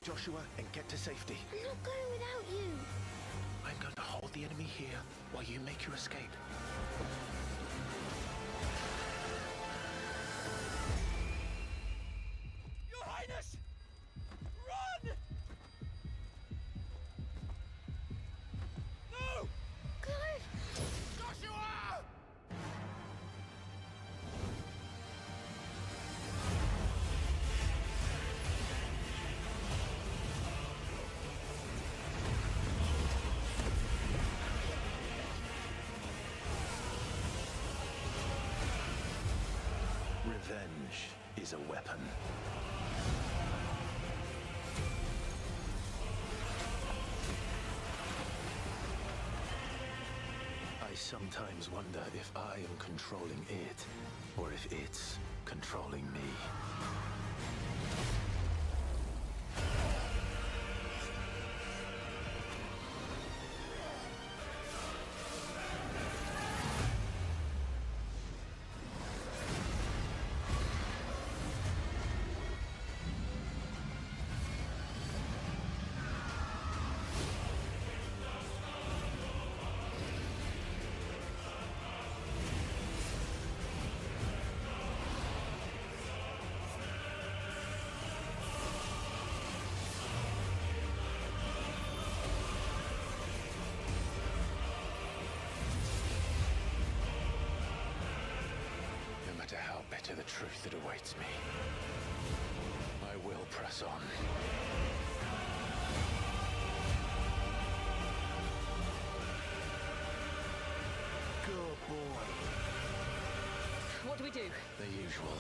Joshua and get to safety. I'm not going without you. I'm going to hold the enemy here while you make your escape. Your Highness! Run! No! Clive! Joshua! Revenge is a weapon. I sometimes wonder if I am controlling it, or if it's controlling me. No matter how bitter the truth that awaits me, I will press on. Good boy. What do we do? The usual.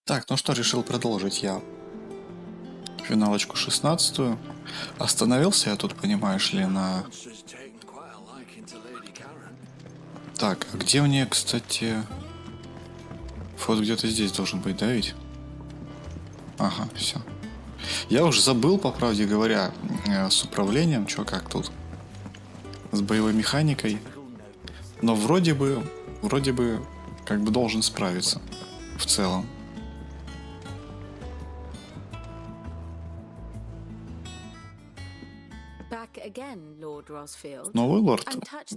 Так, ну что, решил продолжить я финалочку 16-ю. Остановился я тут, понимаешь ли, на... Так, а где мне, кстати... Вот где-то здесь должен быть, да ведь? Ага, все. Я уже забыл, по правде говоря, с управлением, что как тут. С боевой механикой. Но вроде бы, как бы должен справиться. В целом. Новый лорд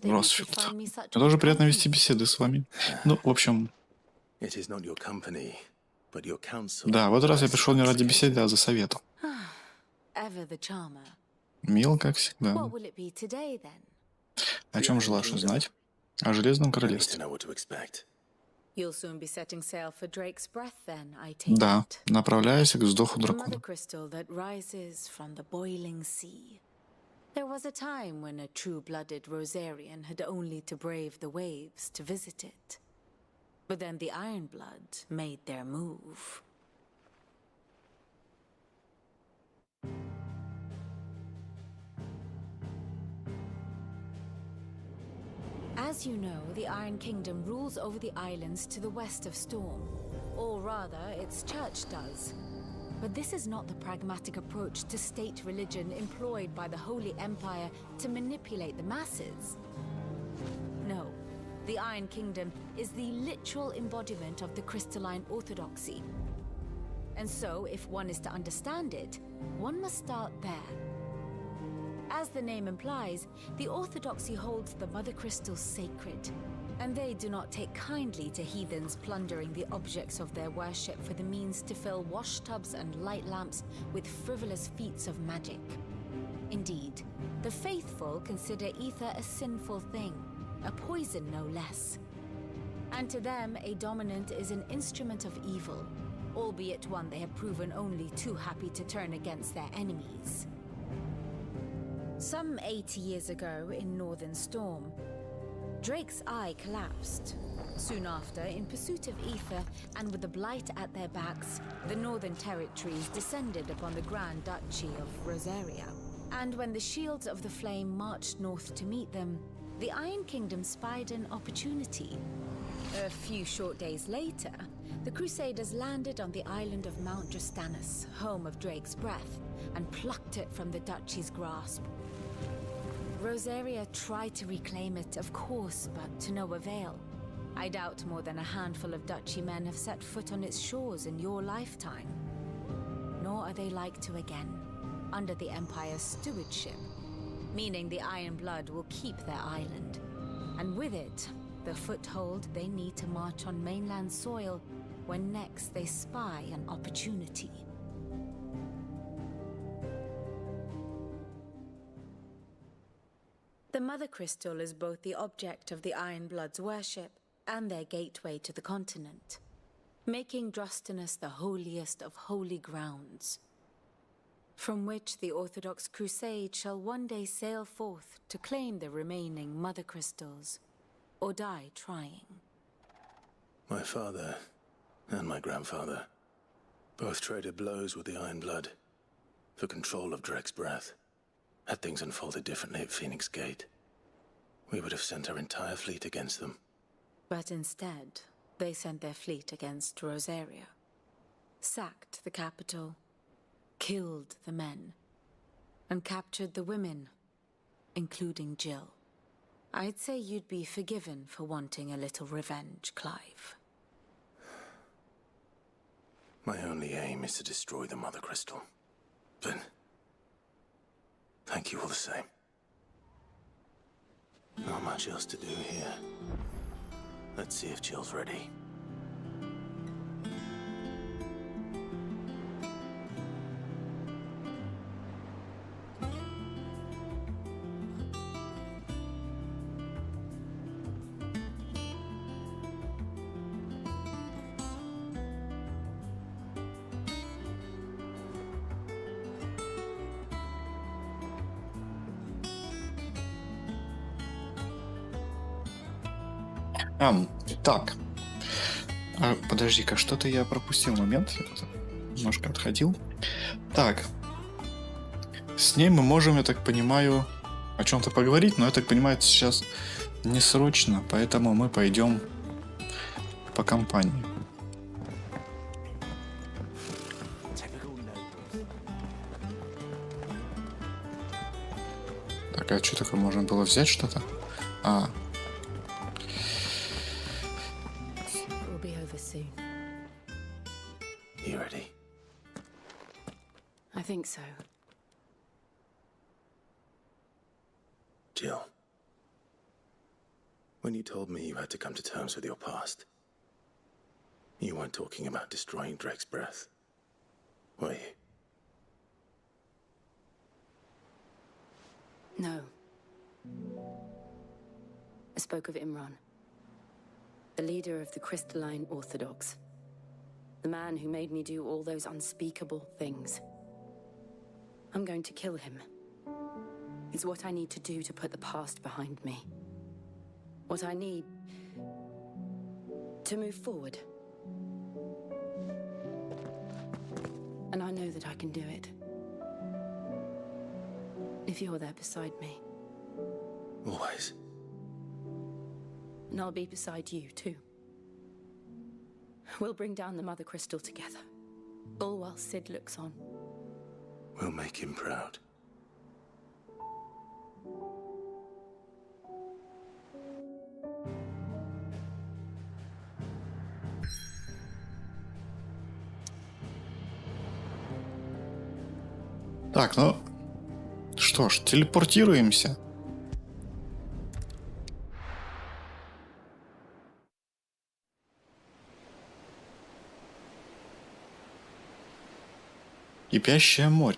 Росфилд. Мне тоже приятно вести беседы с вами. Ну, в общем... Да, в этот раз я пришел не ради беседы, а за советом. Мил, как всегда. О чем желаешь узнать? О Железном Королевстве. Да, направляюсь к вздоху дракона. There was a time when a true-blooded Rosarian had only to brave the waves to visit it. But then the Ironblood made their move. As you know, the Iron Kingdom rules over the islands to the west of Storm. Or rather, its church does. But this is not the pragmatic approach to state religion employed by the Holy Empire to manipulate the masses. No, the Iron Kingdom is the literal embodiment of the crystalline orthodoxy. And so, if one is to understand it, one must start there. As the name implies, the orthodoxy holds the Mother Crystals sacred, and they do not take kindly to heathens plundering the objects of their worship for the means to fill washtubs and light lamps with frivolous feats of magic. Indeed, the faithful consider ether a sinful thing, a poison no less. And to them, a dominant is an instrument of evil, albeit one they have proven only too happy to turn against their enemies. Some 80 years ago in Northern Storm, Drake's eye collapsed, Soon after, in pursuit of ether and with the blight at their backs, the Northern Territories descended upon the Grand Duchy of Rosaria. And when the Shields of the Flame marched north to meet them, the Iron Kingdom spied an opportunity. A few short days later, the Crusaders landed on the island of Mount Drastanus, home of Drake's Breath, and plucked it from the duchy's grasp. Rosaria tried to reclaim it, of course, but to no avail. I doubt more than a handful of duchy men have set foot on its shores in your lifetime. Nor are they like to again, under the Empire's stewardship, meaning the Iron Blood will keep their island, and with it, the foothold they need to march on mainland soil when next they spy an opportunity. The Mother Crystal is both the object of the Iron Blood's worship and their gateway to the continent, making Drastanus the holiest of holy grounds, from which the Orthodox Crusade shall one day sail forth to claim the remaining Mother Crystals, or die trying. My father and my grandfather both traded blows with the Iron Blood for control of Drake's Breath. Had things unfolded differently at Phoenix Gate, we would have sent our entire fleet against them. But instead, they sent their fleet against Rosaria, sacked the capital, killed the men, and captured the women, including Jill. I'd say you'd be forgiven for wanting a little revenge, Clive. My only aim is to destroy the Mother Crystal. But thank you all the same. Not much else to do here. Let's see if Jill's ready. Так. Подожди-ка, что-то я пропустил момент. Я немножко отходил. Так. С ней мы можем, я так понимаю, о чем-то поговорить, но я так понимаю, это сейчас не срочно, поэтому мы пойдем по компании. Так, а что такое? Можно было взять что-то? You ready? I think so. Jill, when you told me you had to come to terms with your past, you weren't talking about destroying Drake's Breath, were you? No. I spoke of Imran, the leader of the Crystalline Orthodox. The man who made me do all those unspeakable things. I'm going to kill him. It's what I need to do to put the past behind me. What I need to move forward. And I know that I can do it. If you're there beside me. Always. And I'll be beside you, too. We'll bring down the Mother Crystal together. All while Sid looks on. We'll make him proud. Так, ну что ж, телепортируемся. Кипящее море.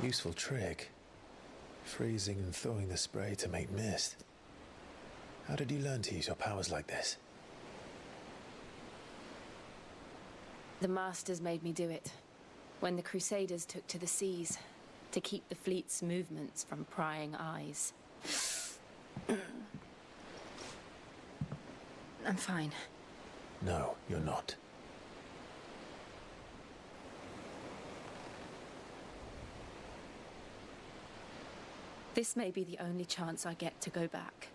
Useful trick. freezing and thawing the spray to make mist. How did you learn to use your powers like this? The Masters made me do it. When the Crusaders took to the seas, to keep the fleet's movements from prying eyes. I'm fine. No, you're not. This may be the only chance I get to go back.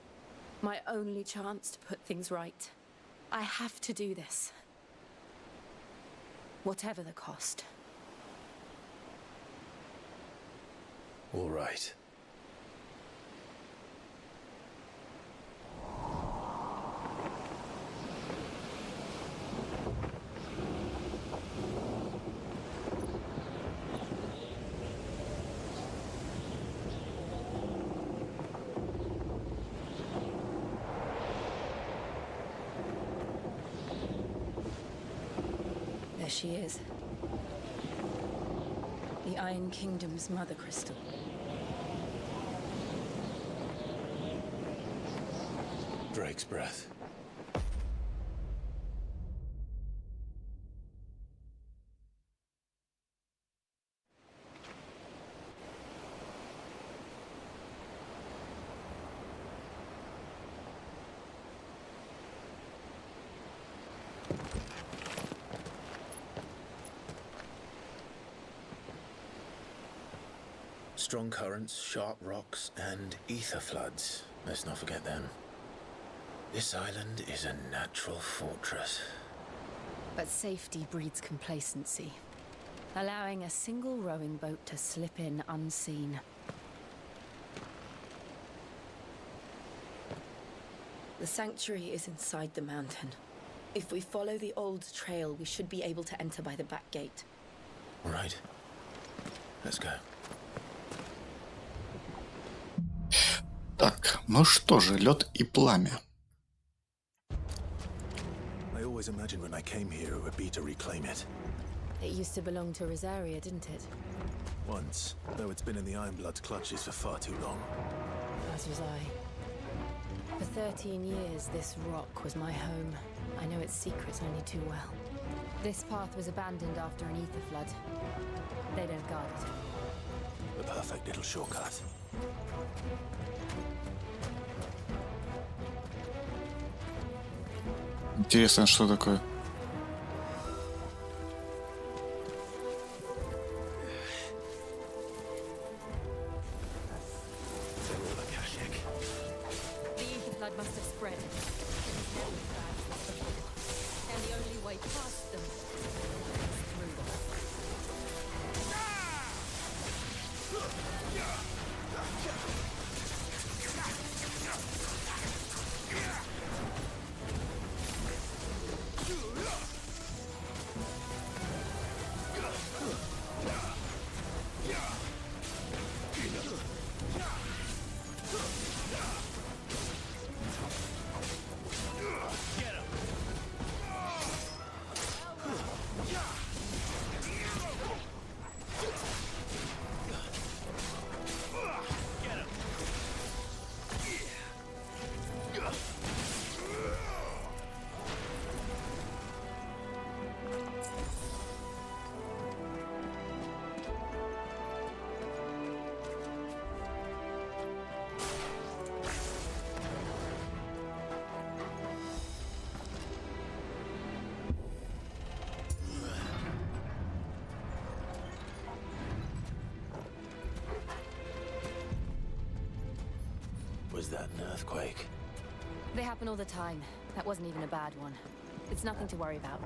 My only chance to put things right. I have to do this. Whatever the cost. All right. There she is. The Iron Kingdom's mother crystal. Drake's breath. Strong currents, sharp rocks, and ether floods. Let's not forget them. This island is a natural fortress. But safety breeds complacency, allowing a single rowing boat to slip in unseen. The sanctuary is inside the mountain. If we follow the old trail, we should be able to enter by the back gate. All right. Let's go. Так, ну что же, лед и пламя. I always imagined when I came here it would be to reclaim it. It used to belong to Rosaria, didn't it? Once, though it's been in the Ironblood's clutches for far too long. As was I. For 13 years, this rock was my home. I know its secrets only too well. This path was abandoned after an ether flood. They don't guard it. The perfect little shortcut. Интересно, что такое? The ether flood must have spread. And the only way past them is through them. Was that an earthquake? They happen all the time. That wasn't even a bad one. It's nothing to worry about.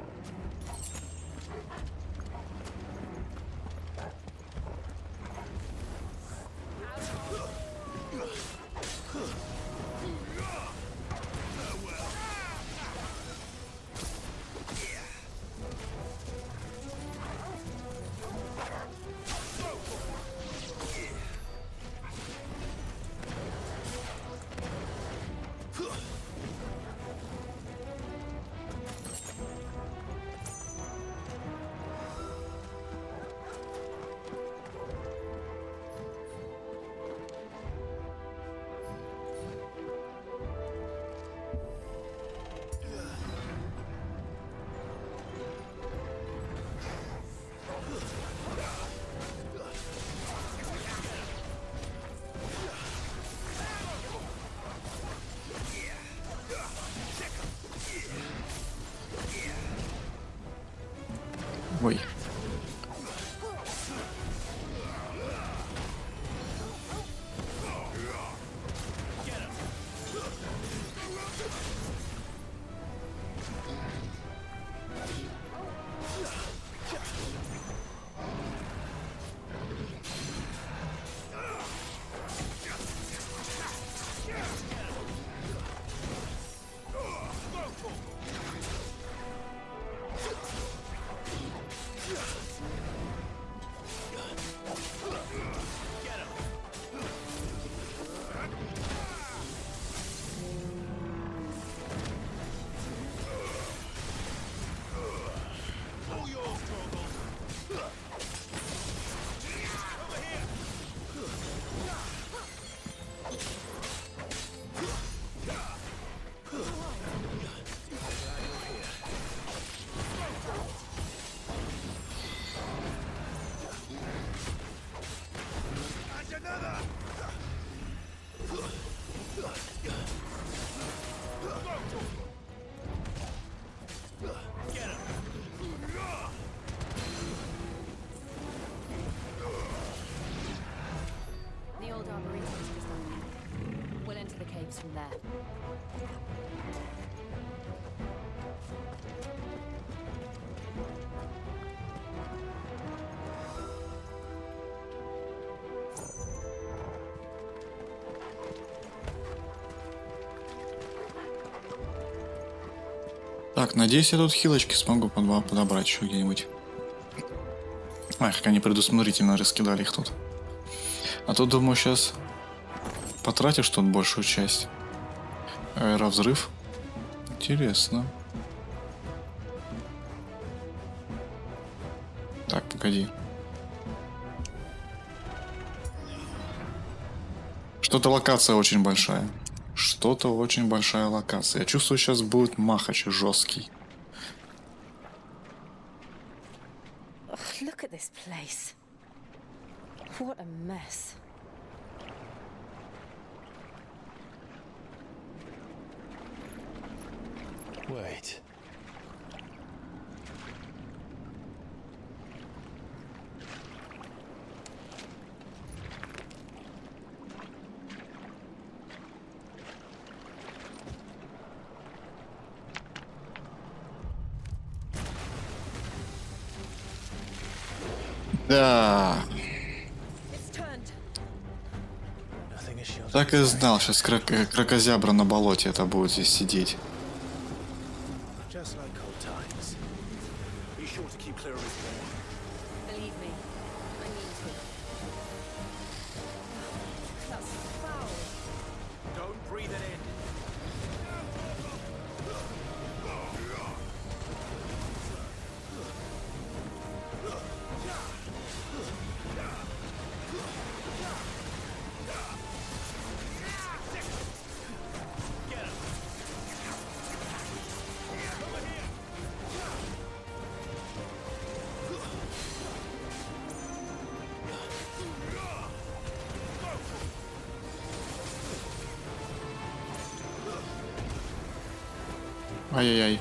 Ой. The old armory is just up here. We'll enter the caves from there. Так, надеюсь, я тут хилочки смогу подобрать еще где-нибудь. Ах, как они предусмотрительно раскидали их тут. А тут, думаю, сейчас потратишь тут большую часть. Аэровзрыв. Интересно. Так, погоди. Что-то локация очень большая. Что-то очень большая локация. Я чувствую, сейчас будет махач жесткий. Look at this place. What a mess. Wait. Да. Nothing is shielded. Так и знал, сейчас крокозябра на болоте это будет здесь сидеть. Just like old times. Be sure to keep clear of his wall. Believe me, I need to. That's foul. Don't breathe it in. Ай-яй-яй.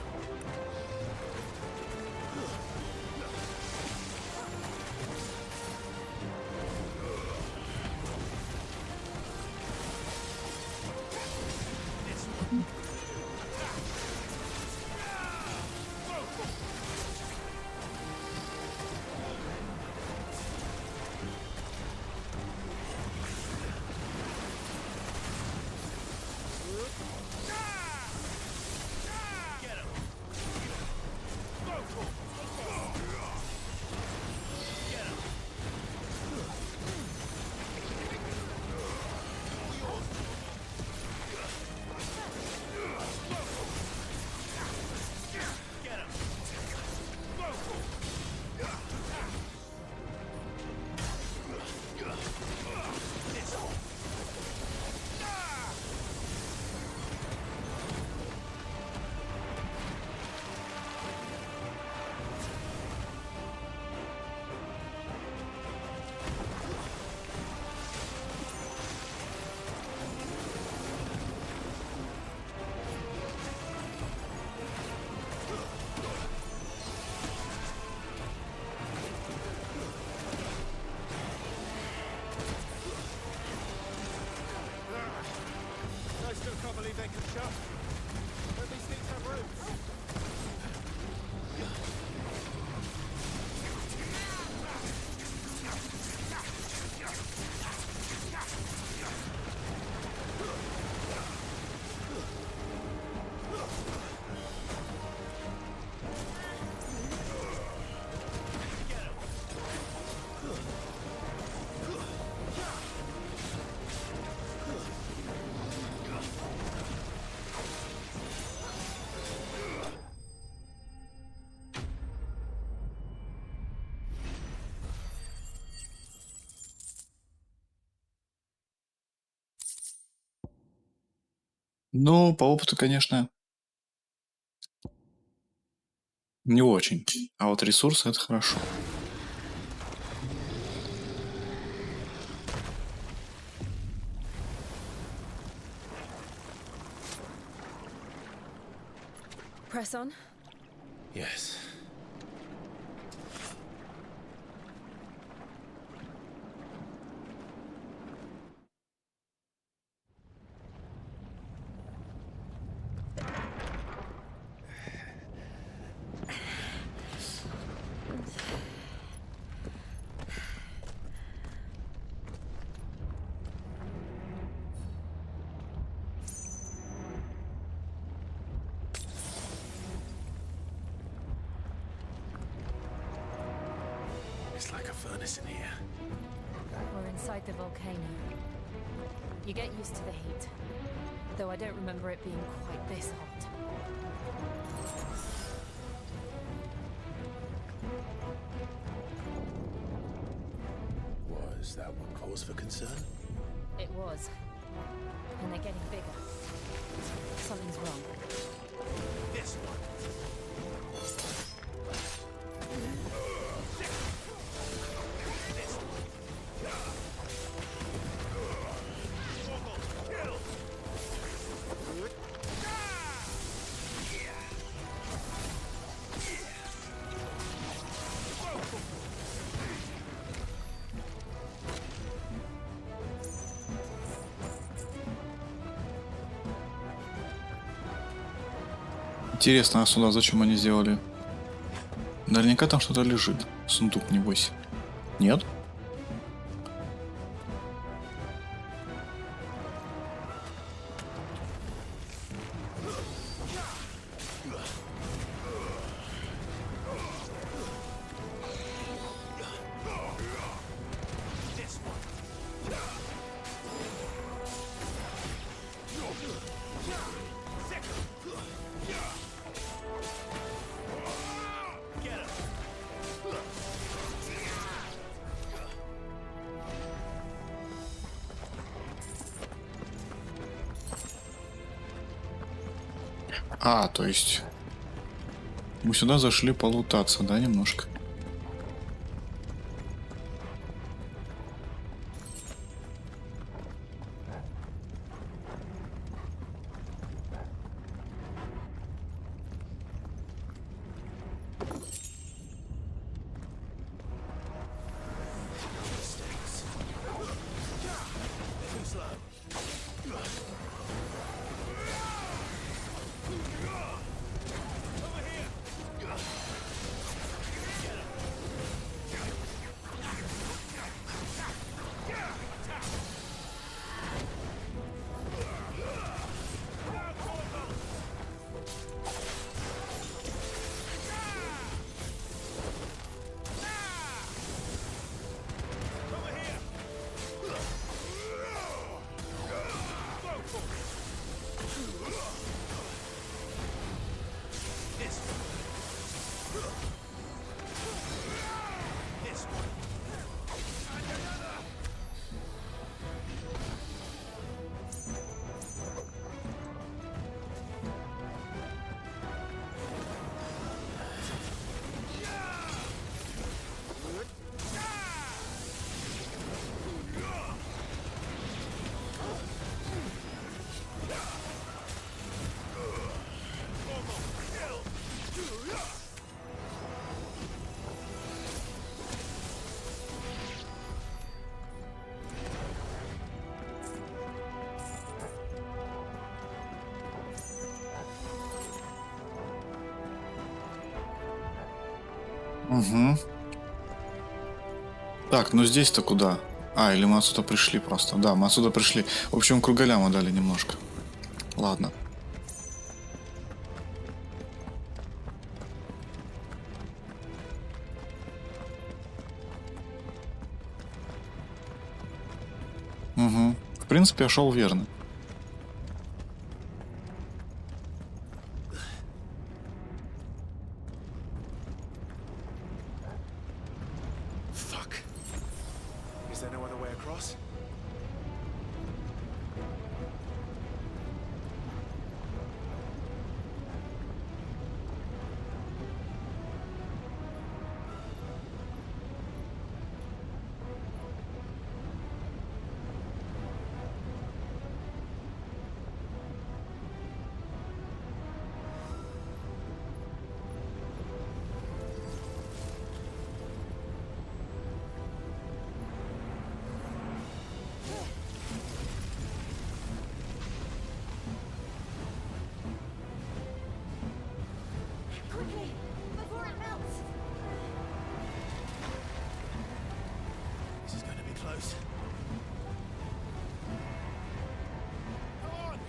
Ну, по опыту, конечно, не очень. А вот ресурсы — это хорошо. Press on. Yes. It's like a furnace in here. We're inside the volcano. You get used to the heat, though I don't remember it being quite this hot. Was that one cause for concern? It was. And they're getting bigger. Something's wrong. This one. Интересно, а сюда зачем они сделали? Наверняка там что-то лежит. Сундук, небось. Нет? А, то есть мы сюда зашли полутаться, да, немножко? Угу. Так, ну здесь-то куда? А, или мы отсюда пришли просто. Да, мы отсюда пришли. В общем, круголяма дали немножко. Ладно. Угу. В принципе, я шел верно. close. Come on!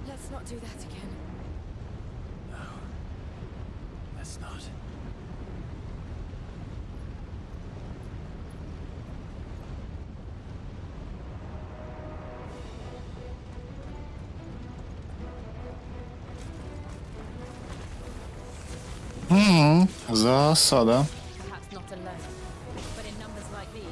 Let's not do that again. No. Let's not. Засада. Perhaps not alone, but in numbers like these.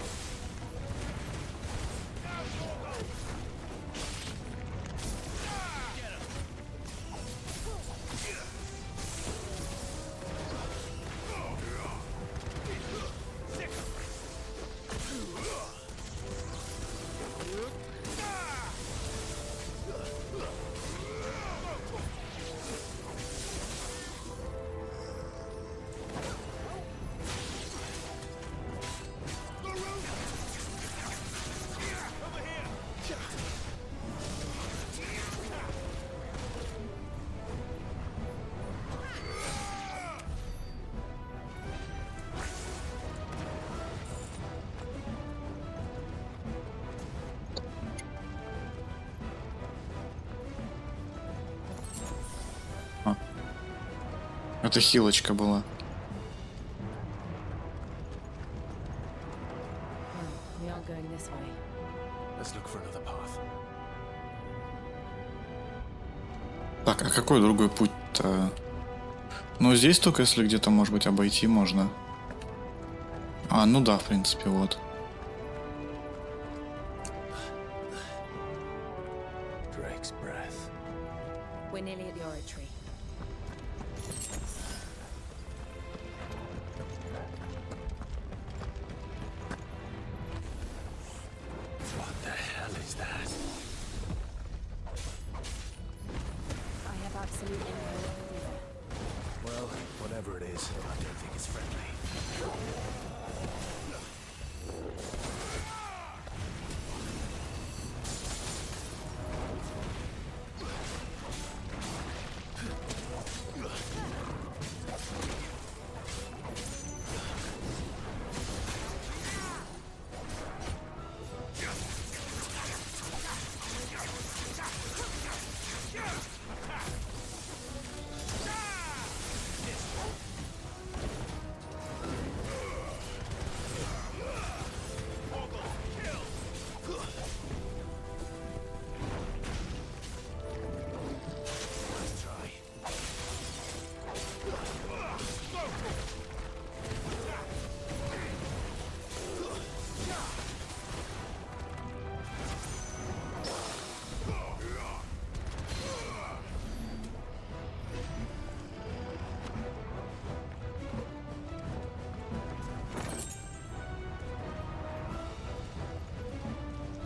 Это хилочка была. We aren't going this way. Let's look for another path. Так, а какой другой путь-то? Ну, здесь только если где-то, может быть, обойти можно. А, ну да, в принципе, вот. Drake's breath. We're nearly at the oratory. What the hell is that? I have absolutely no idea. Well, whatever it is, I don't think it's friendly.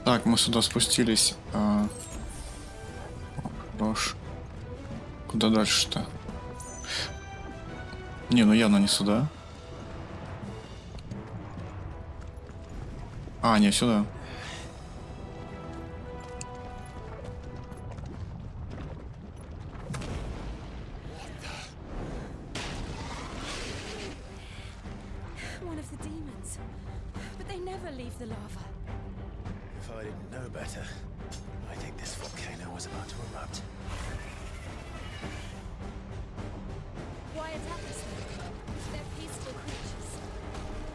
Так, мы сюда спустились. Хорош. Куда дальше-то? Не, ну явно не сюда. А, не, сюда. One of the demons. But they never leave the lava. If I didn't know better, I think this volcano was about to erupt. Why attack us then? They're peaceful creatures.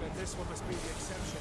Then this one must be the exception.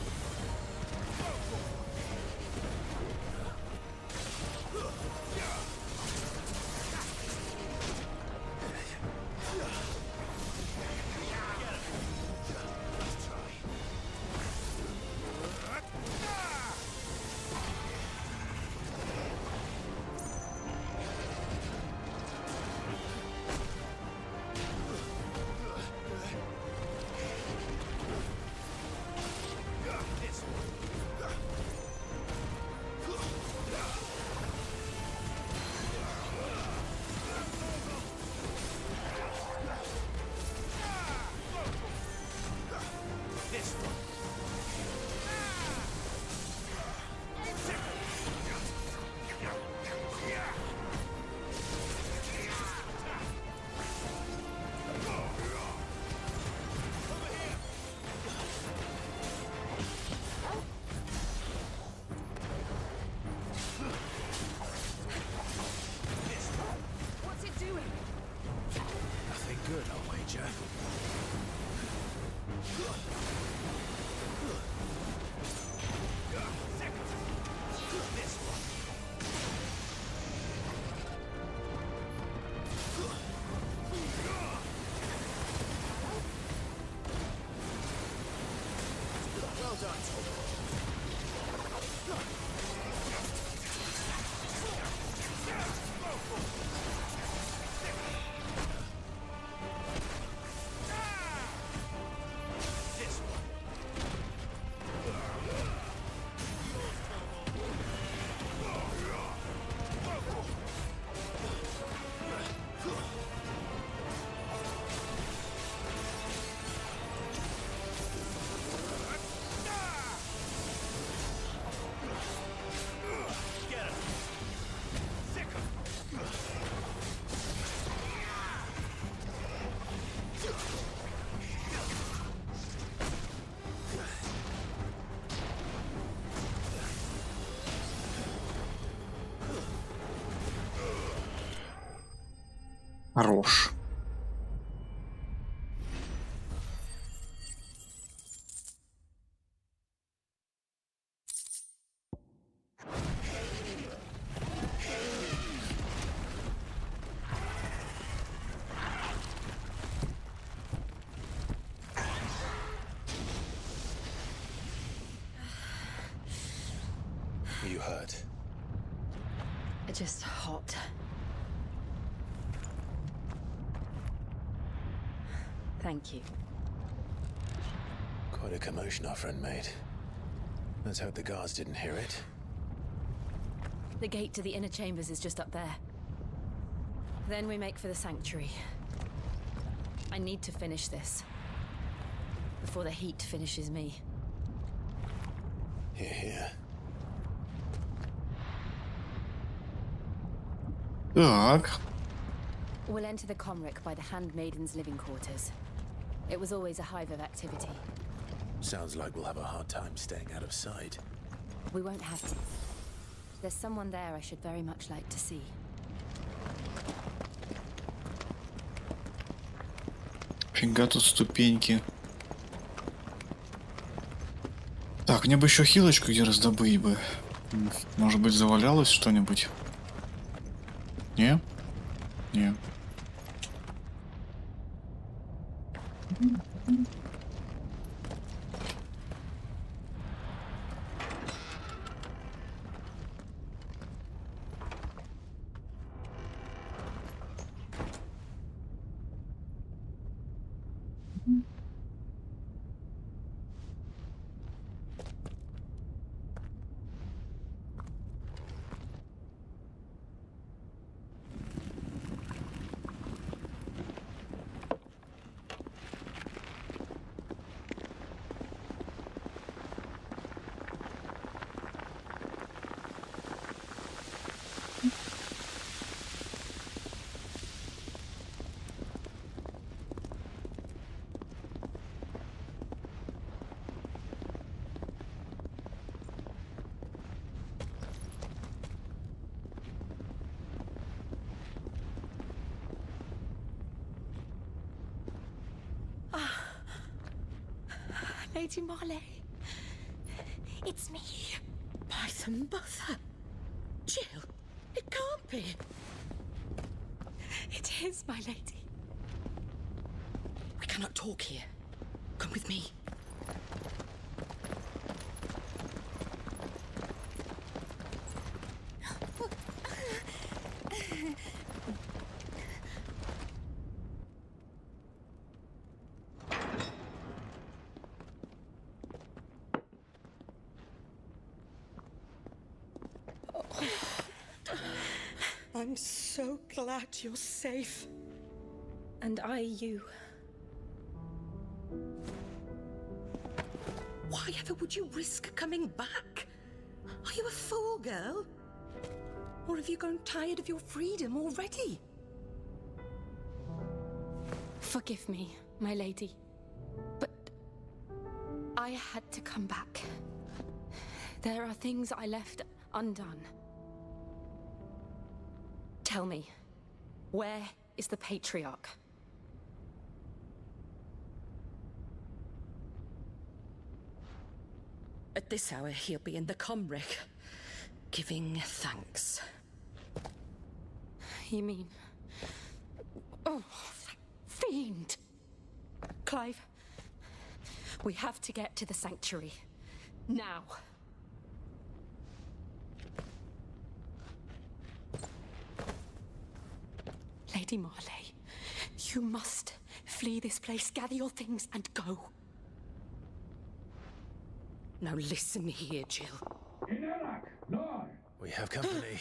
Major. This one. Well done. Хорош. You hurt. Just hot. Thank you. Quite a commotion our friend made. Let's hope the guards didn't hear it. The gate to the inner chambers is just up there. Then we make for the sanctuary. I need to finish this before the heat finishes me. Hear, hear. Так. We'll enter the Comric by the Handmaiden's living quarters. It was always a hive of activity. Sounds like we'll have a hard time staying out of sight. We won't have to. There's someone there I should very much like to see. Фига тут ступеньки. Так, мне бы еще хилочку где раздобыть бы. Может быть, завалялось что-нибудь? Не? Не. Lady Marley. It's me. By the mother. Jill, it can't be. It is, my lady. We cannot talk here. Come with me. I'm so glad you're safe. And I you. Why ever would you risk coming back? Are you a fool, girl? Or have you grown tired of your freedom already? Forgive me, my lady. But I had to come back. There are things I left undone. Tell me, where is the Patriarch? At this hour, he'll be in the Comric, giving thanks. You mean... Oh, fiend! Clive, we have to get to the sanctuary. Now. Lady Marley, you must flee this place, gather your things and go. Now listen here, Jill. We have company.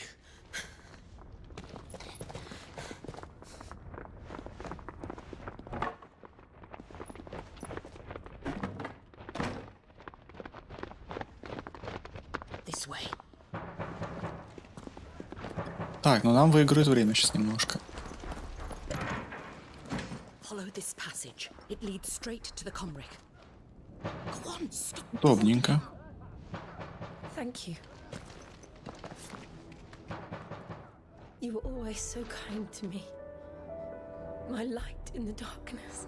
This way. Так, ну нам выиграет время сейчас немножко. Follow this passage. It leads straight to the Comric. Go on, stop. Удобненько. Thank you. You were always so kind to me. My light in the darkness.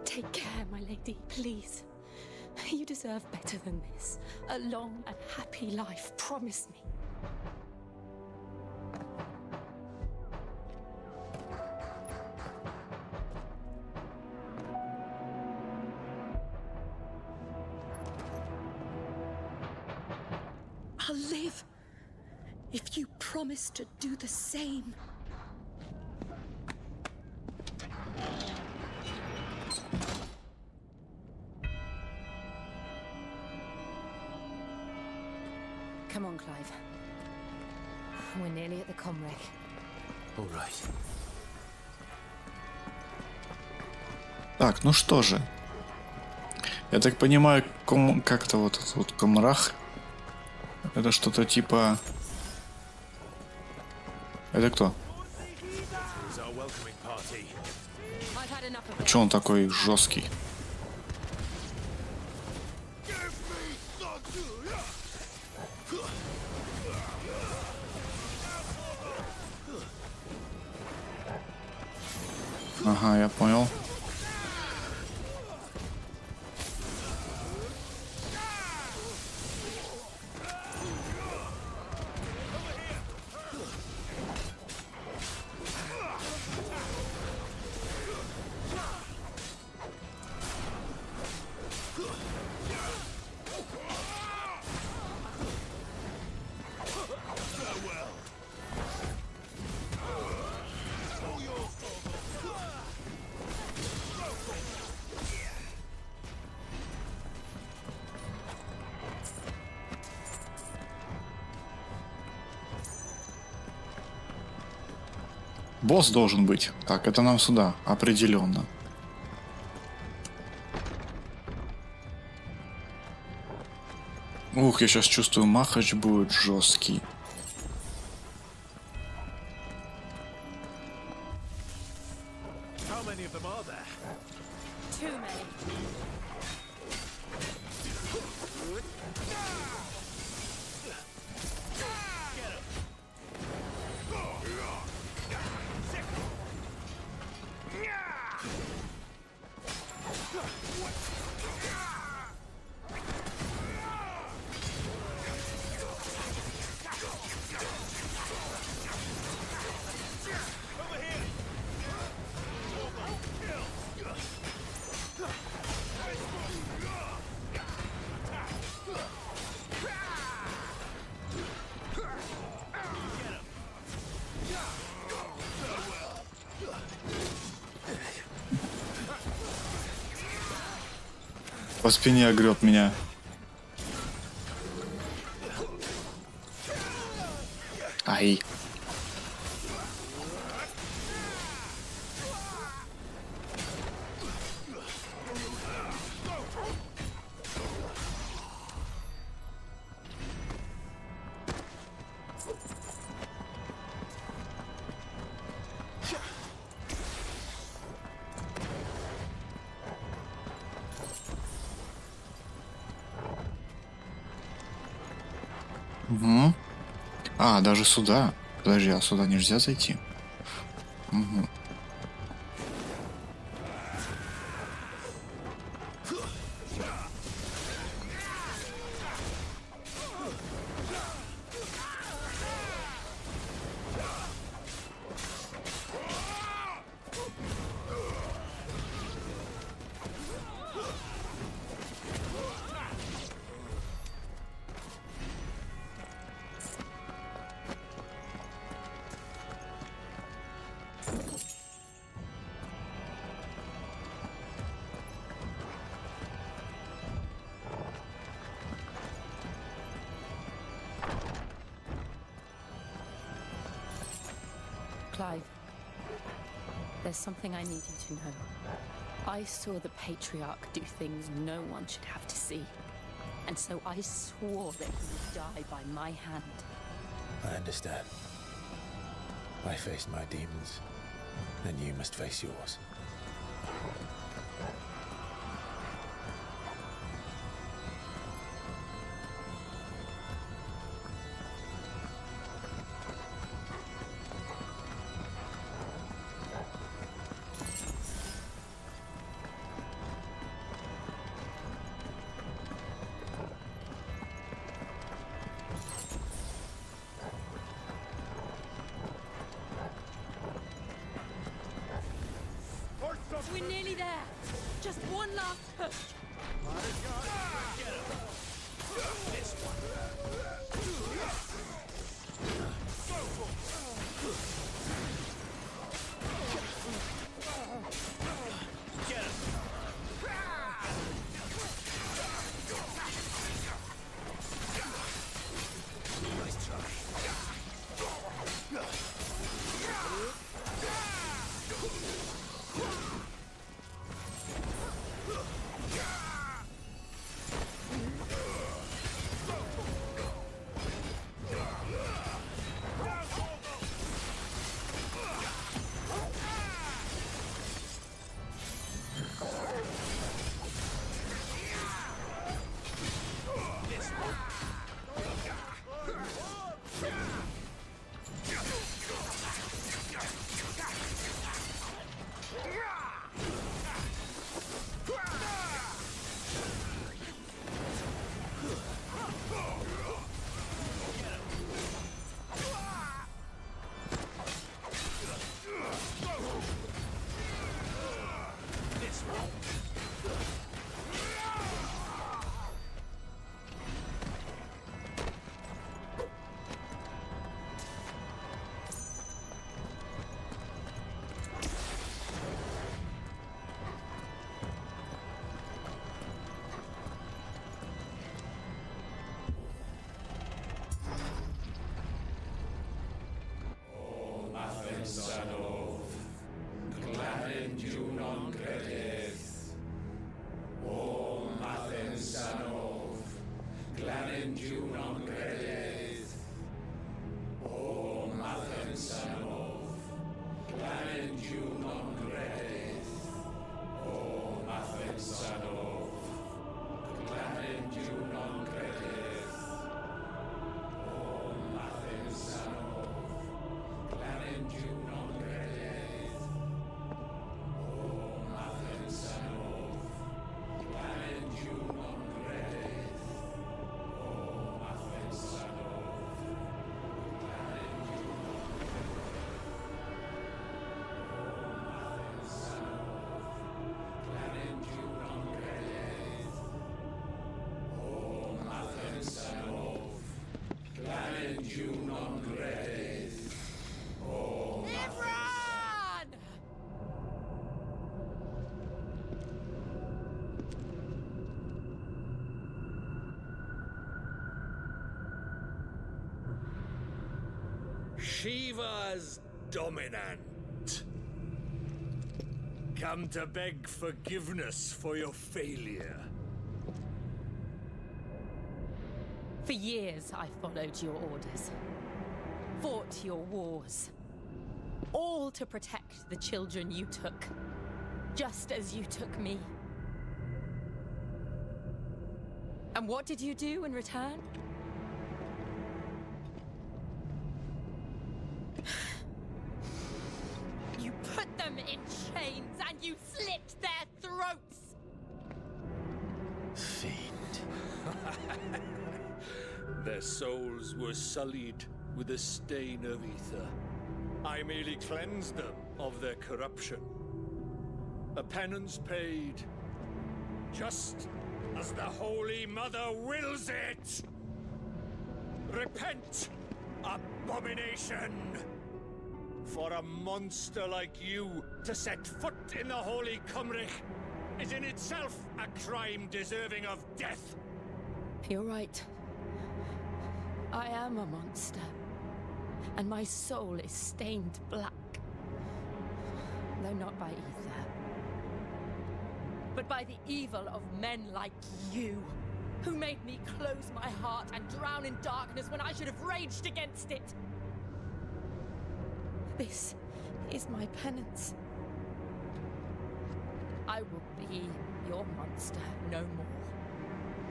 Take care, my lady, please. You deserve better than this. A long and happy life, promise me. I'll live if you promise to do the same. Come on, Clive. We're nearly at the Comric. All right. Так, ну что же. Я так понимаю, как-то вот этот вот комрах. Это что-то типа... Это кто? А чё он такой жесткий? Ага, я понял. Босс должен быть. Так, это нам сюда. Определенно. Ух, я сейчас чувствую, махач будет жесткий. По спине огреб меня. Ай. Угу. А, даже сюда. Подожди, а сюда нельзя зайти? Угу. Clive, there's something I need you to know. I saw the Patriarch do things no one should have to see. And so I swore that he would die by my hand. I understand. I faced my demons, and you must face yours. We're nearly there. Just one last push. Shiva's dominant. Come to beg forgiveness for your failure. For years, I followed your orders, fought your wars, all to protect the children you took, just as you took me. And what did you do in return? You put them in chains and you slit their throats! Fiend. Their souls were sullied with a stain of ether. I merely cleansed them of their corruption. A penance paid, just as the Holy Mother wills it! Repent, abomination! For a monster like you to set foot in the Holy Cymric is in itself a crime deserving of death. You're right. I am a monster, and my soul is stained black though not by ether, but by the evil of men like you, who made me close my heart and drown in darkness when I should have raged against it. This is my penance. I will be your monster no more,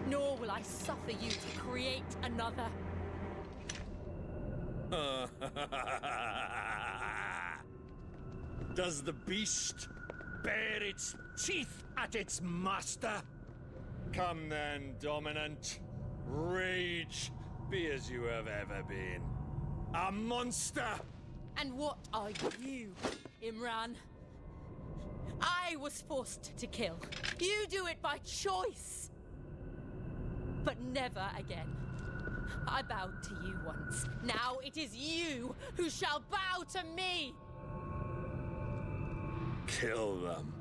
nor will I suffer you to create another. Does the beast bare its teeth at its master? Come then, Dominant. Rage, be as you have ever been. A monster! And what are you, Imran? I was forced to kill. You do it by choice. But never again. I bowed to you once. Now it is you who shall bow to me! Kill them.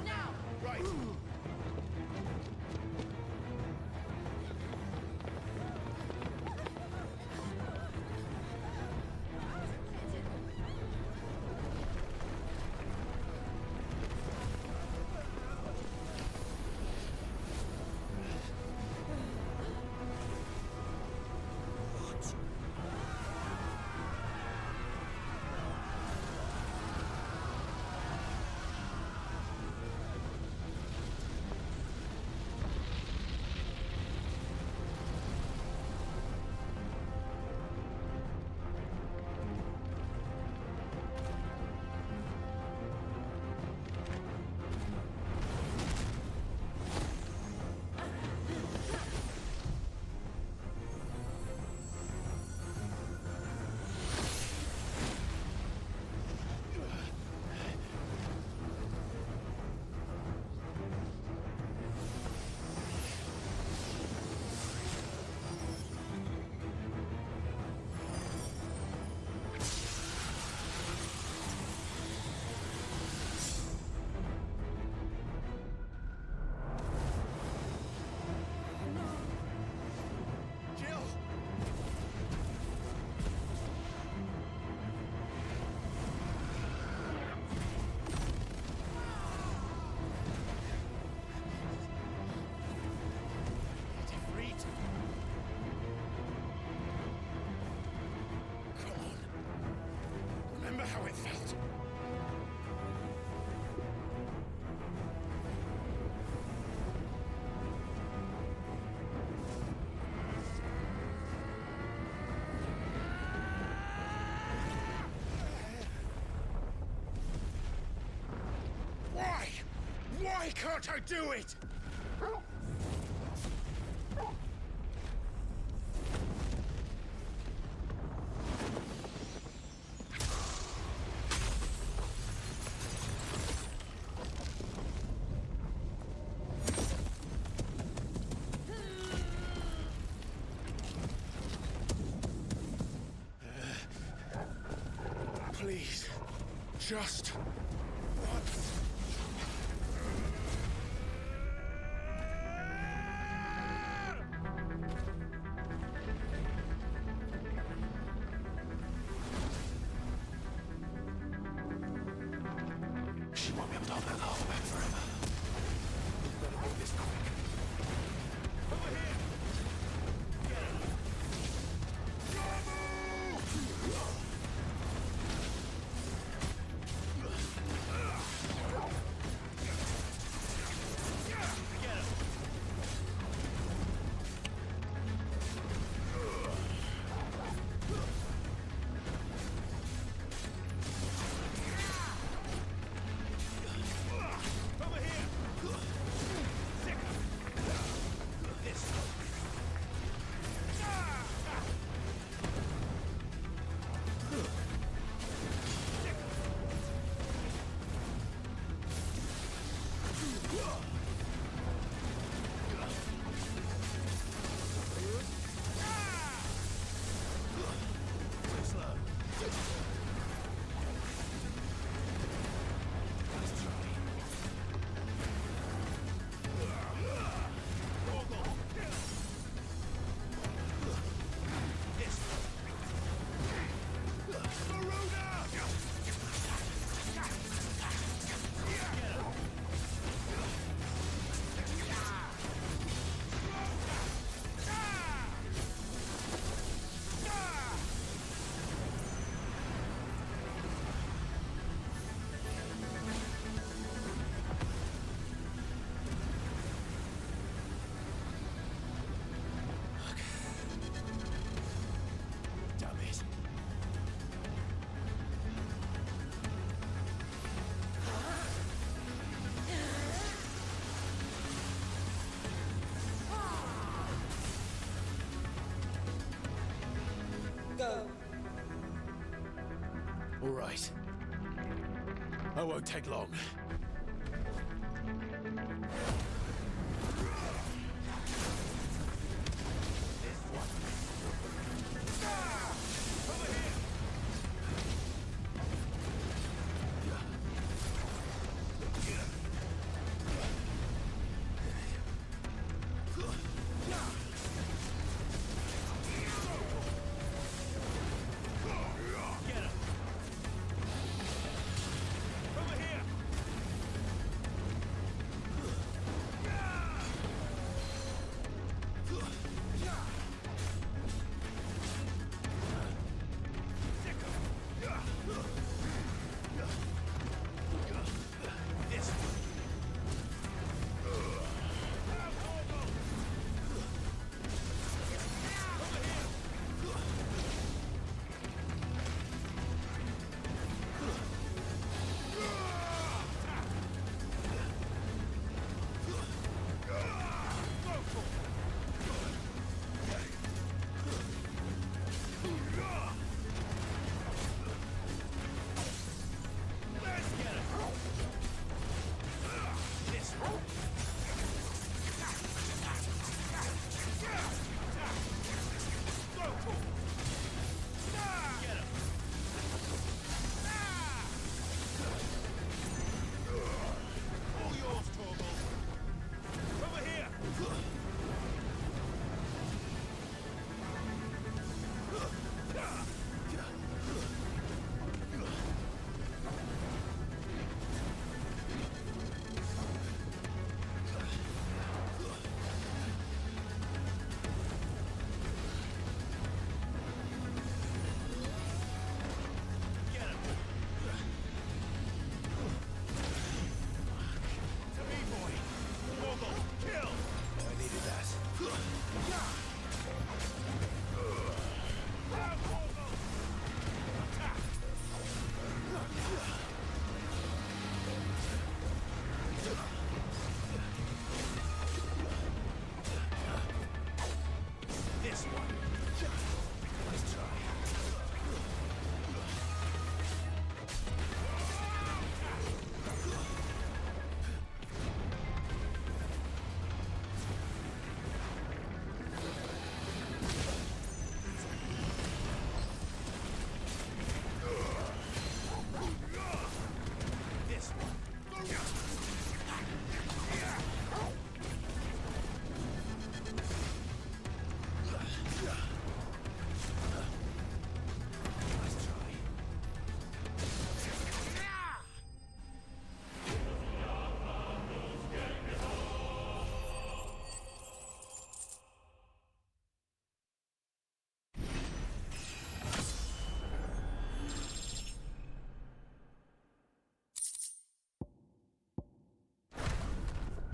Now! Right. How it felt. Why? Why can't I do it? Please, just once. She won't be able to hold that hole back forever. We better do this quick. Over here! right. I won't take long.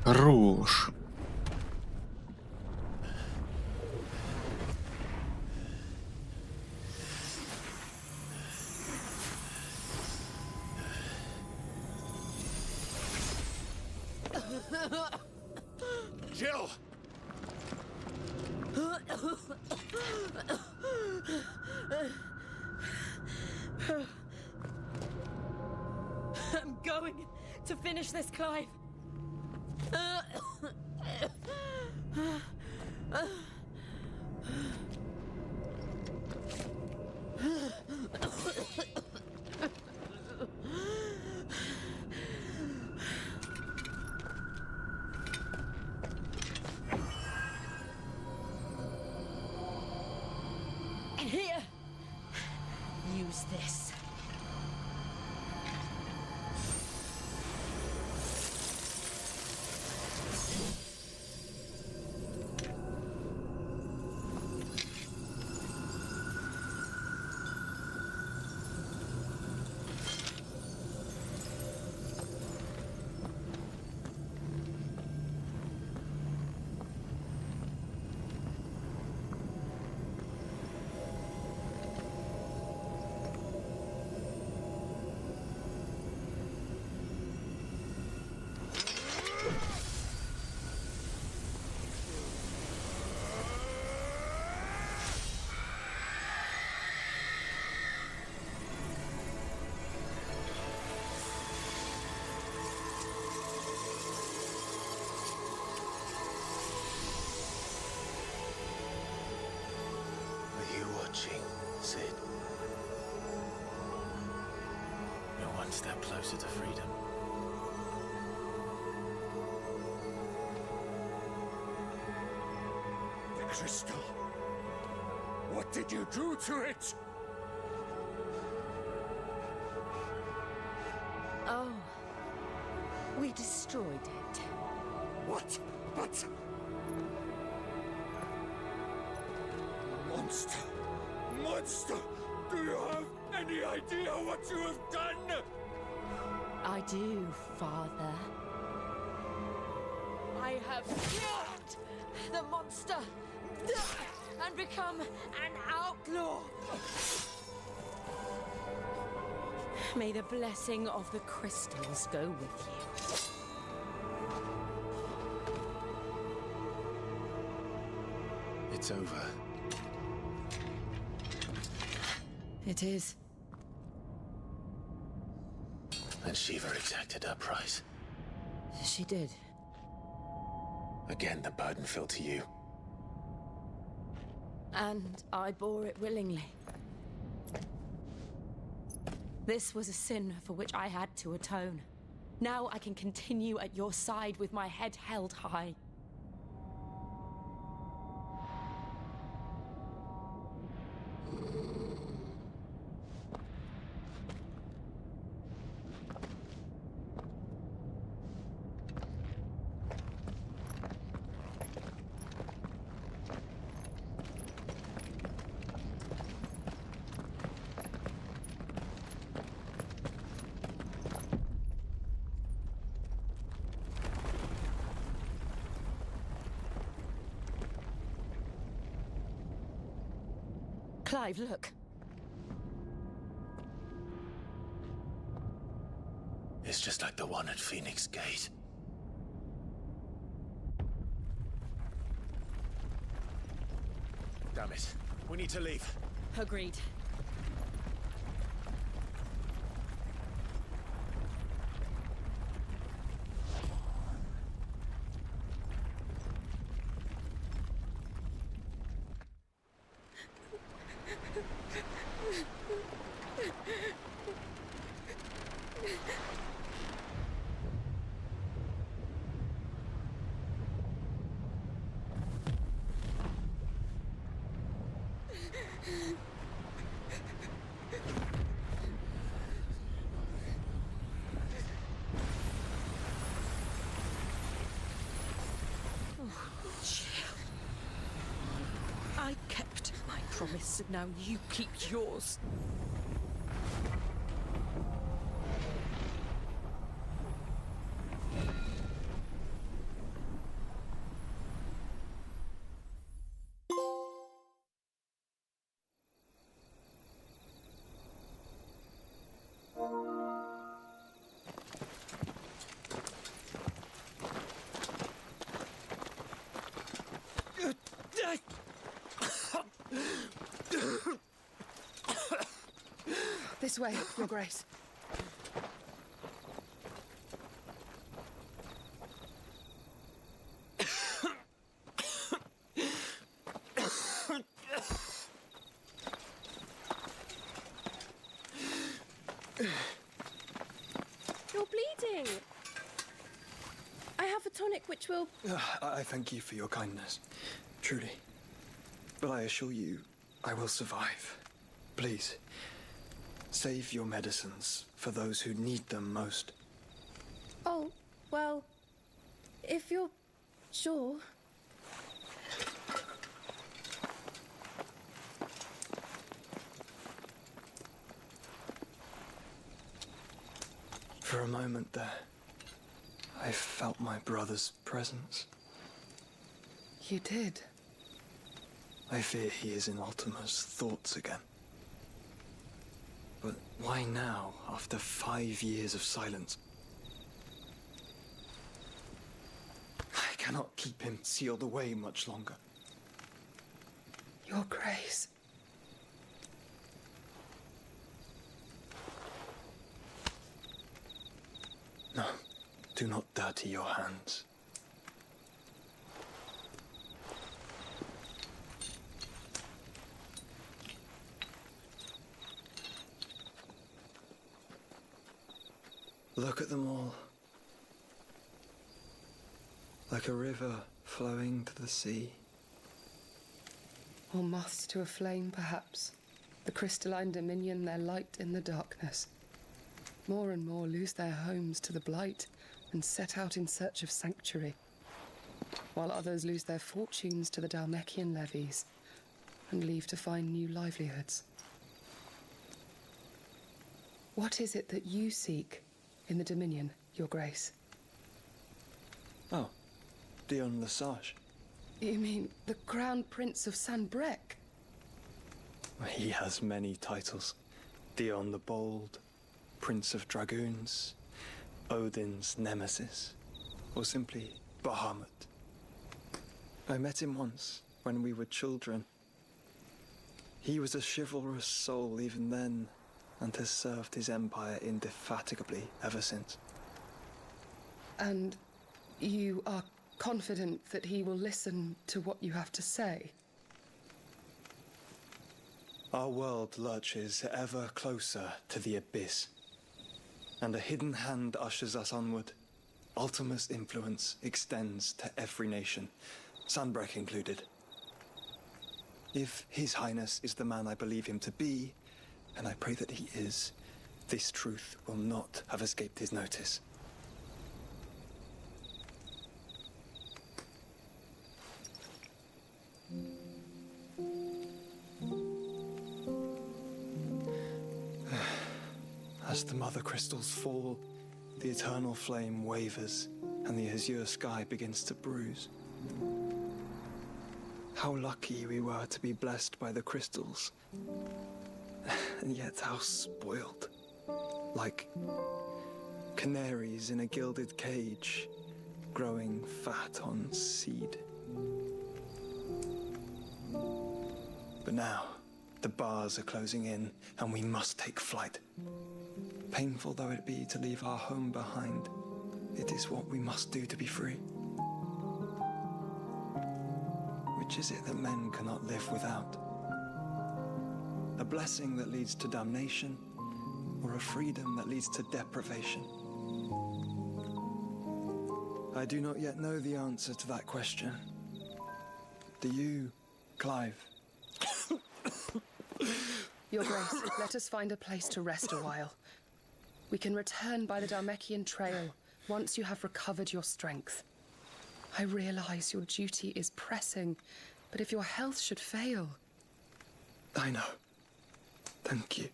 Хорош. Jill! I'm going to finish this, Clive. Here, use this. watching, Sid. You're one step closer to freedom. The crystal. What did you do to it? Oh, we destroyed it. What? But... Monster! Monster! Do you have any idea what you have done? I do, Father. I have killed the monster and become an outlaw. May the blessing of the crystals go with you. It's over. It is. And Shiva exacted her price. She did. Again, the burden fell to you. And I bore it willingly. This was a sin for which I had to atone. Now I can continue at your side with my head held high. Clive, look. It's just like the one at Phoenix Gate. Damn it. We need to leave. Agreed. I kept my promise, and now you keep yours. This way, Your Grace. You're bleeding. I have a tonic which will... I thank you for your kindness, truly. But I assure you, I will survive. Please, save your medicines for those who need them most. Oh, well, if you're sure. For a moment there, I felt my brother's presence. You did? I fear he is in Ultima's thoughts again. But why now, after 5 years of silence? I cannot keep him sealed away much longer. Your Grace. No, do not dirty your hands. Look at them all. Like a river flowing to the sea. Or moths to a flame, perhaps. The crystalline dominion their light in the darkness. More and more lose their homes to the blight and set out in search of sanctuary, while others lose their fortunes to the Dhalmekian levies and leave to find new livelihoods. What is it that you seek in the Dominion, Your Grace? Oh, Dion Lesage. You mean the Crown Prince of Sanbreque? He has many titles. Dion the Bold, Prince of Dragoons, Odin's Nemesis, or simply Bahamut. I met him once when we were children. He was a chivalrous soul even then, and has served his empire indefatigably ever since. And you are confident that he will listen to what you have to say? Our world lurches ever closer to the abyss, and a hidden hand ushers us onward. Ultima's influence extends to every nation, Sanbreque included. If His Highness is the man I believe him to be, and I pray that he is, this truth will not have escaped his notice. As the mother crystals fall, the eternal flame wavers, and the azure sky begins to bruise. How lucky we were to be blessed by the crystals, and yet how spoiled. Like canaries in a gilded cage, growing fat on seed. But now, the bars are closing in, and we must take flight. Painful though it be to leave our home behind, it is what we must do to be free. Which is it that men cannot live without? A blessing that leads to damnation, or a freedom that leads to deprivation? I do not yet know the answer to that question. Do you, Clive? Your Grace, let us find a place to rest a while. We can return by the Dhalmekian trail once you have recovered your strength. I realize your duty is pressing, but if your health should fail... I know. Thank you,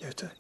Yote.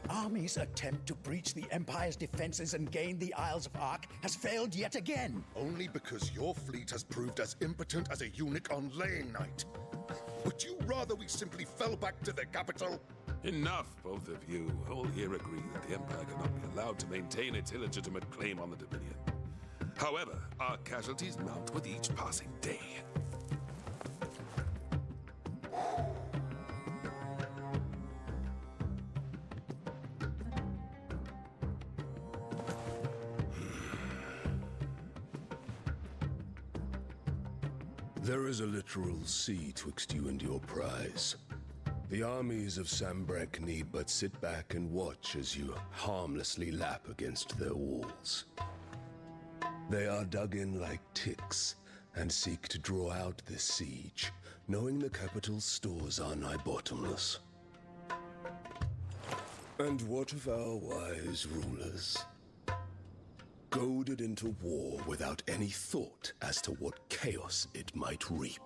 Army's attempt to breach the Empire's defenses and gain the Isles of Ark has failed yet again. Only because your fleet has proved as impotent as a eunuch on laying night. Would you rather we simply fell back to the capital? Enough, both of you. All here agree that the Empire cannot be allowed to maintain its illegitimate claim on the Dominion. However, our casualties mount with each passing day. There is a literal sea twixt you and your prize. The armies of Sanbreque need but sit back and watch as you harmlessly lap against their walls. They are dug in like ticks and seek to draw out this siege, knowing the capital's stores are nigh bottomless. And what of our wise rulers? Goaded into war without any thought as to what chaos it might reap.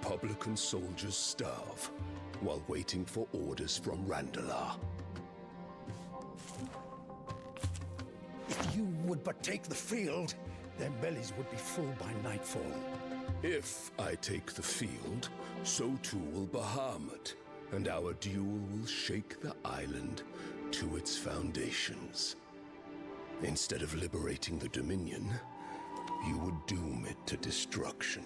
Republican soldiers starve while waiting for orders from Randalar. If you would but take the field, their bellies would be full by nightfall. If I take the field, so too will Bahamut, and our duel will shake the island to its foundations. Instead of liberating the Dominion, you would doom it to destruction.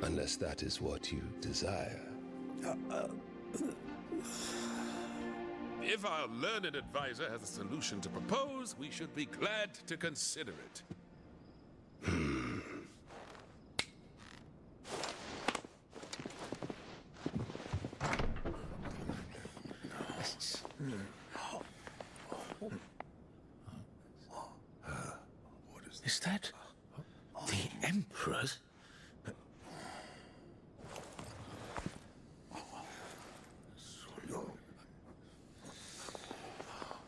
Unless that is what you desire. If our learned advisor has a solution to propose, we should be glad to consider it. Is that the Emperor's?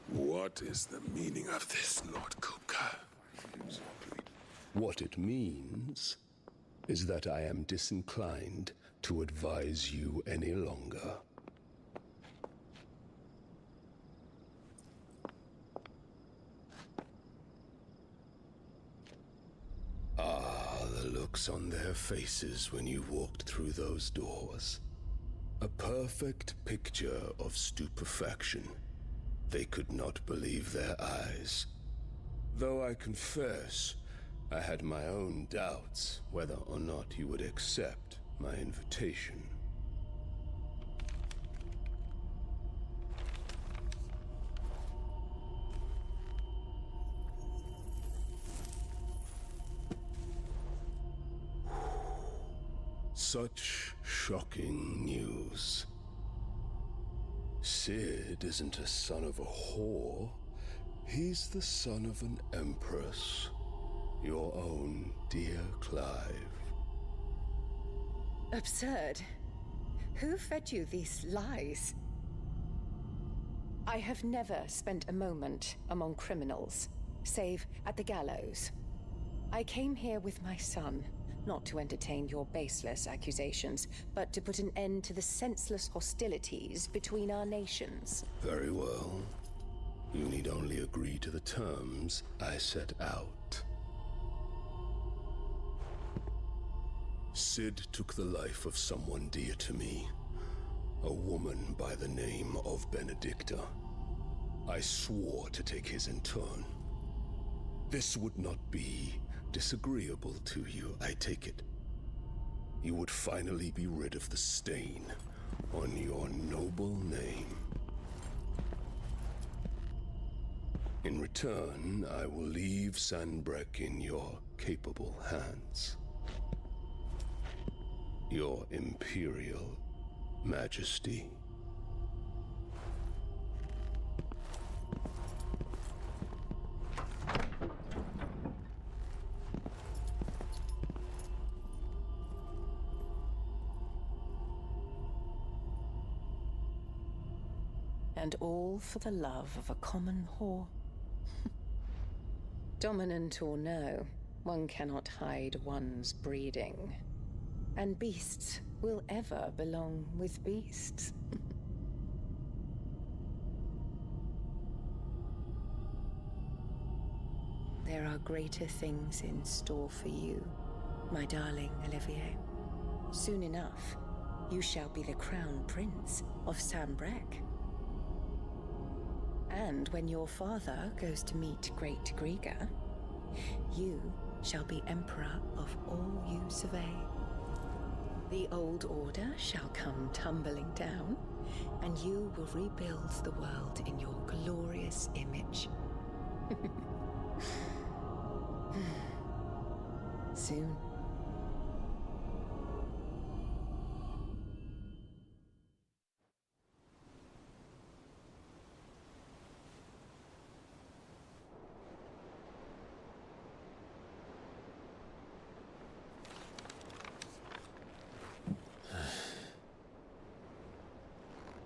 What is the meaning of this, Lord Kupka? What it means is that I am disinclined to advise you any longer. The looks on their faces when you walked through those doors. A perfect picture of stupefaction. They could not believe their eyes. Though I confess, I had my own doubts whether or not you would accept my invitation. Such shocking news. Sid isn't a son of a whore. He's the son of an empress. Your own dear Clive. Absurd. Who fed you these lies? I have never spent a moment among criminals, save at the gallows. I came here with my son, not to entertain your baseless accusations, but to put an end to the senseless hostilities between our nations. Very well. You need only agree to the terms I set out. Sid took the life of someone dear to me, a woman by the name of Benedicta. I swore to take his in turn. This would not be disagreeable to you, I take it. You would finally be rid of the stain on your noble name. In return, I will leave Sanbreque in your capable hands. Your Imperial Majesty. And all for the love of a common whore. Dominant or no, one cannot hide one's breeding. And beasts will ever belong with beasts. There are greater things in store for you, my darling Olivier. Soon enough, you shall be the crown prince of Sanbreque. And when your father goes to meet Great Griga, you shall be emperor of all you survey. The old order shall come tumbling down, and you will rebuild the world in your glorious image. Soon.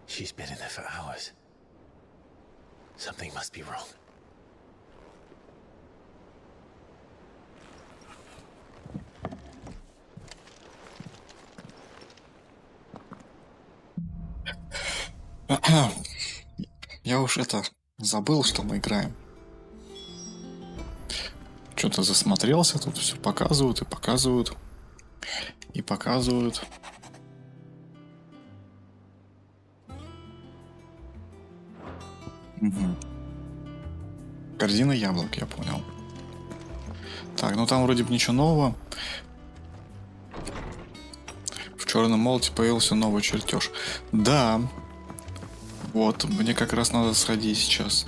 She's been in there for hours. Something must be wrong. Я уж это забыл, что мы играем. Что-то засмотрелся, тут все показывают и показывают. И показывают. Угу. Корзина яблок, я понял. Так, ну там вроде бы ничего нового. В черном молоте появился новый чертеж. Да. Вот, мне как раз надо сходить сейчас.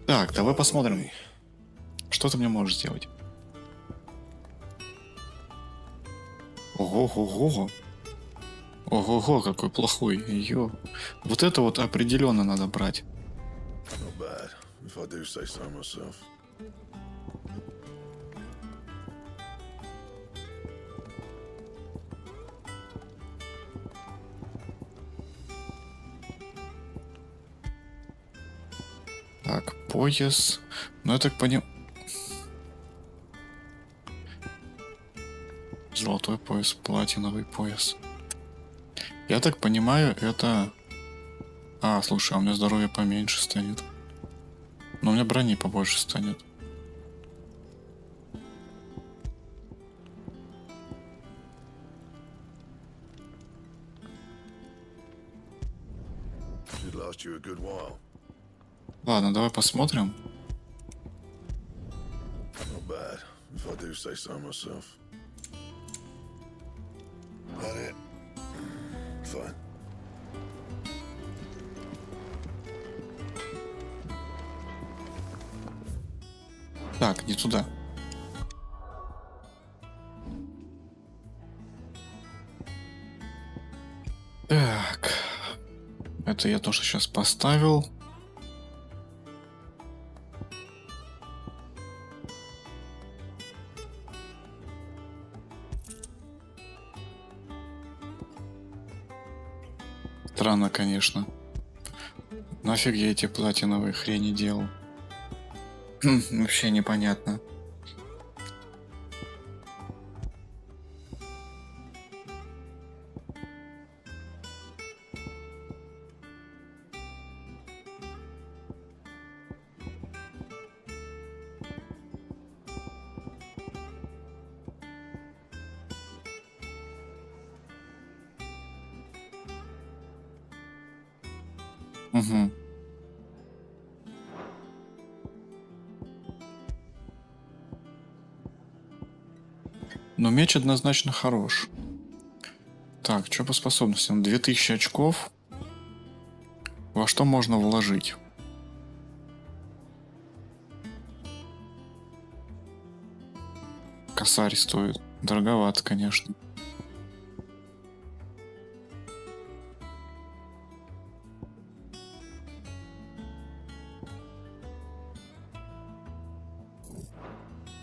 Так, давай посмотрим. Что ты мне можешь сделать? Ого-го-го. Ого-го, какой плохой. Ё. Вот это вот определенно надо брать. Так, пояс. Ну, я так понял. Золотой пояс, платиновый пояс. Я так понимаю, это... А, слушай, а у меня здоровье поменьше станет. Но у меня брони побольше станет. Ладно, давай посмотрим. Так, не туда. Так. Это я тоже сейчас поставил. Странно, конечно. Нафиг я эти платиновые хрени делал? Вообще непонятно. Угу. Но меч однозначно хорош. Так, что по способностям? 2000 очков. Во что можно вложить? Косарь стоит. Дороговато, конечно.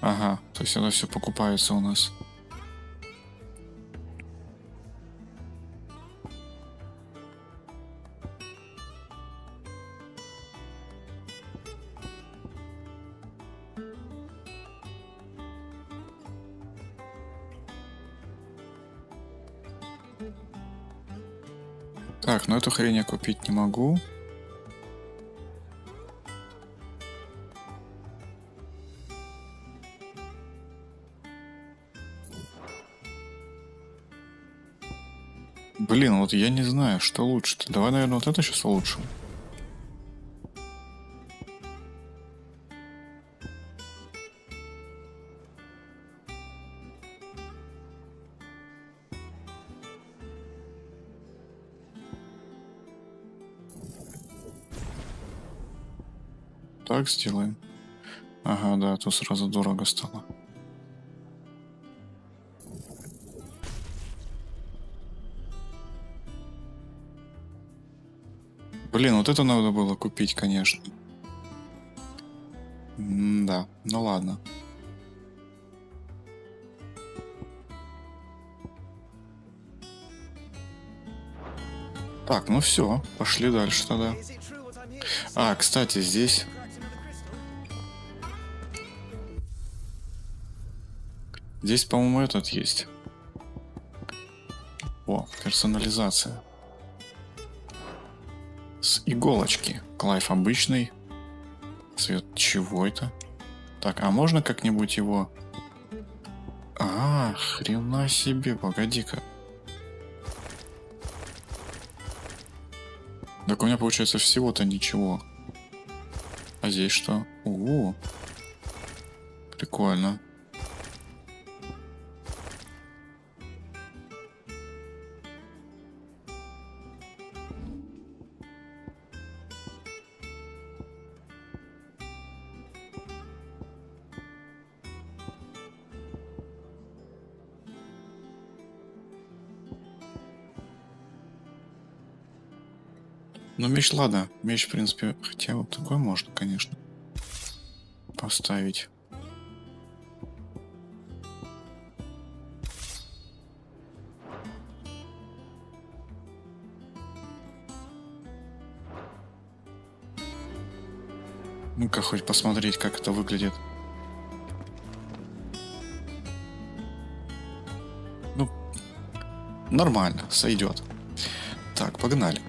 Ага, то есть это все покупается у нас. Так, ну эту хрень я купить не могу. Блин, вот я не знаю, что лучше-то. Давай, наверное, вот это сейчас улучшим. Так сделаем. Ага, да, тут сразу дорого стало. Блин, вот это надо было купить, конечно. Да, ну ладно. Так, ну все, пошли дальше тогда. А, кстати, здесь... Здесь, по-моему, этот есть. О, персонализация. С иголочки. Клайв обычный. Цвет чего это? Так, а можно как-нибудь его... А, хрена себе, погоди-ка. Так у меня получается всего-то ничего. А здесь что? О, прикольно. Ну, меч, ладно. Меч, в принципе, хотя вот такой можно, конечно, поставить. Ну-ка, хоть посмотреть, как это выглядит. Ну, нормально, сойдет. Так, погнали.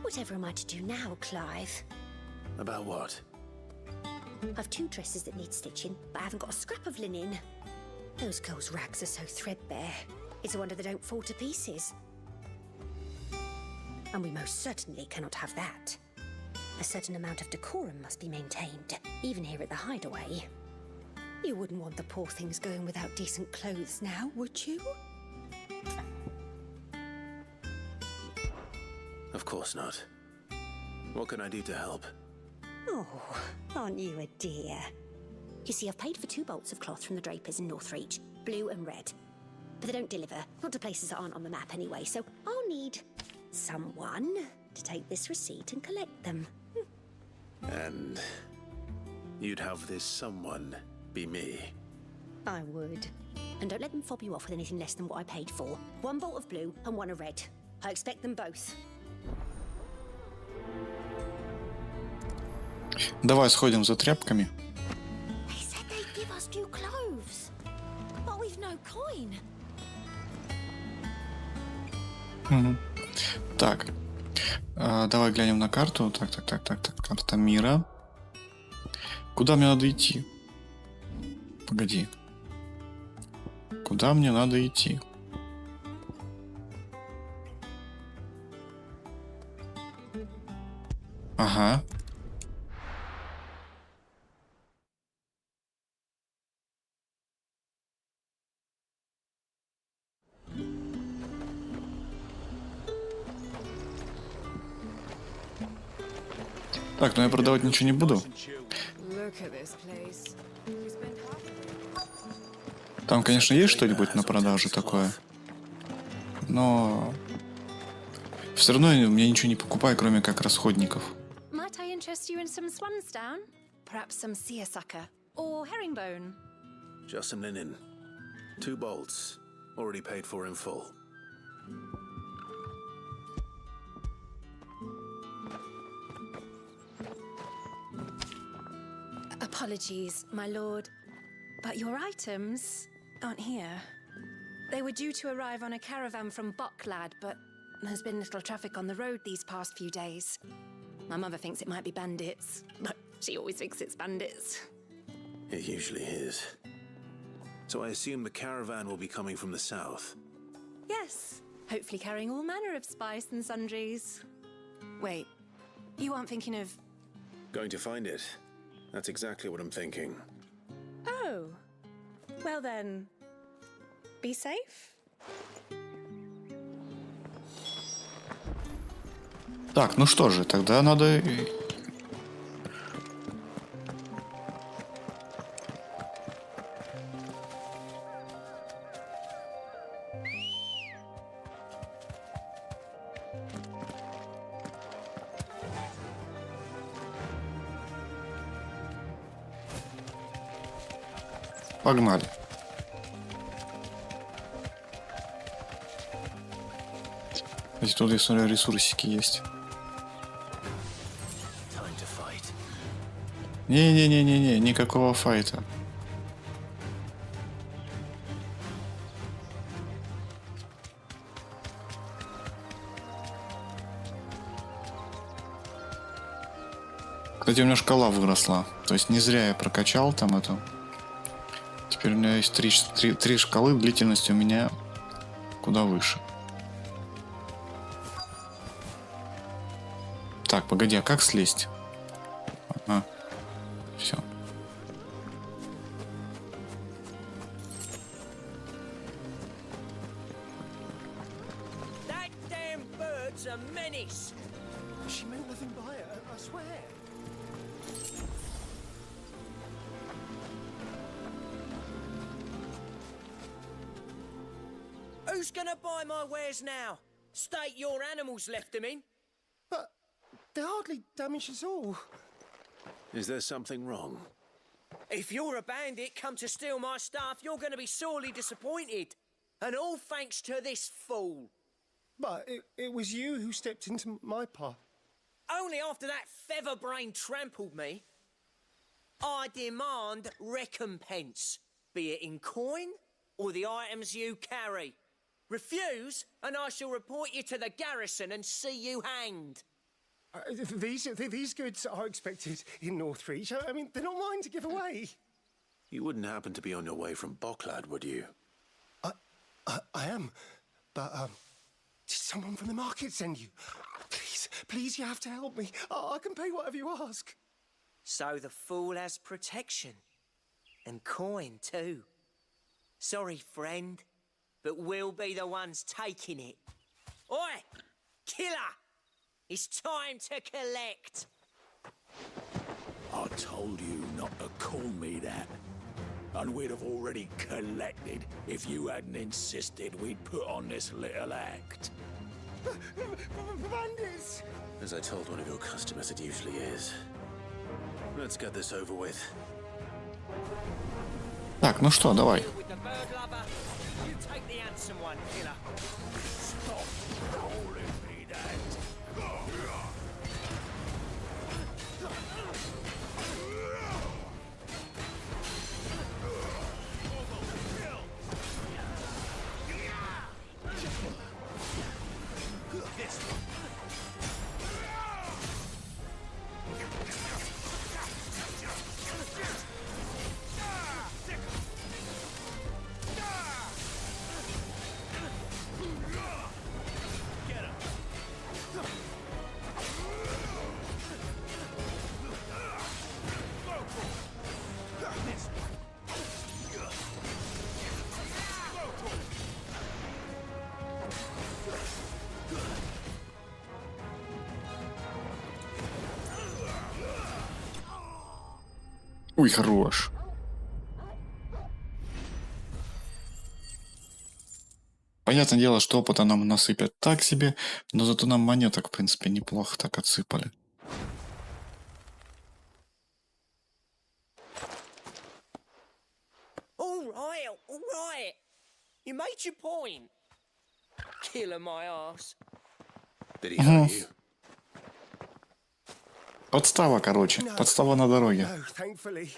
Whatever am I to do now, Clive? About what? I've 2 dresses that need stitching, but I haven't got a scrap of linen. Those girls' rags are so threadbare. It's a wonder they don't fall to pieces. And we most certainly cannot have that. A certain amount of decorum must be maintained, even here at the Hideaway. You wouldn't want the poor things going without decent clothes now, would you? Of course not. What can I do to help? Oh, aren't you a dear? You see, I've paid for 2 bolts of cloth from the drapers in Northreach, blue and red. But they don't deliver, not to places that aren't on the map anyway, so I'll need someone to take this receipt and collect them. And you'd have this someone be me? I would. And don't let them fob you off with anything less than what I paid for. 1 bolt of blue and 1 of red. I expect them both. Давай сходим за тряпками. They said they'd give us new clothes, but we've no coin. Угу. Так, давай глянем на карту. Так, карта мира. Куда мне надо идти? Погоди. Куда мне надо идти? Ага. Так, но я продавать ничего не буду. Там, конечно, есть что-нибудь на продажу такое. Но все равно я ничего не покупаю, кроме как расходников. Might I interest you in some swansdown? Perhaps some seersucker or herringbone? Just some linen. 2 bolts. Already paid for in full. Apologies, my lord, but your items aren't here. They were due to arrive on a caravan from Bucklad, but there's been little traffic on the road these past few days. My mother thinks it might be bandits, but she always thinks it's bandits. It usually is. So I assume the caravan will be coming from the south? Yes, hopefully carrying all manner of spice and sundries. Wait, you aren't thinking of... Going to find it. That's exactly what I'm thinking. Oh, well then, be safe. Так, ну что же, тогда надо... Погнали. Кстати, тут, я смотрю, ресурсики есть. Не-не-не-не-не, никакого файта. Кстати, у меня шкала выросла. То есть не зря я прокачал там эту. Теперь у меня есть три шкалы, длительность у меня куда выше. Так, погоди, а как слезть? Ага. Все. That damn bird's a menace. She meant nothing by it, I swear. Who's gonna buy my wares now? State your animals left them in. But they're hardly damaged at all. Is there something wrong? If you're a bandit come to steal my stuff, you're gonna be sorely disappointed. And all thanks to this fool. But it was you who stepped into my path. Only after that feather-brain trampled me. I demand recompense, be it in coin or the items you carry. Refuse, and I shall report you to the garrison and see you hanged. These goods are expected in Northreach. I mean, they're not mine to give away. You wouldn't happen to be on your way from Bocklad, would you? I am, but did someone from the market send you? Please, you have to help me. I can pay whatever you ask. So the fool has protection. And coin, too. Sorry, friend, but we'll be the ones taking it. Oi! Killer! It's time to collect! I told you not to call me that. And we'd have already collected if you hadn't insisted we'd put on this little act. Bandits! As I told one of your customers, it usually is. Let's get this over with. Так, ну что, давай. With the bird lover, you take the handsome one, killer. Stop calling me that. Ой, хорош. Понятное дело, что опыта нам насыпят так себе, но зато нам монеток, в принципе, неплохо так отсыпали. All right. You made your point. Killer my ass. Did he hurt you? Подстава, короче. Подстава на дороге. No, thankfully.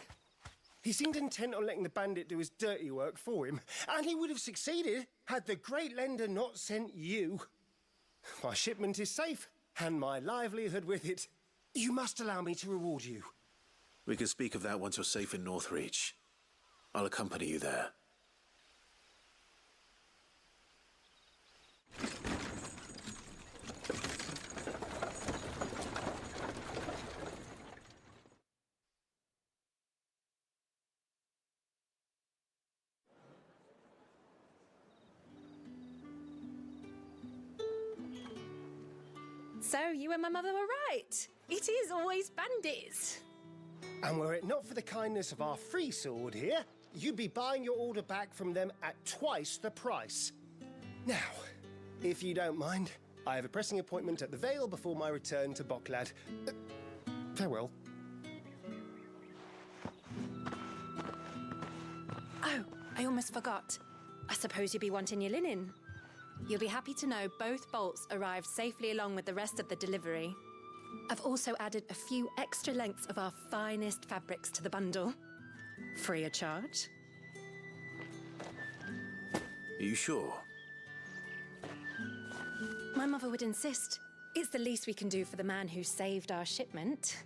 He seemed intent on letting the bandit do his dirty work for him, and he would have succeeded had the great lender not sent you. My shipment is safe, and my livelihood with it. You must allow me to reward you. We can speak of that once you're safe in Northreach. I'll accompany you there. So you and my mother were right. It is always bandits. And were it not for the kindness of our free sword here, you'd be buying your order back from them at twice the price. Now, if you don't mind, I have a pressing appointment at the Vale before my return to Bocklad. Farewell. Oh, I almost forgot. I suppose you'd be wanting your linen. You'll be happy to know both bolts arrived safely along with the rest of the delivery. I've also added a few extra lengths of our finest fabrics to the bundle. Free of charge. Are you sure? My mother would insist. It's the least we can do for the man who saved our shipment.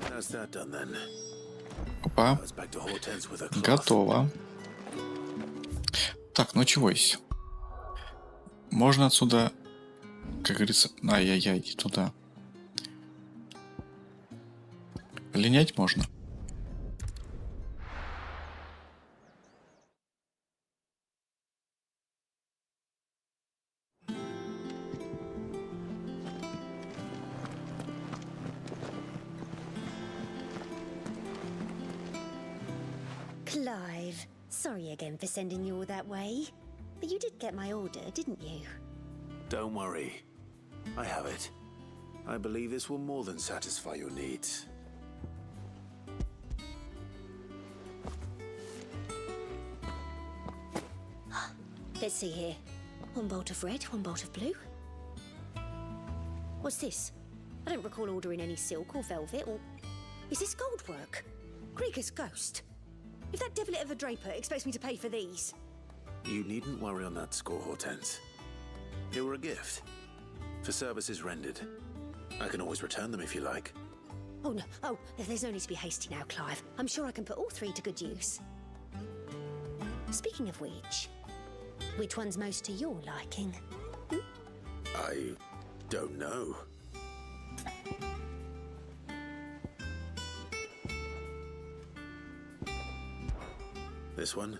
How's that done then? Опа. Back to Hortense with a cloth. Готово. Так, ну чего есть? Можно отсюда, как говорится... Ай-яй-яй, иди туда. Линять можно. Clive, sorry again for sending you all that way. But you did get my order, didn't you? Don't worry. I have it. I believe this will more than satisfy your needs. Let's see here. One bolt of red, one bolt of blue. What's this? I don't recall ordering any silk or velvet or... Is this gold work? Krieger's ghost. If that devilet of a draper expects me to pay for these... You needn't worry on that score, Hortense. They were a gift. For services rendered. I can always return them if you like. Oh, no. Oh, there's no need to be hasty now, Clive. I'm sure I can put all three to good use. Speaking of which one's most to your liking? I don't know. This one,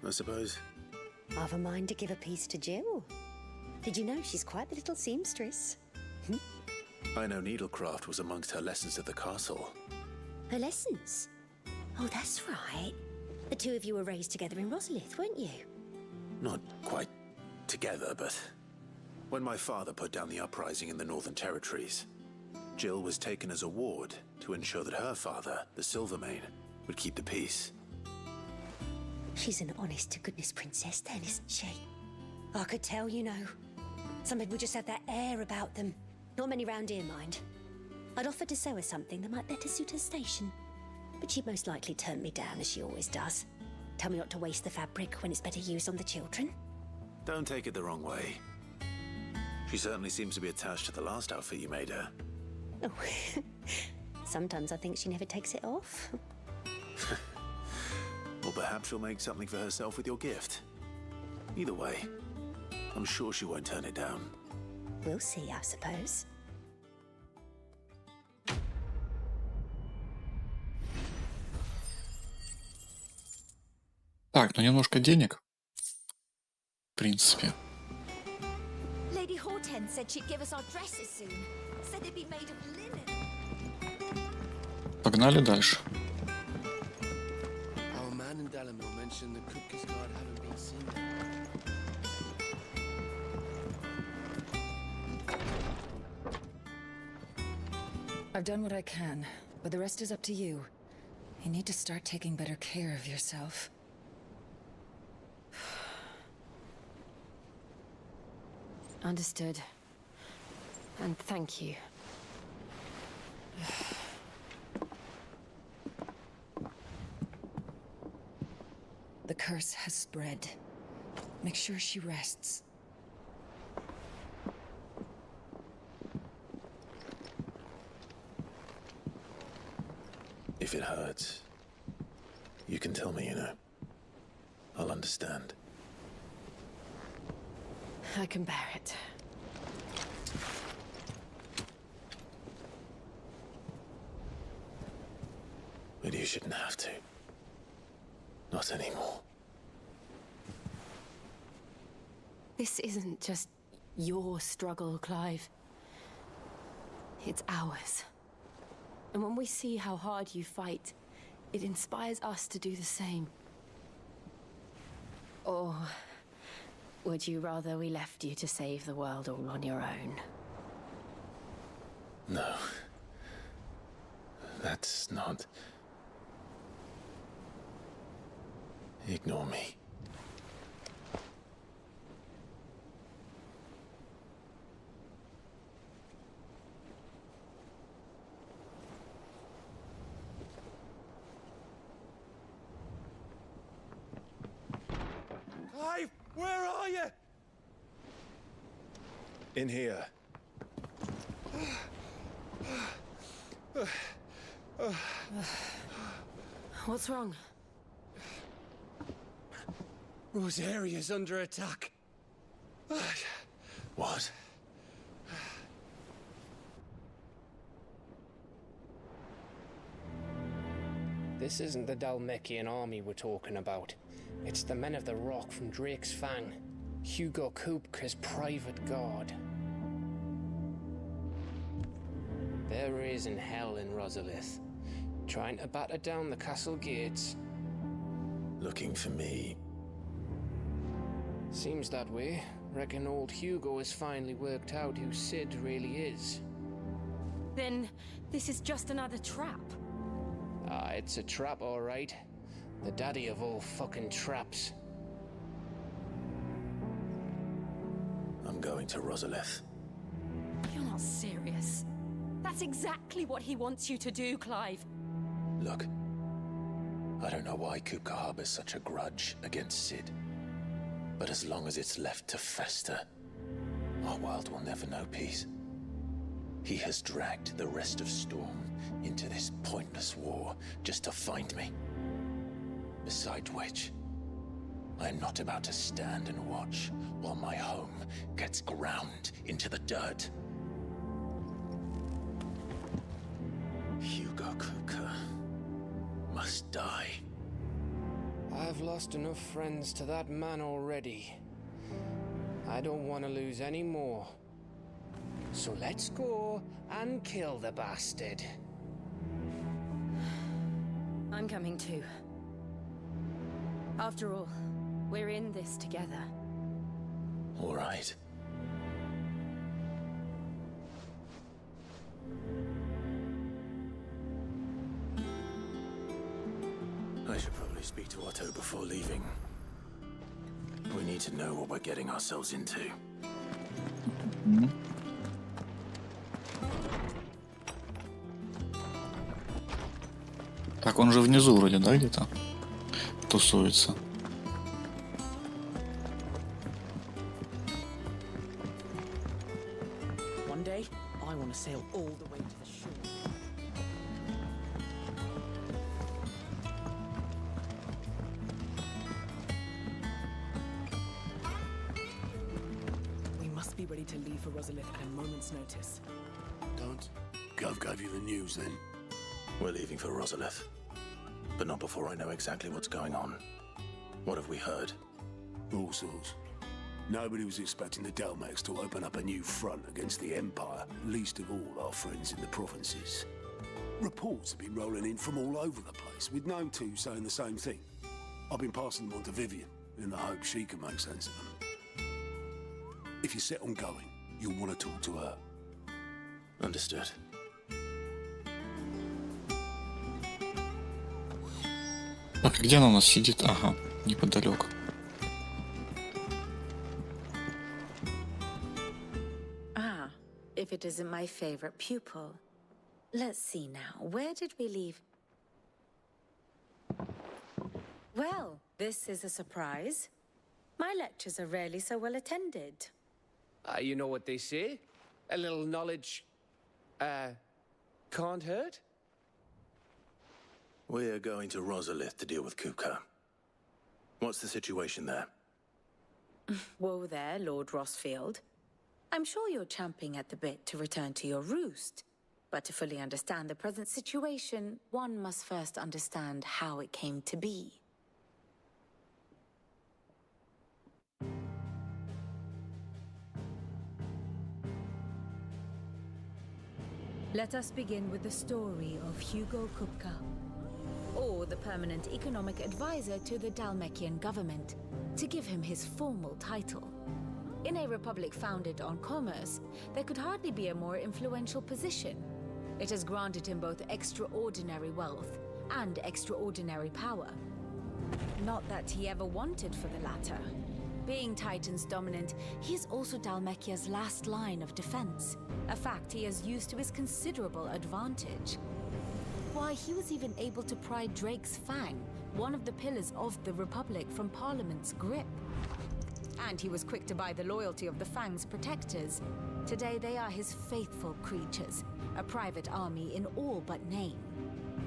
I suppose. I've a mind to give a piece to Jill. Did you know she's quite the little seamstress? I know needlecraft was amongst her lessons at the castle. Her lessons? Oh, that's right. The two of you were raised together in Rosalith, weren't you? Not quite together, but when my father put down the uprising in the Northern Territories, Jill was taken as a ward to ensure that her father, the Silvermane, would keep the peace. She's an honest-to-goodness princess then, isn't she? I could tell, you know. Some people just have that air about them. Not many round here, mind. I'd offered to sew her something that might better suit her station. But she'd most likely turn me down, as she always does. Tell me not to waste the fabric when it's better used on the children. Don't take it the wrong way. She certainly seems to be attached to the last outfit you made her. Oh, sometimes I think she never takes it off. Or perhaps she'll make something for herself with your gift. Either way, I'm sure she won't turn it down. We'll see, I suppose. Так, ну немножко денег. В принципе. Lady Hortense said she'd give us our dresses soon. Said they'd be made of linen. Погнали дальше. Our man in Dalamil mentioned the Cookers Guard haven't been seen. I've done what I can, but the rest is up to you. You need to start taking better care of yourself. Understood. And thank you. The curse has spread. Make sure she rests. If it hurts, you can tell me, you know. I'll understand. I can bear it. But you shouldn't have to. Not anymore. This isn't just your struggle, Clive. It's ours. And when we see how hard you fight, it inspires us to do the same. Or would you rather we left you to save the world all on your own? No. That's not... Ignore me. you? In here. What's wrong? Rosaria's under attack. What? This isn't the Dhalmekian army we're talking about. It's the men of the Rock from Drake's Fang. Hugo Kupka's private guard. There is in hell in Rosalith, trying to batter down the castle gates. Looking for me? Seems that way. Reckon old Hugo has finally worked out who Sid really is. Then this is just another trap. Ah, it's a trap, all right. The daddy of all fucking traps. I'm going to Rosalith. You're not serious. That's exactly what he wants you to do, Clive. Look, I don't know why Kupka harbors such a grudge against Sid. But as long as it's left to fester, our world will never know peace. He has dragged the rest of Storm into this pointless war just to find me. Besides which, I am not about to stand and watch while my home gets ground into the dirt. Hugo Kupka must die. I've lost enough friends to that man already. I don't want to lose any more. So let's go and kill the bastard. I'm coming too. After all, we're in this together. All right. I should probably speak to Otto before leaving. We need to know what we're getting ourselves into. Так, он же внизу вроде, да, где-то тусуется. One day, I want to sail all the way to the shore. We must be ready to leave for Rosalith at a moment's notice. Don't. Gov gave you the news then. We're leaving for Rosalith, but not before I know exactly what's going on. What have we heard? All sorts. Nobody was expecting the Dalmacs to open up a new front against the Empire, least of all our friends in the provinces. Reports have been rolling in from all over the place, with no two saying the same thing. I've been passing them on to Vivian, in the hope she can make sense of them. If you're set on going, you'll want to talk to her. Understood. Так, где она у нас сидит? Ага, неподалеку. Ah, if it isn't my favorite pupil. Let's see now, where did we leave? Well, this is a surprise. My lectures are rarely so well attended. You know what they say? A little knowledge, can't hurt? We're going to Rosalith to deal with Kupka. What's the situation there? Whoa there, Lord Rossfield. I'm sure you're champing at the bit to return to your roost. But to fully understand the present situation, one must first understand how it came to be. Let us begin with the story of Hugo Kupka, or the permanent economic advisor to the Dhalmekian government, to give him his formal title. In a republic founded on commerce, there could hardly be a more influential position. It has granted him both extraordinary wealth and extraordinary power. Not that he ever wanted for the latter. Being Titan's dominant, he is also Dhalmekia's last line of defense, a fact he has used to his considerable advantage. Why, he was even able to pry Drake's Fang, one of the pillars of the Republic, from Parliament's grip. And he was quick to buy the loyalty of the Fang's protectors. Today they are his faithful creatures, a private army in all but name.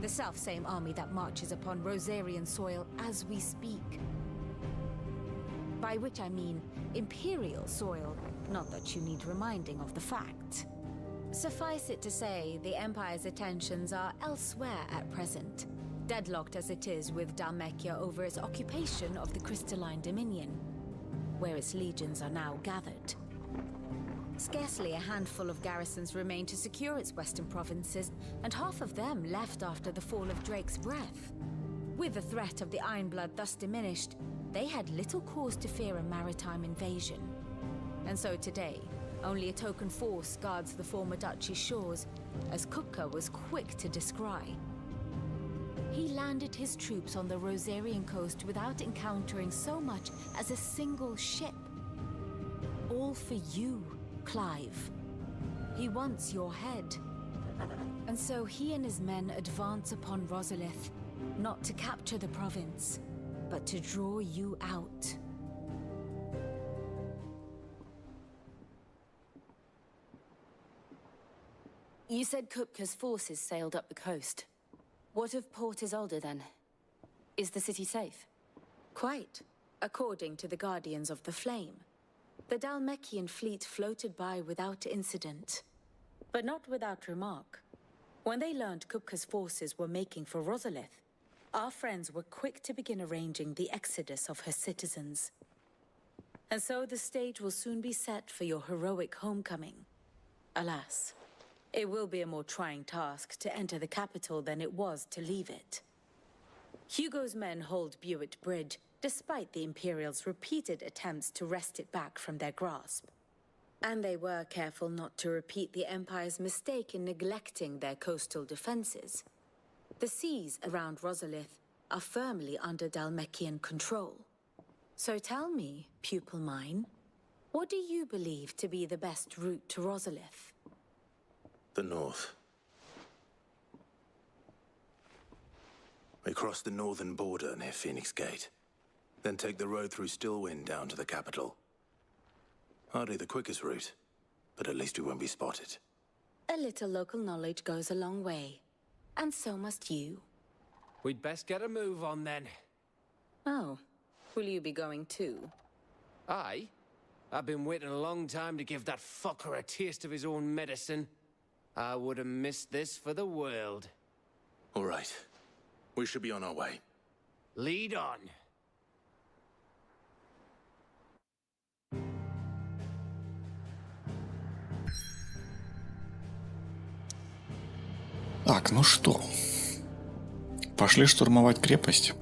The self-same army that marches upon Rosarian soil as we speak. By which I mean Imperial soil, not that you need reminding of the fact. Suffice it to say, the Empire's attentions are elsewhere at present, deadlocked as it is with Dhalmekia over its occupation of the Crystalline Dominion, where its legions are now gathered. Scarcely a handful of garrisons remain to secure its western provinces, and half of them left after the fall of Drake's Breath. With the threat of the Ironblood thus diminished, they had little cause to fear a maritime invasion. And so today, only a token force guards the former duchy's shores, as Kupka was quick to descry. He landed his troops on the Rosarian coast without encountering so much as a single ship. All for you, Clive. He wants your head. And so he and his men advance upon Rosalith, not to capture the province, but to draw you out. You said Kupka's forces sailed up the coast. What of Port Isolde then? Is the city safe? Quite, according to the Guardians of the Flame. The Dhalmekian fleet floated by without incident. But not without remark. When they learned Kupka's forces were making for Rosalith, our friends were quick to begin arranging the exodus of her citizens. And so the stage will soon be set for your heroic homecoming. Alas, it will be a more trying task to enter the capital than it was to leave it. Hugo's men hold Buett Bridge, despite the Imperials' repeated attempts to wrest it back from their grasp. And they were careful not to repeat the Empire's mistake in neglecting their coastal defenses. The seas around Rosalith are firmly under Dhalmekian control. So tell me, pupil mine, what do you believe to be the best route to Rosalith? The north. We cross the northern border near Phoenix Gate, then take the road through Stillwind down to the capital. Hardly the quickest route, but at least we won't be spotted. A little local knowledge goes a long way, and so must you. We'd best get a move on then. Oh, will you be going too? Aye. I've been waiting a long time to give that fucker a taste of his own medicine. I would have missed this for the world. All right. We should be on our way. Lead on. Так, ну что? Пошли штурмовать крепость.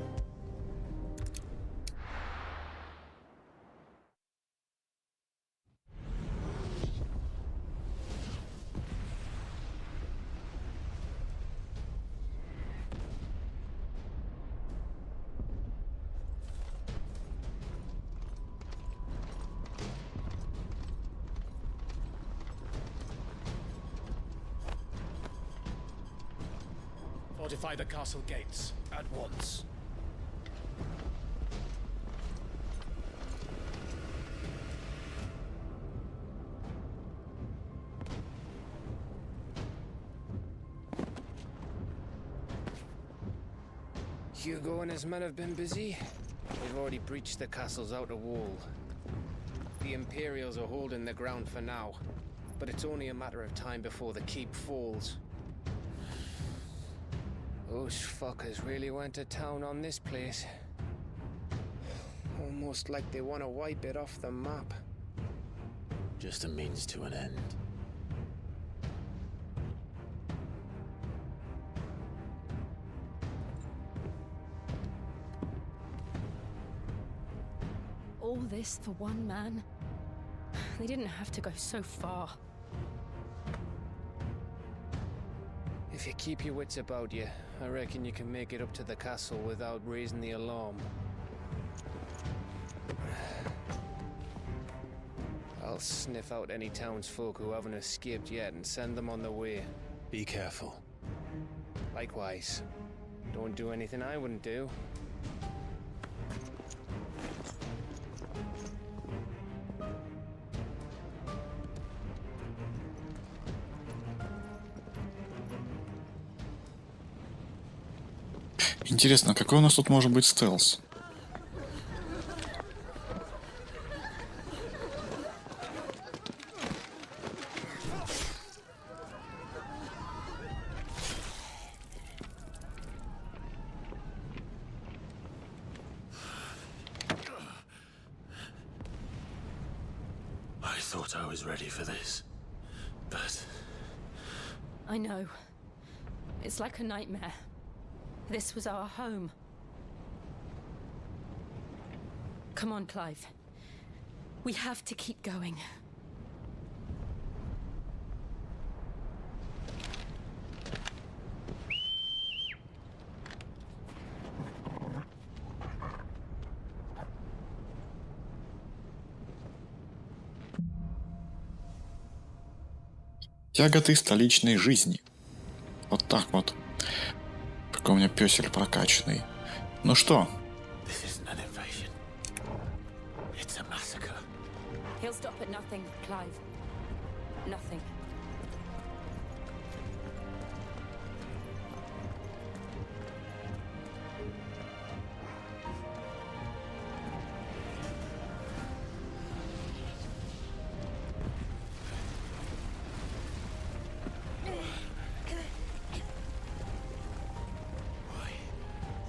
Fortify the castle gates at once. Hugo and his men have been busy. They've already breached the castle's outer wall. The Imperials are holding the ground for now, but it's only a matter of time before the keep falls. Those fuckers really went to town on this place. Almost like they want to wipe it off the map. Just a means to an end. All this for one man? They didn't have to go so far. If you keep your wits about you, I reckon you can make it up to the castle without raising the alarm. I'll sniff out any townsfolk who haven't escaped yet and send them on their way. Be careful. Likewise. Don't do anything I wouldn't do. Интересно, какой у нас тут может быть стелс? I thought I was ready for this, but I know. It's like a nightmare. This was our home. Come on, Clive. We have to keep going. Тяготы столичной жизни. Вот так вот. Какой у меня пёсель прокачанный. Ну что? He'll stop at nothing, Clive. Nothing.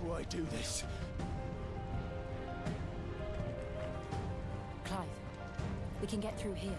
Why do this? Clive, we can get through here.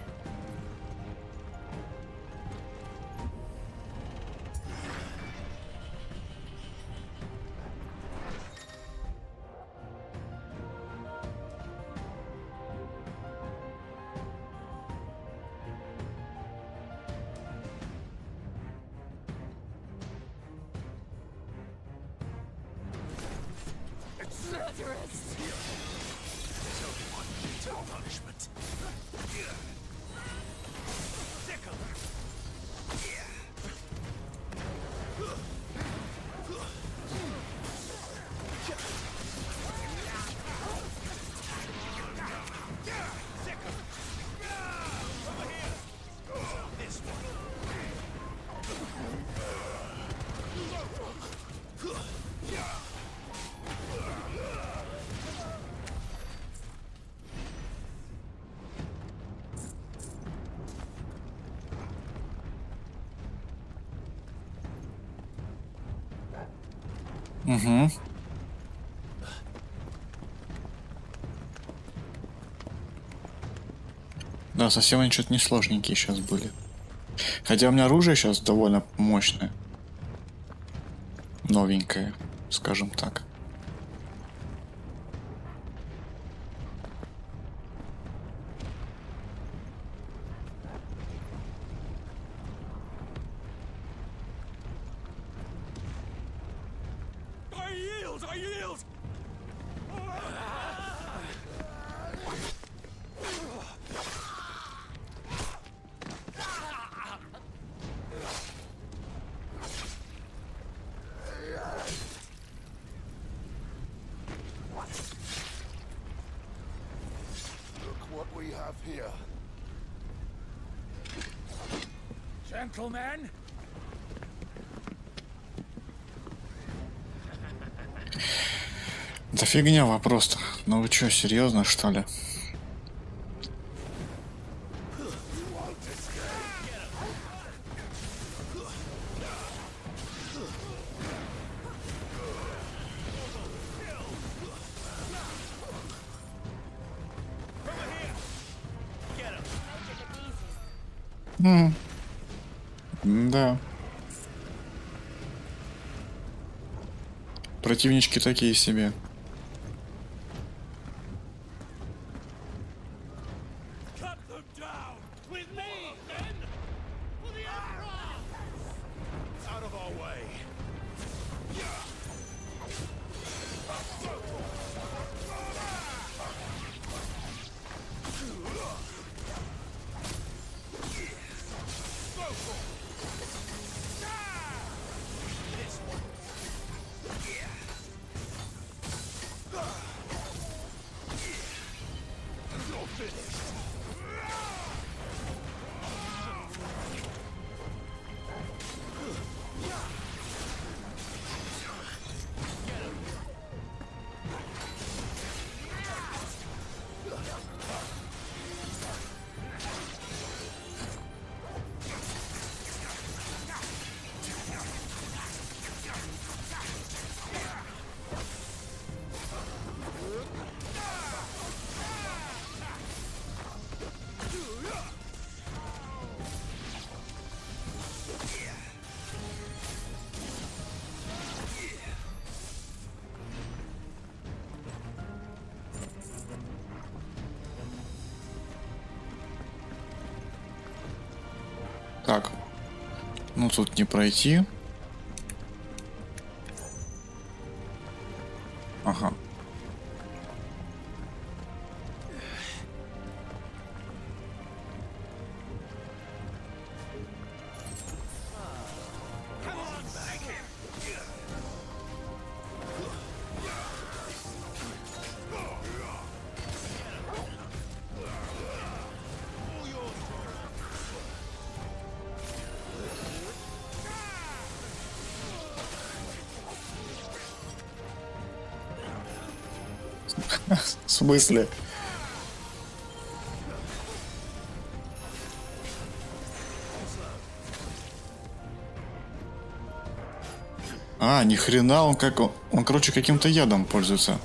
Угу. Да, совсем они что-то не сложненькие сейчас были. Хотя у меня оружие сейчас довольно мощное. Новенькое, скажем так. Gentlemen? Да фигня вопрос-то. Ну вы что, серьезно, что ли? Да. Противнички такие себе. Так. Ну тут не пройти. Ага. В смысле? А, ни хрена, он как... Он, короче, каким-то ядом пользуется.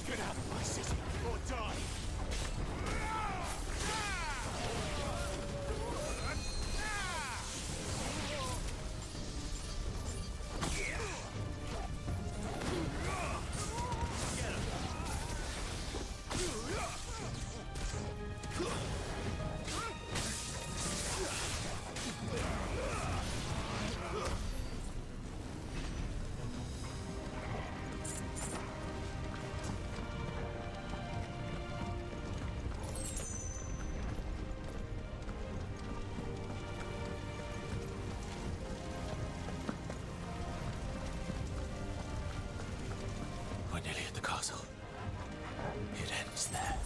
Get out of my city or die! We're nearly at the castle. It ends there.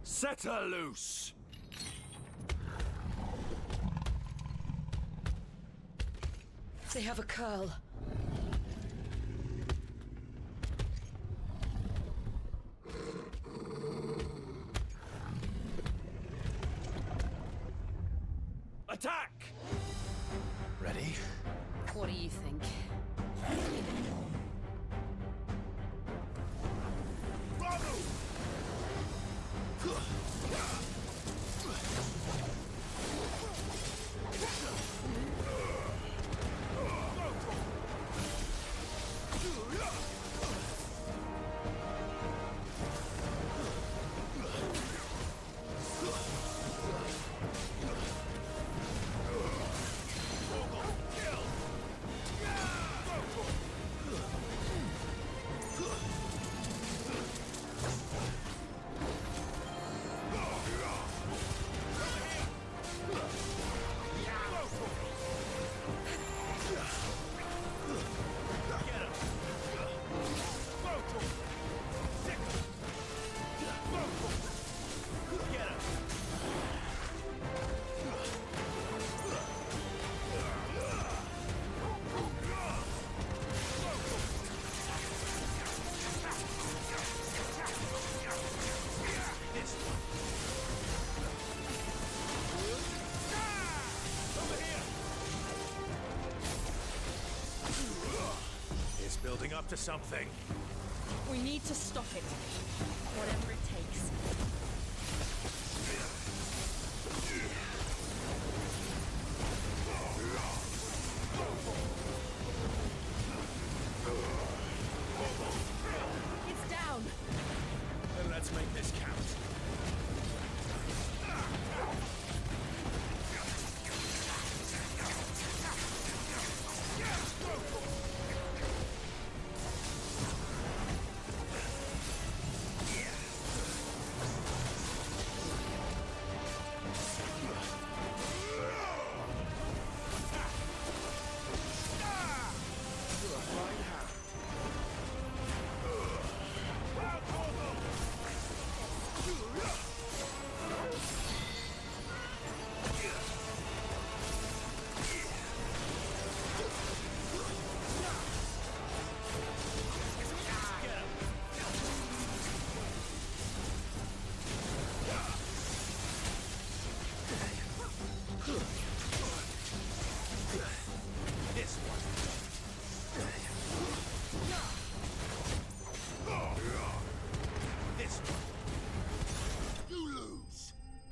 Set her loose! They have a curl. Attack! Ready? What do you think? Building up to something. We need to stop it. Whatever it takes. It's down. Then let's make this count.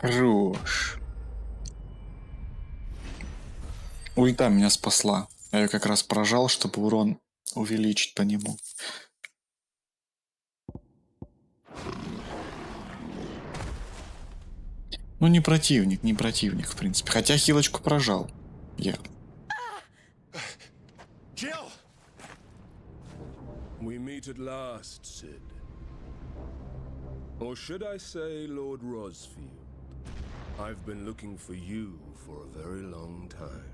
Хорош. Ульта меня спасла. Я ее как раз прожал, чтобы урон увеличить по нему. Ну, не противник, в принципе. Хотя хилочку прожал. Я. Jill! We meet at last, Sid. Or should I say, Lord Rosfield? I've been looking for you for a very long time.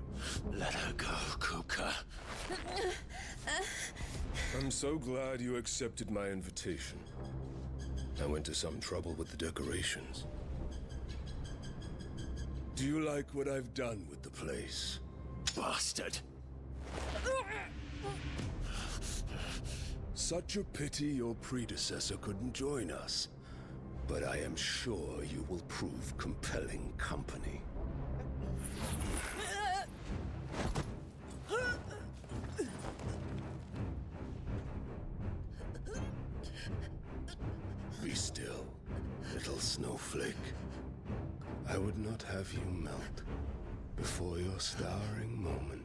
Let her go, Kuka. I'm so glad you accepted my invitation. I went to some trouble with the decorations. Do you like what I've done with the place? Bastard. Such a pity your predecessor couldn't join us. But I am sure you will prove compelling company. Be still, little snowflake. I would not have you melt before your starring moment.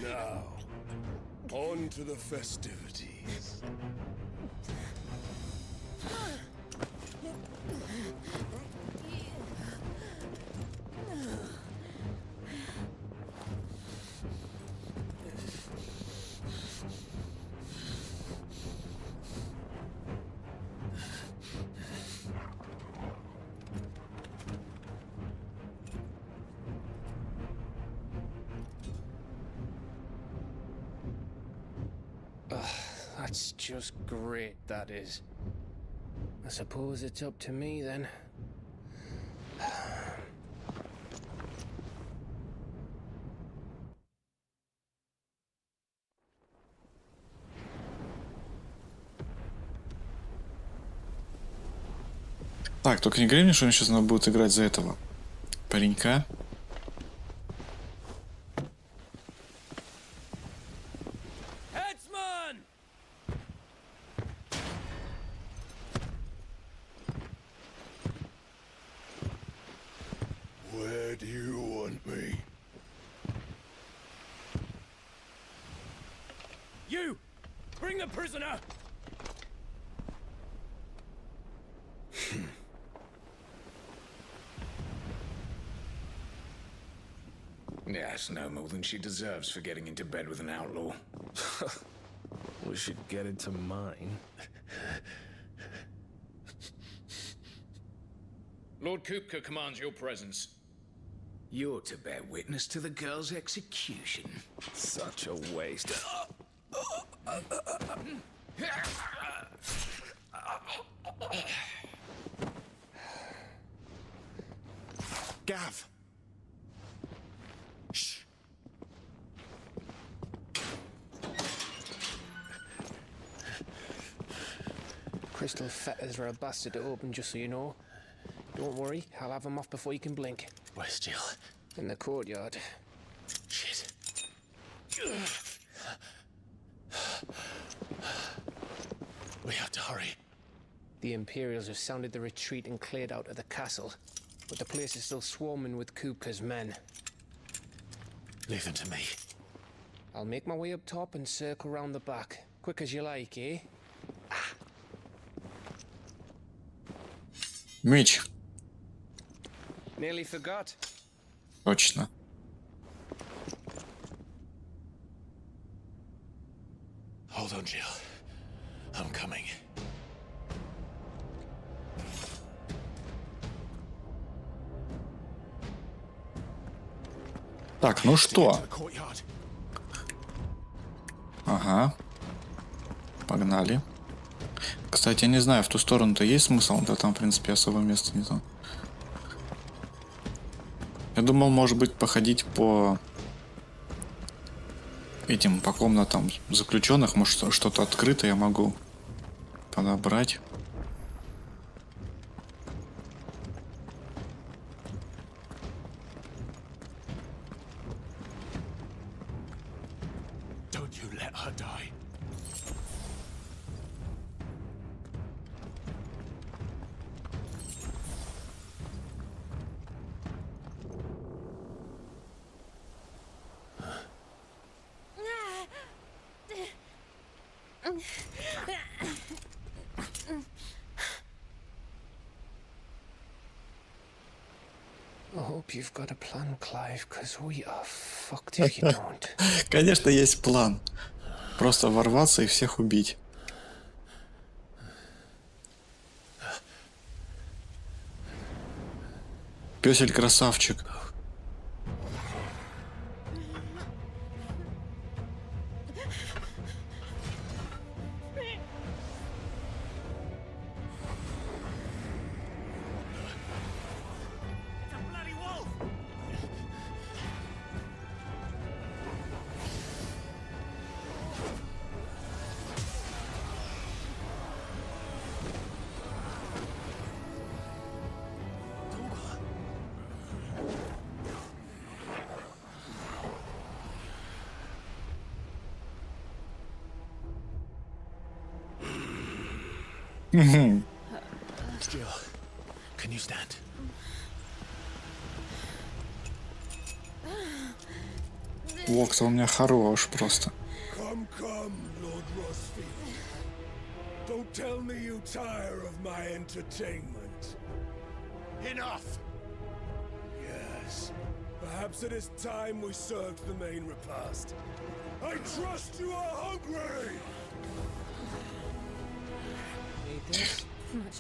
Now, on to the festivities. That's just great, that is. I suppose it's up to me then. Так, только не говори мне, что он сейчас надо будет играть за этого паренька. Where do you want me? You! Bring the prisoner! Yes, no more than she deserves for getting into bed with an outlaw. We should get into mine. Lord Kupka commands your presence. You're to bear witness to the girl's execution. Such a waste. Gav! Shh. Crystal fetters are a bastard to open, just so you know. Don't worry, I'll have them off before you can blink. Where's Jill? In the courtyard. Shit. We have to hurry. The Imperials have sounded the retreat and cleared out of the castle, but the place is still swarming with Kupka's men. Leave them to me. I'll make my way up top and circle round the back. Quick as you like, eh? Меч. Nearly forgot. Точно. Hold on, Jill. I'm coming. Так, ну что? Ага. Погнали. Кстати, я не знаю, в ту сторону-то есть смысл, да там, в принципе, особо места нету. Я думал, может быть, походить по этим, по комнатам заключенных, может, что-то открыто я могу подобрать. Don't you let her die. I hope you've got a plan, Clive, because we are fucked if you don't. Конечно, есть план. Просто ворваться и всех убить. Пёсель красавчик. Jill, can you stand? Вокс у меня хорош просто. Come, Lord Rosfield. Don't tell me you tire of my entertainment. Enough! Yes. Perhaps it is time we served the main repast. I trust you are hungry!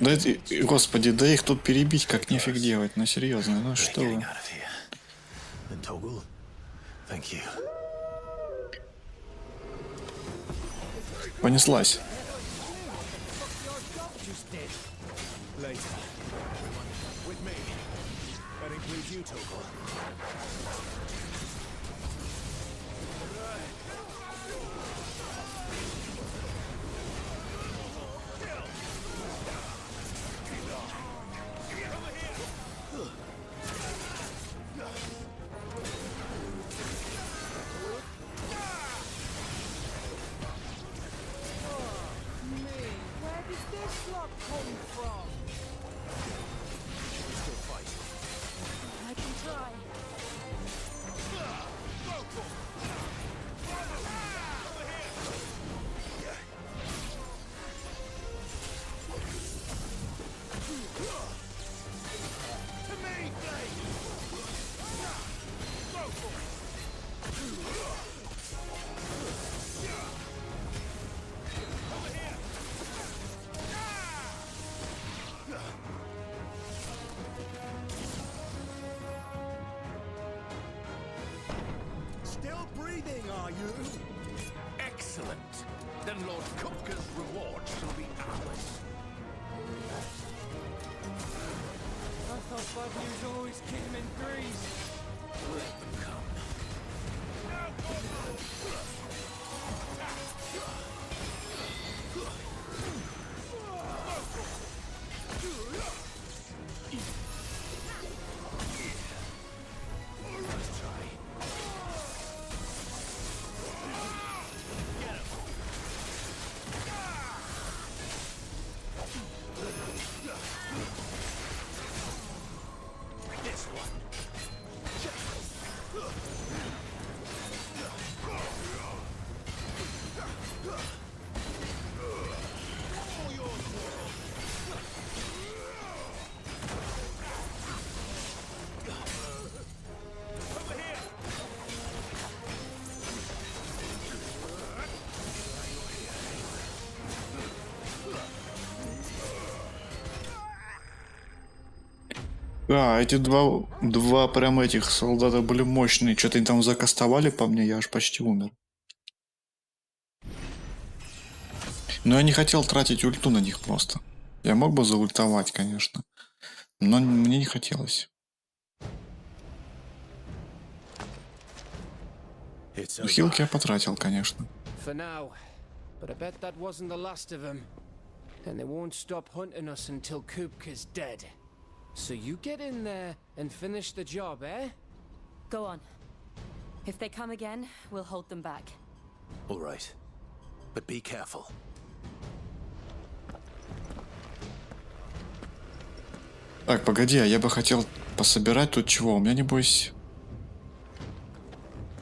Да, господи, да их тут перебить как нефиг делать, ну серьезно, ну что вы. Понеслась. Still breathing, are you? Excellent. Then Lord Kupka's reward shall be ours. I thought bad news always came in threes. Let them come. А, эти два прям этих солдата были мощные. Что-то они там закастовали по мне, я аж почти умер. Но я не хотел тратить ульту на них просто. Я мог бы заультовать, конечно. Но мне не хотелось. Хилки я потратил, конечно. For now, but I bet that wasn't the last of them. And they won't stop hunting us until Kupka's dead. So you get in there and finish the job, eh? Go on. If they come again, we'll hold them back. All right. But be careful. Так, погоди, а я бы хотел пособирать тут чего? У меня, небось...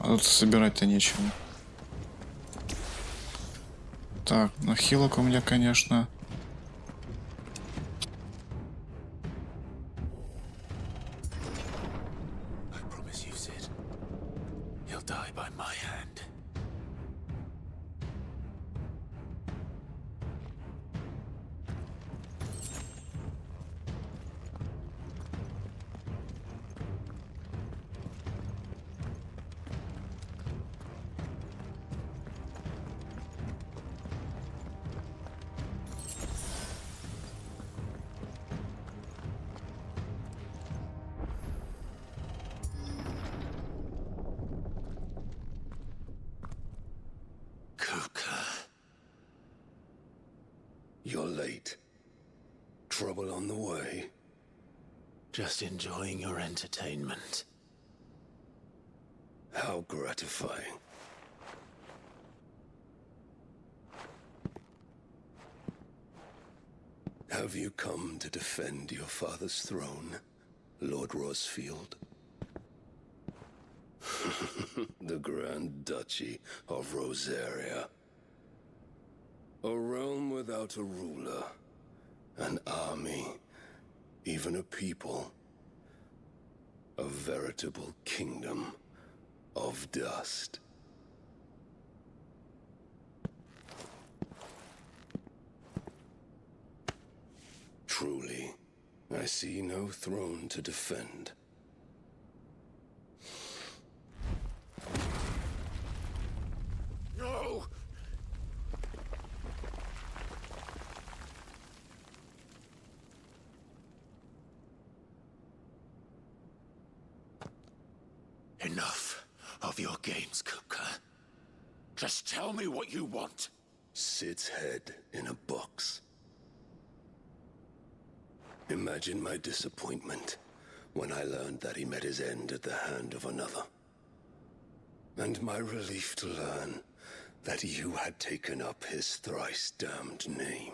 А тут собирать-то нечего. Так, ну хилок у меня, конечно... Die by my hand. You're late. Trouble on the way? Just enjoying your entertainment. How gratifying. Have you come to defend your father's throne, Lord Rosfield? The Grand Duchy of Rosaria. A realm without a ruler, an army, even a people. A veritable kingdom of dust. Truly, I see no throne to defend. No! Enough of your games, Kuka. Just tell me what you want. Sid's head in a box. Imagine my disappointment when I learned that he met his end at the hand of another. And my relief to learn that you had taken up his thrice damned name.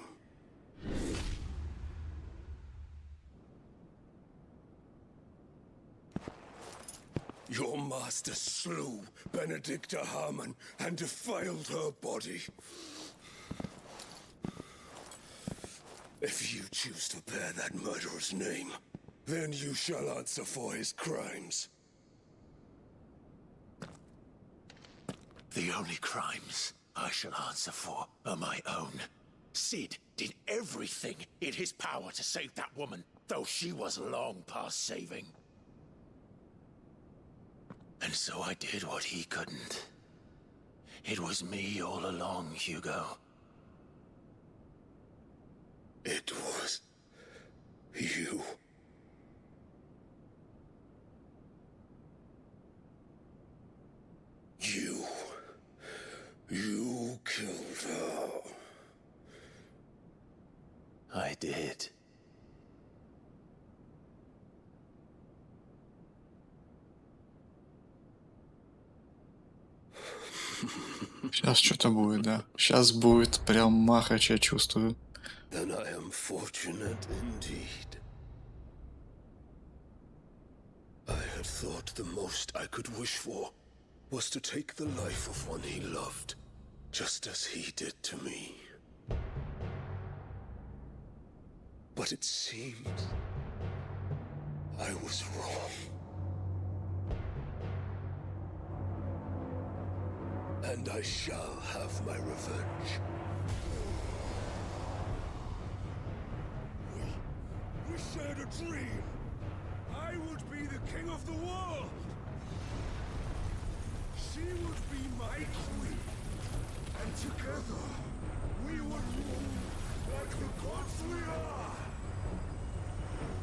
Your master slew Benedicta Harmon and defiled her body. If you choose to bear that murderer's name, then you shall answer for his crimes. The only crimes I shall answer for are my own. Sid did everything in his power to save that woman, though she was long past saving. And so I did what he couldn't. It was me all along, Hugo. It was you. You killed her. I did. Сейчас что-то будет, да. Сейчас будет прям махач, я чувствую. Then I am fortunate indeed. I had thought the most I could wish for was to take the life of one he loved, just as he did to me. But it seems I was wrong. And I shall have my revenge. We shared a dream. I would be the king of the world. She would be my queen. And together, we would rule like the gods we are.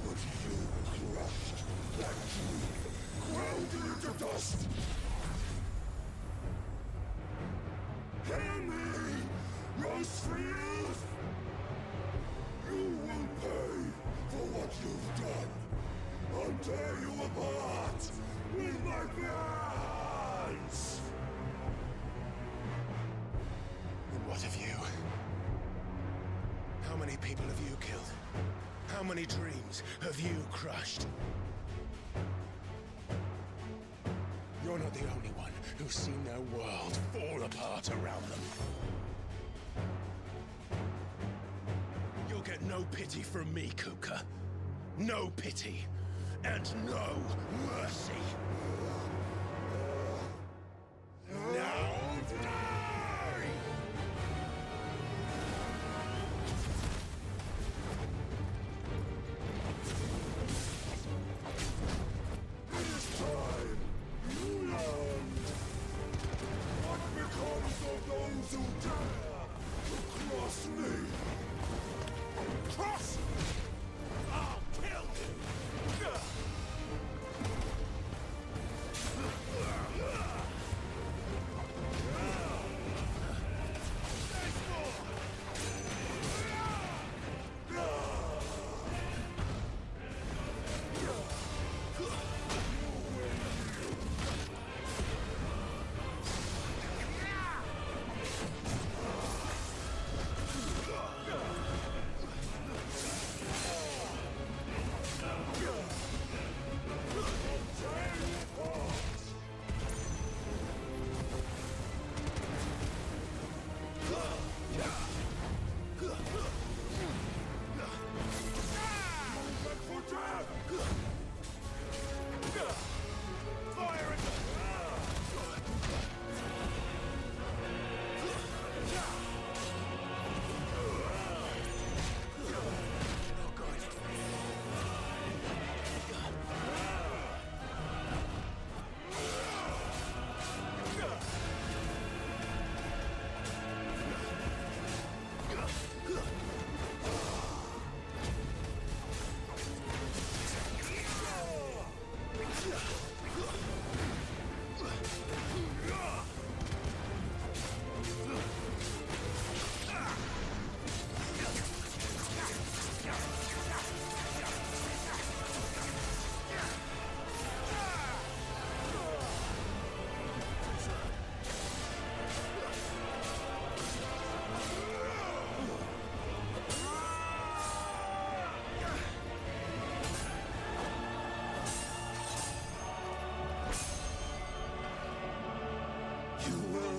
But you crushed that dream, ground it into dust. Hear me, Rosefield! You will pay for what you've done. I'll tear you apart with my hands! And what of you? How many people have you killed? How many dreams have you crushed? You're not the only one who's seen their world fall apart around them. You'll get no pity from me, Kuka. No pity, and no mercy. Now die! This time, you learned what becomes of those who dare to cross me. Cross! I'll kill you!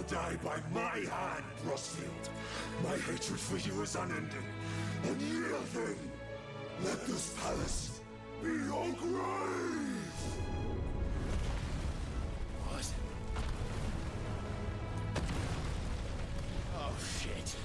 die by my hand, Rossfield. My hatred for you is unending, unyielding. Let this palace be your grave! What? Oh, shit.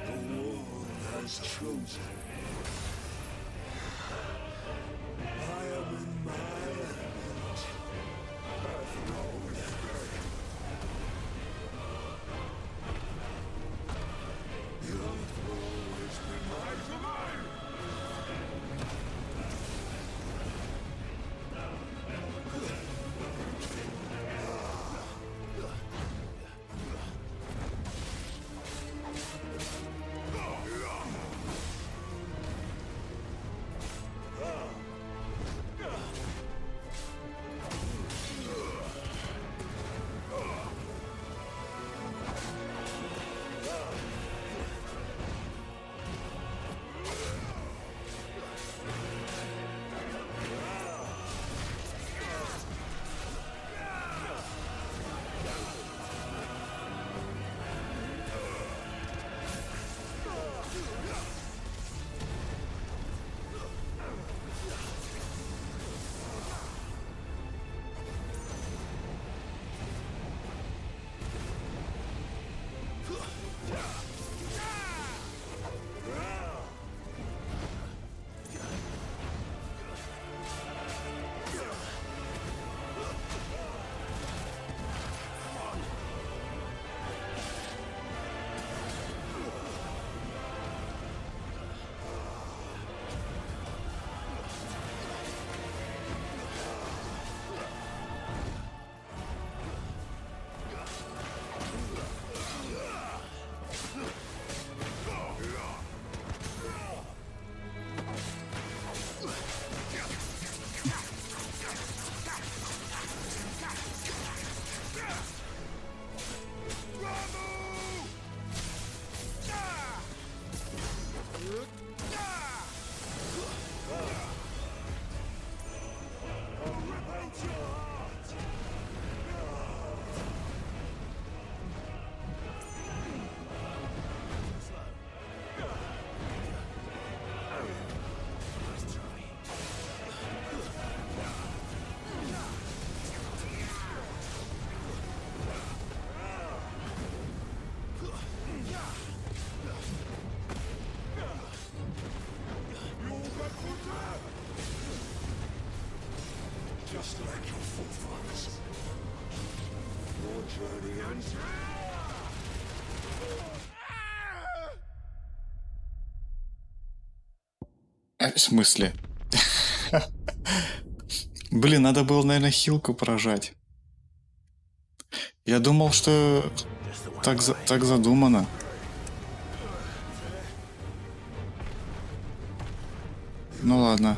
The world has chosen. I am in my element. Have no respect. You have always been my domain. Just like your forefathers. Your journey ends here. В смысле? Блин, надо было, наверное, хилку поражать. Я думал, что так задумано. Ну ладно.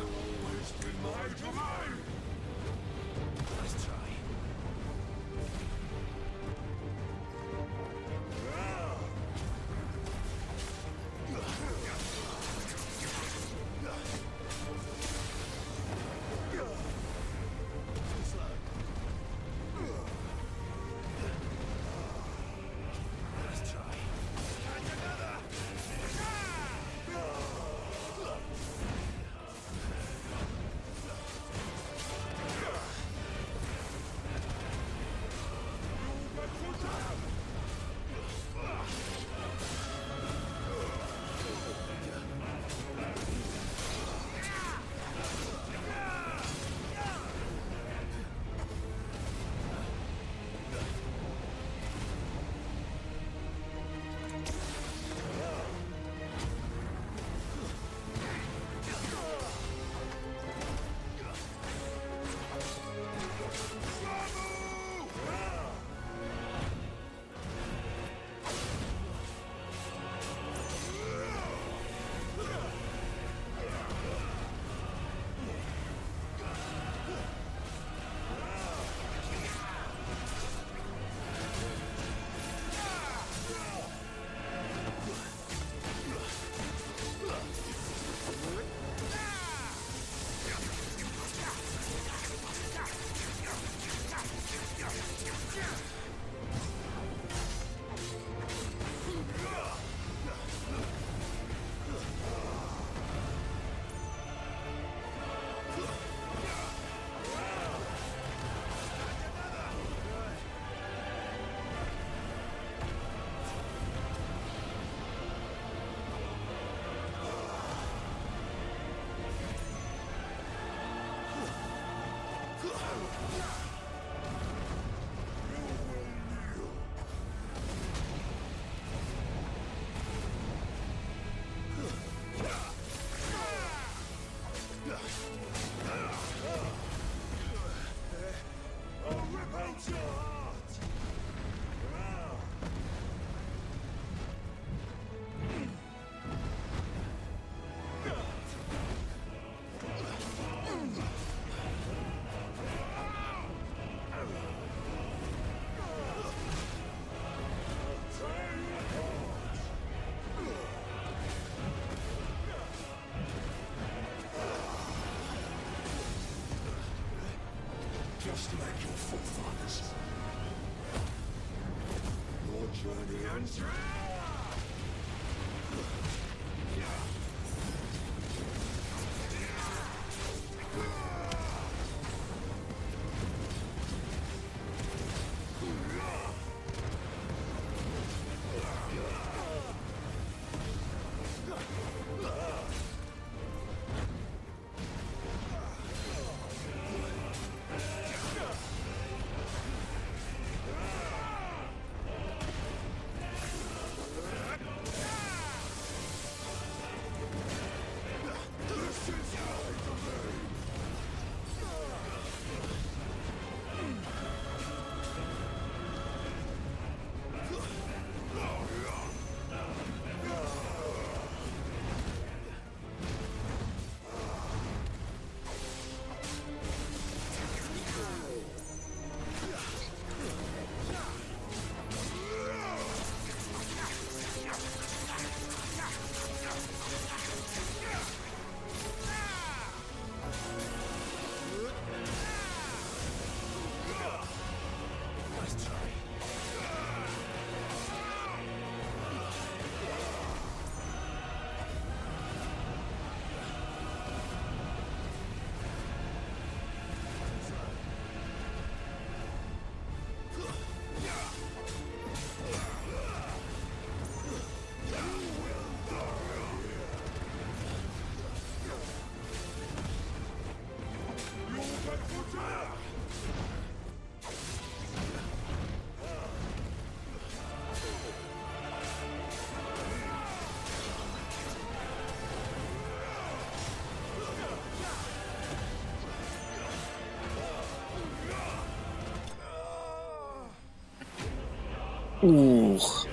Ух.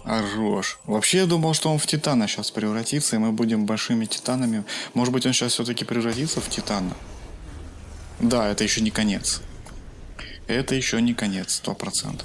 Хорош. Вообще я думал, что он в Титана сейчас превратится, и мы будем большими Титанами. Может быть, он сейчас все-таки превратится в Титана? Да, это еще не конец. Это еще не конец, 100%.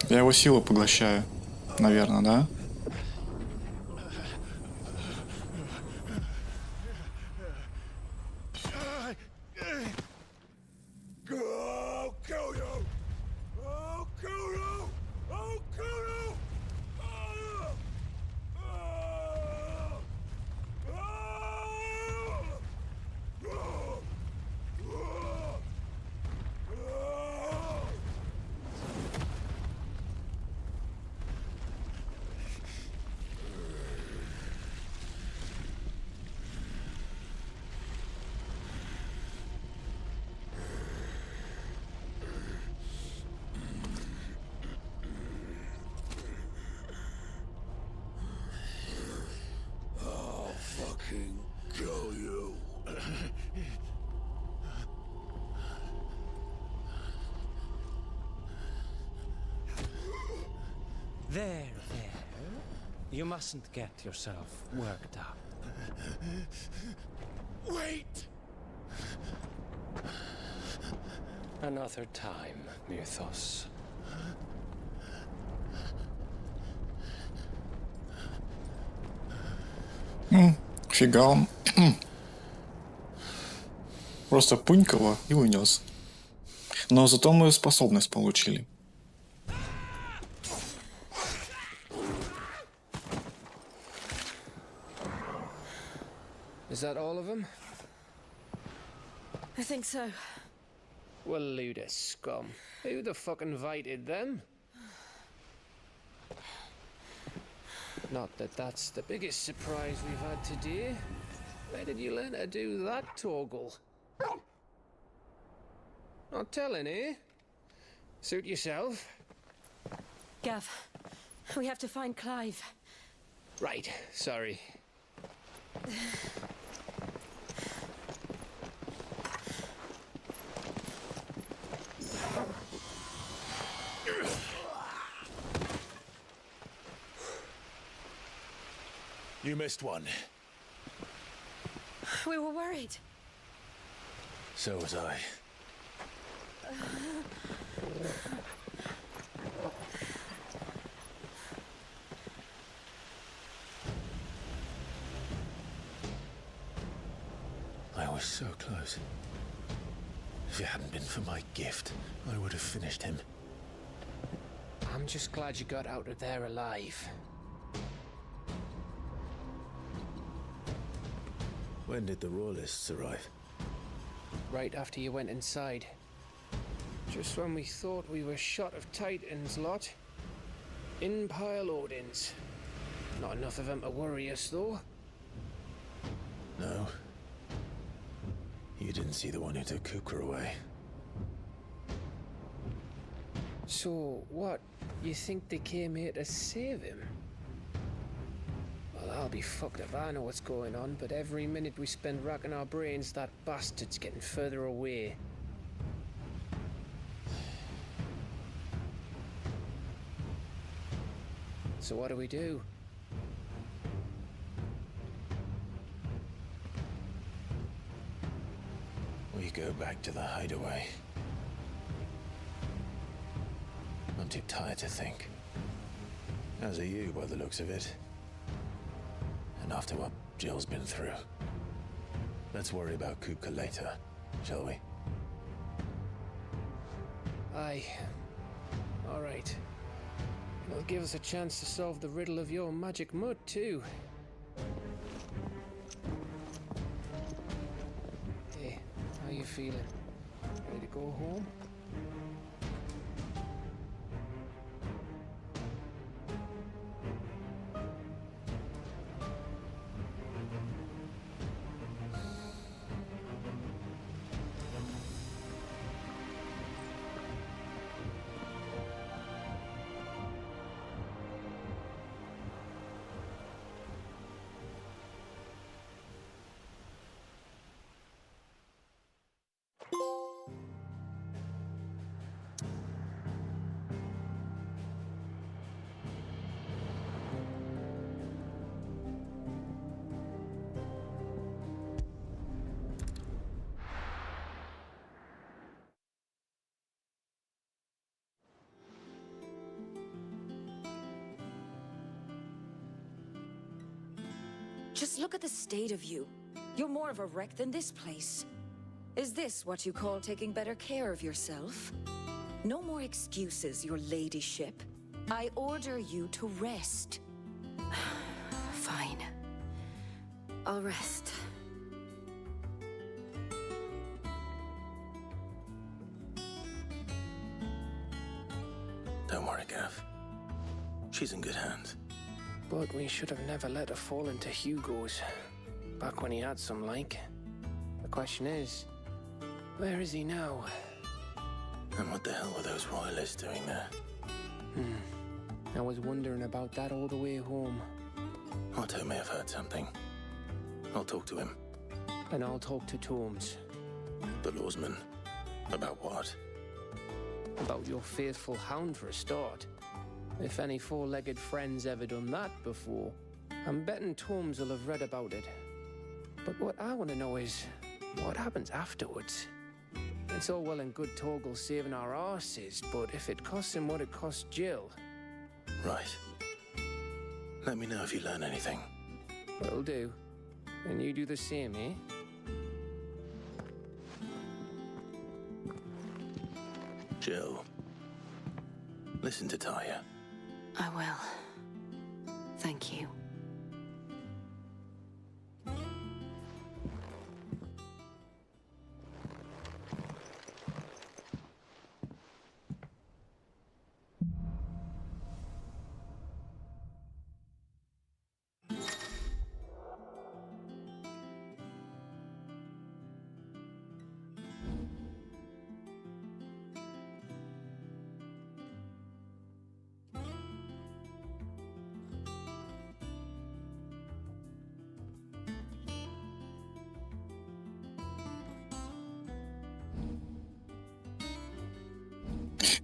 Я его силу поглощаю, наверное, да? There. You mustn't get yourself worked up. Wait! Another time, Mythos. Фига он. Просто пунькало и унес. Но зато мы способность получили. Is that all of them? I think so. Well, load of scum. Who the fuck invited them? Not that that's the biggest surprise we've had today. Where did you learn to do that toggle? Not telling, eh? Suit yourself. Gav, we have to find Clive. Right, sorry. You missed one. We were worried. So was I. I was so close. If it hadn't been for my gift, I would have finished him. I'm just glad you got out of there alive. When did the Royalists arrive? Right after you went inside. Just when we thought we were shot of Titans lot. In pile Odins. Not enough of them to worry us, though. No. You didn't see the one who took Kuka away. So, what? You think they came here to save him? Well, I'll be fucked if I know what's going on, but every minute we spend racking our brains, that bastard's getting further away. So what do we do? We go back to the hideaway. I'm too tired to think. As are you, by the looks of it. And after what Jill's been through. Let's worry about Kuka later, shall we? Aye. All right. It'll give us a chance to solve the riddle of your magic mud, too. Hey, how you feeling? Ready to go home? Just look at the state of you. You're more of a wreck than this place. Is this what you call taking better care of yourself? No more excuses, your ladyship. I order you to rest. Fine. I'll rest. Don't worry, Gav. She's in good hands. But we should have never let her fall into Hugo's. Back when he had some like. The question is, where is he now? And what the hell were those royalists doing there? I was wondering about that all the way home. Otto may have heard something. I'll talk to him. And I'll talk to Tomes. The lawsman. About what? About your faithful hound for a start. If any four-legged friend's ever done that before, I'm betting Tomes will have read about it. But what I want to know is, what happens afterwards? It's all well and good Torgal saving our arses, but if it costs him what it cost Jill... Right. Let me know if you learn anything. Will do. And you do the same, eh? Jill. Listen to Taya. I will. Thank you.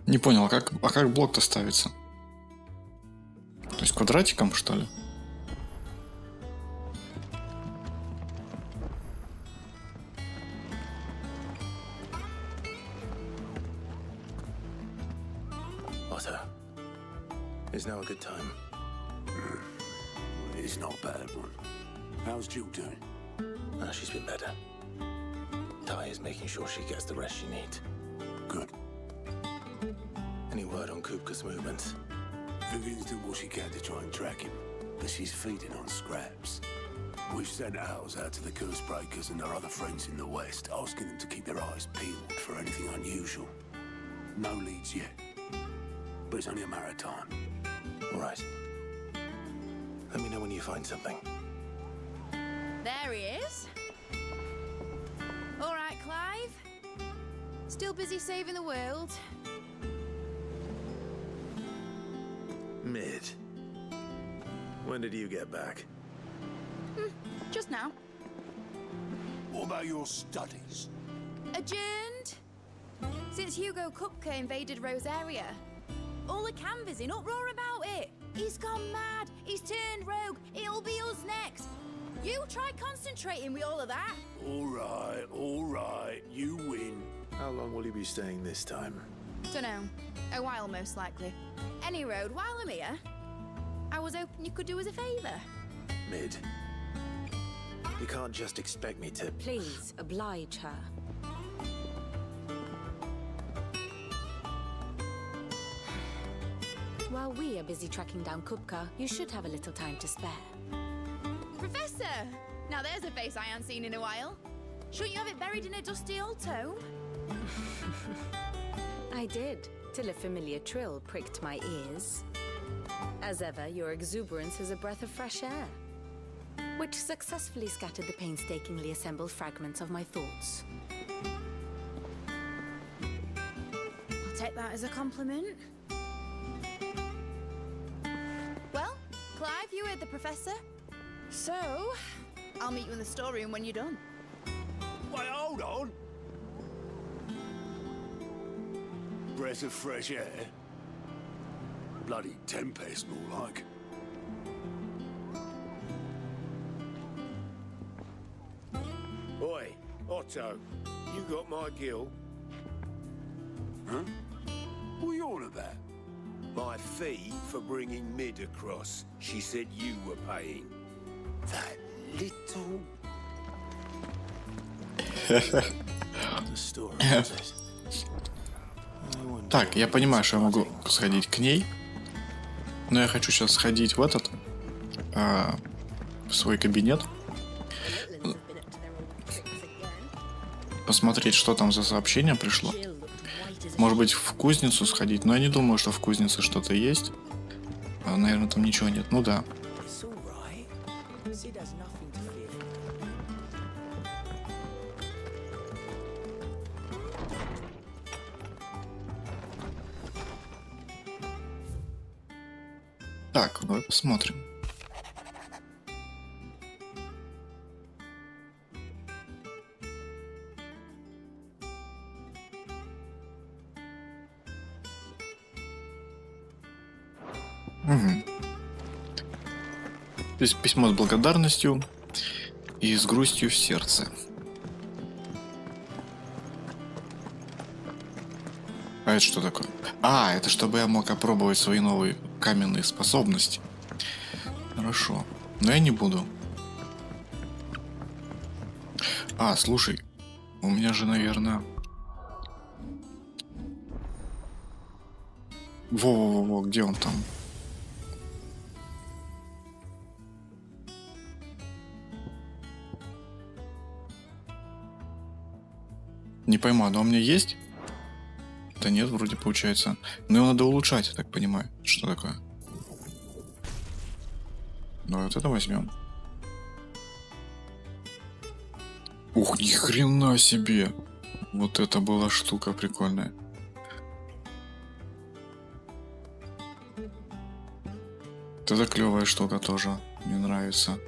Не понял, а как блок-то ставится? То есть квадратиком, что ли? Otto, is now a good time? It's not a bad one. How's Jill doing? She's been better. Ty is making sure she gets the rest she needs. Good. Any word on Kupka's movements? Vivian's doing what she can to try and track him, but she's feeding on scraps. We've sent ours out to the curse breakers and our other friends in the west, asking them to keep their eyes peeled for anything unusual. No leads yet, but it's only a matter of time. All right. Let me know when you find something. There he is. All right, Clive. Still busy saving the world? Mid. When did you get back? Just now. What about your studies? Adjourned. Since Hugo Kupka invaded Rosaria. All the canvas in uproar about it. He's gone mad. He's turned rogue. It'll be us next. You try concentrating with all of that. All right. You win. How long will you be staying this time? Dunno. A while, most likely. Any road, while I'm here, I was hoping you could do us a favour. Mid. You can't just expect me to... Please, oblige her. While we are busy tracking down Kupka, you should have a little time to spare. Professor! Now there's a face I haven't seen in a while. Shouldn't you have it buried in a dusty old tome? I did, till a familiar trill pricked my ears. As ever, your exuberance is a breath of fresh air, which successfully scattered the painstakingly assembled fragments of my thoughts. I'll take that as a compliment. Well, Clive, you heard the professor. So, I'll meet you in the storeroom when you're done. Wait, hold on. Breath of fresh air? Bloody tempest, more like. Oi, Otto, you got my gill? Huh? What are you on about? My fee for bringing Mid across. She said you were paying. That little... Так, я понимаю, что я могу сходить к ней, но я хочу сейчас сходить в этот, в свой кабинет, посмотреть, что там за сообщение пришло. Может быть, в кузницу сходить, но я не думаю, что в кузнице что-то есть. Наверное, там ничего нет. Ну да. Так, давай посмотрим. Угу. Здесь письмо с благодарностью и с грустью в сердце. А это что такое? А, это чтобы я мог опробовать свои новые каменные способности. Хорошо. Но я не буду. А, слушай. У меня же, наверное... Во-во-во, где он там? Не пойму, но у меня есть? Да нет, вроде получается. Но его надо улучшать, я так понимаю. Что такое? Ну вот это возьмем. Ух, ни хрена себе! Вот это была штука прикольная. Это клевая штука тоже. Мне нравится.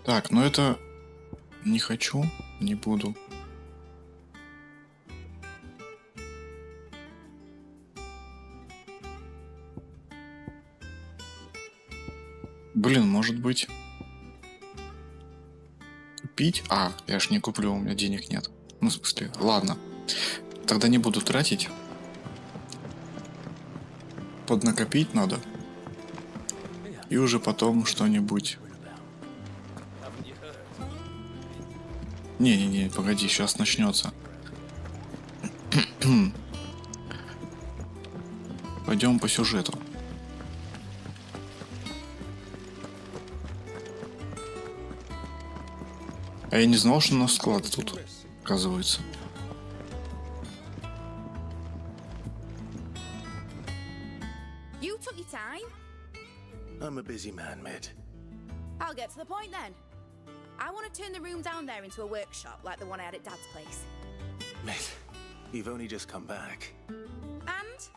Так, ну это... Не хочу, не буду. Блин, может быть... Купить? А, я ж не куплю, у меня денег нет. Ну, в смысле, ладно. Тогда не буду тратить. Поднакопить надо. И уже потом что-нибудь... Не-не-не, погоди, сейчас начнется. Пойдем по сюжету. А я не знал, что у нас склад тут, оказывается. You took your time? I'm a busy man, Mid. I'll get to the point then. I want to turn the room down there into a workshop like the one I had at Dad's place. Mid, you've only just come back. And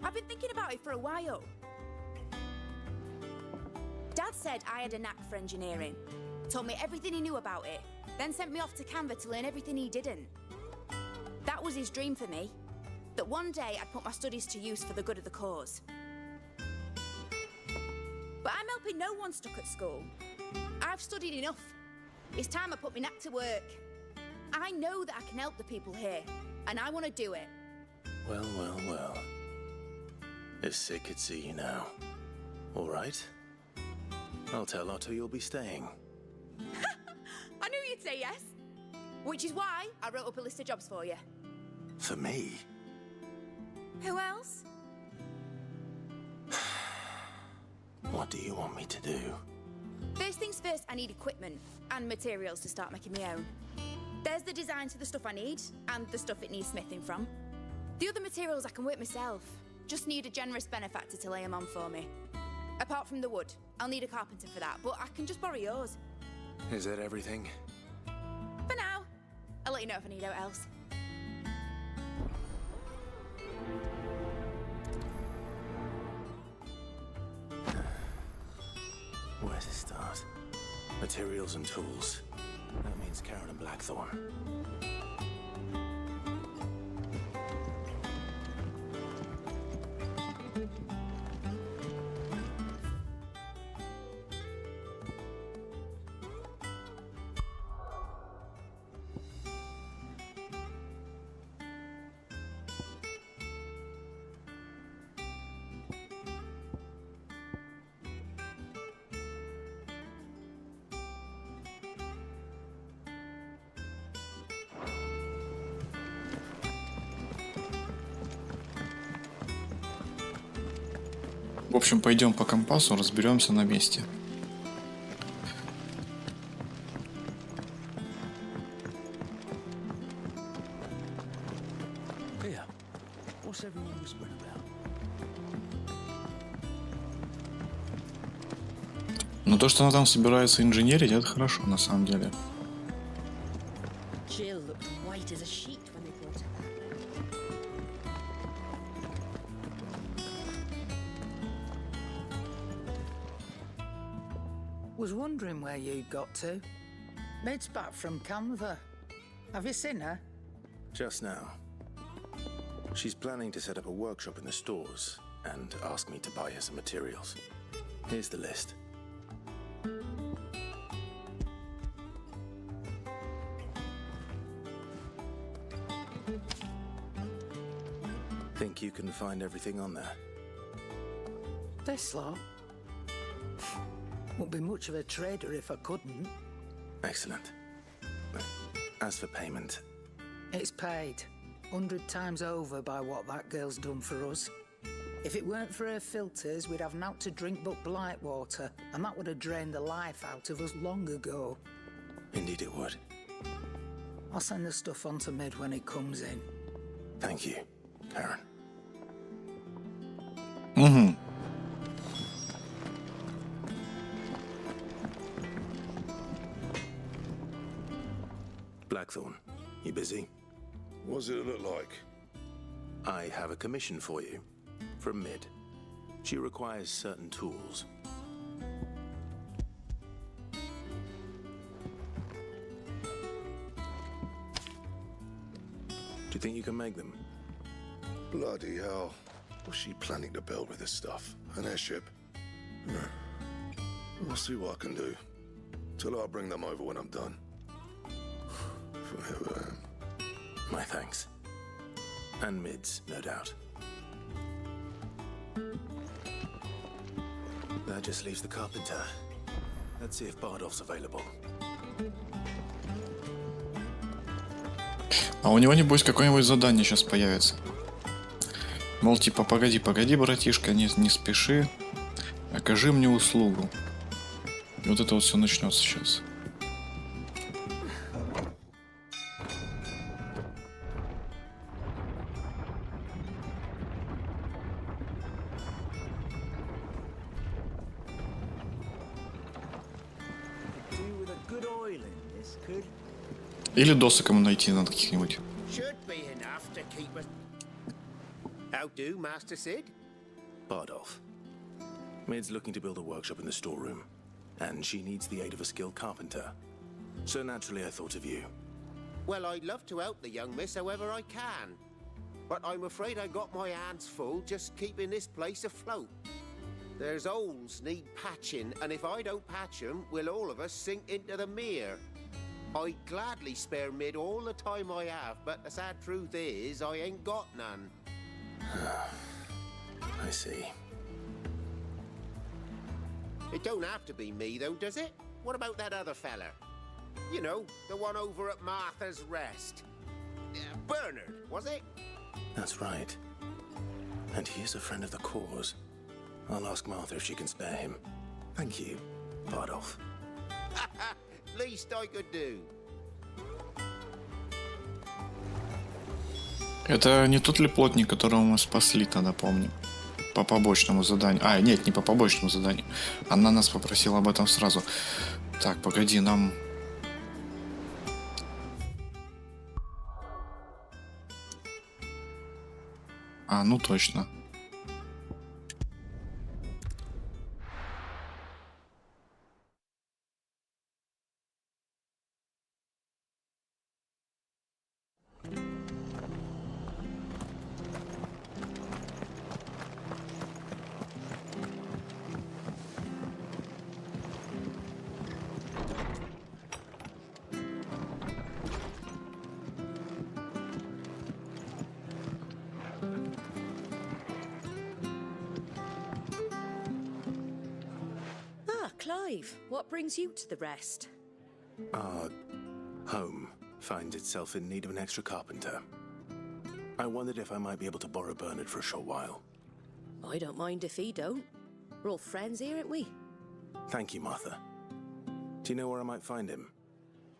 I've been thinking about it for a while. Dad said I had a knack for engineering. Told me everything he knew about it. Then sent me off to Canva to learn everything he didn't. That was his dream for me. That one day I'd put my studies to use for the good of the cause. But I'm helping no one stuck at school. I've studied enough. It's time I put my knack to work. I know that I can help the people here, and I want to do it. Well, well, well. If Sid could see you now. All right. I'll tell Otto you'll be staying. I knew you'd say yes. Which is why I wrote up a list of jobs for you. For me? Who else? What do you want me to do? First things first, I need equipment and materials to start making my own. There's the designs for the stuff I need and the stuff it needs smithing from. The other materials I can work myself. Just need a generous benefactor to lay them on for me. Apart from the wood, I'll need a carpenter for that, but I can just borrow yours. Is that everything? For now. I'll let you know if I need out else. Where to start? Materials and tools. That means Karen and Blackthorn. В общем, пойдем по компасу, разберемся на месте. Here, what's everyone whispering about? Но то, что она там собирается инженерить, это хорошо, на самом деле. Jill looked white as a sheet when they brought her back. Was wondering where you got to. Mid's back from Canva. Have you seen her? Just now. She's planning to set up a workshop in the stores and ask me to buy her some materials. Here's the list. Think you can find everything on there? This lot? Wouldn't be much of a trader if I couldn't. Excellent. As for payment... It's paid. 100 times over by what that girl's done for us. If it weren't for her filters, we'd have naught to drink but blight water, and that would have drained the life out of us long ago. Indeed it would. I'll send the stuff on to Mid when he comes in. Thank you, Karen. Угу. Blackthorn, you busy? What does it look like? I have a commission for you. From Mid. She requires certain tools. you think you can make them? Bloody hell. What's she planning to build with this stuff? An airship? We'll see what I can do. Till I'll bring them over when I'm done. Forever. My thanks. And mids, no doubt. That just leaves the carpenter. Let's see if Bardolph's available. А у него, небось, какое-нибудь задание сейчас появится. Мол, типа, погоди, братишка, не спеши. Окажи мне услугу. И вот это вот все начнется сейчас. Или досок ему найти надо каких-нибудь. How do, Master Sid? Bardolph. Mid's looking to build a workshop in the storeroom, and she needs the aid of a skilled carpenter. So naturally I thought of you. Well, I'd love to help the young miss however I can. But I'm afraid I got my hands full just keeping this place afloat. There's holes need patching, and if I don't patch them, will all of us sink into the mere. I'd gladly spare Mid all the time I have, but the sad truth is I ain't got none. I see. It don't have to be me, though, does it? What about that other fella? You know, the one over at Martha's Rest. Bernard, was it? That's right. And he is a friend of the cause. I'll ask Martha if she can spare him. Thank you, Bardolph. Least I could do. Это не тот ли плотник, которого мы спасли тогда, помню? По побочному заданию. А, нет, не по побочному заданию. Она нас попросила об этом сразу. Так, погоди, нам... А, ну точно. Clive, what brings you to the rest? Our home finds itself in need of an extra carpenter. I wondered if I might be able to borrow Bernard for a short while. I don't mind if he don't. We're all friends here, aren't we? Thank you, Martha. Do you know where I might find him?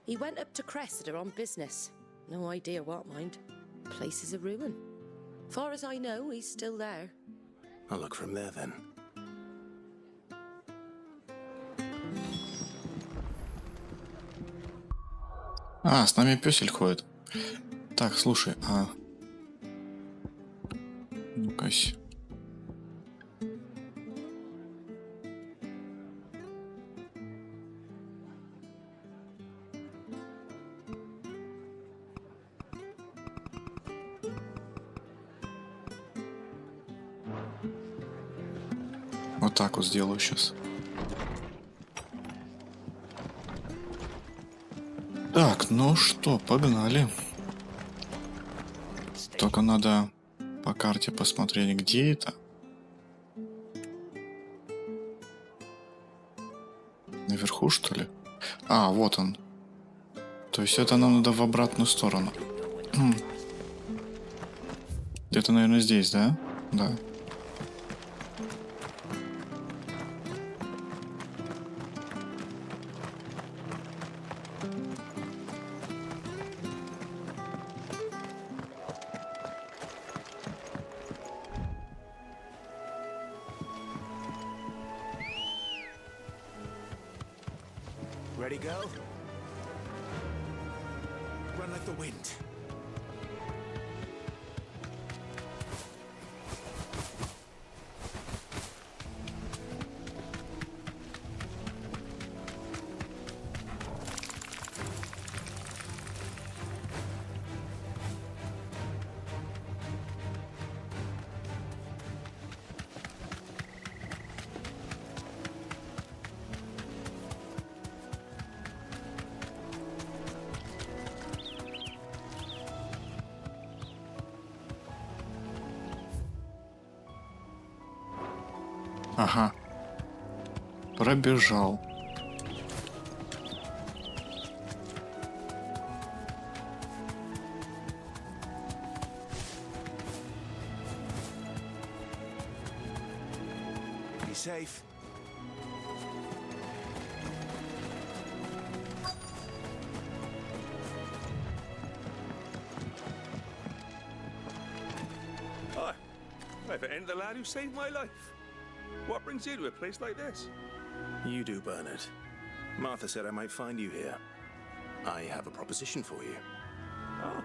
He went up to Cressida on business. No idea what, mind. Place is a ruin. Far as I know, he's still there. I'll look for him there then. А, с нами пёсель ходит. Так, слушай, а... Ну-кась. Вот так вот сделаю сейчас. Так, ну что, погнали. Только надо по карте посмотреть, где это. Наверху, что ли? А, вот он. То есть это нам надо в обратную сторону. Где-то, наверное, здесь, да? Да. Ready, girl? Run like the wind. Ага. Пробежал. Be safe. Hi. I've entered the lad who saved my life. What brings you to a place like this? You do, Bernard. Martha said I might find you here. I have a proposition for you. Oh,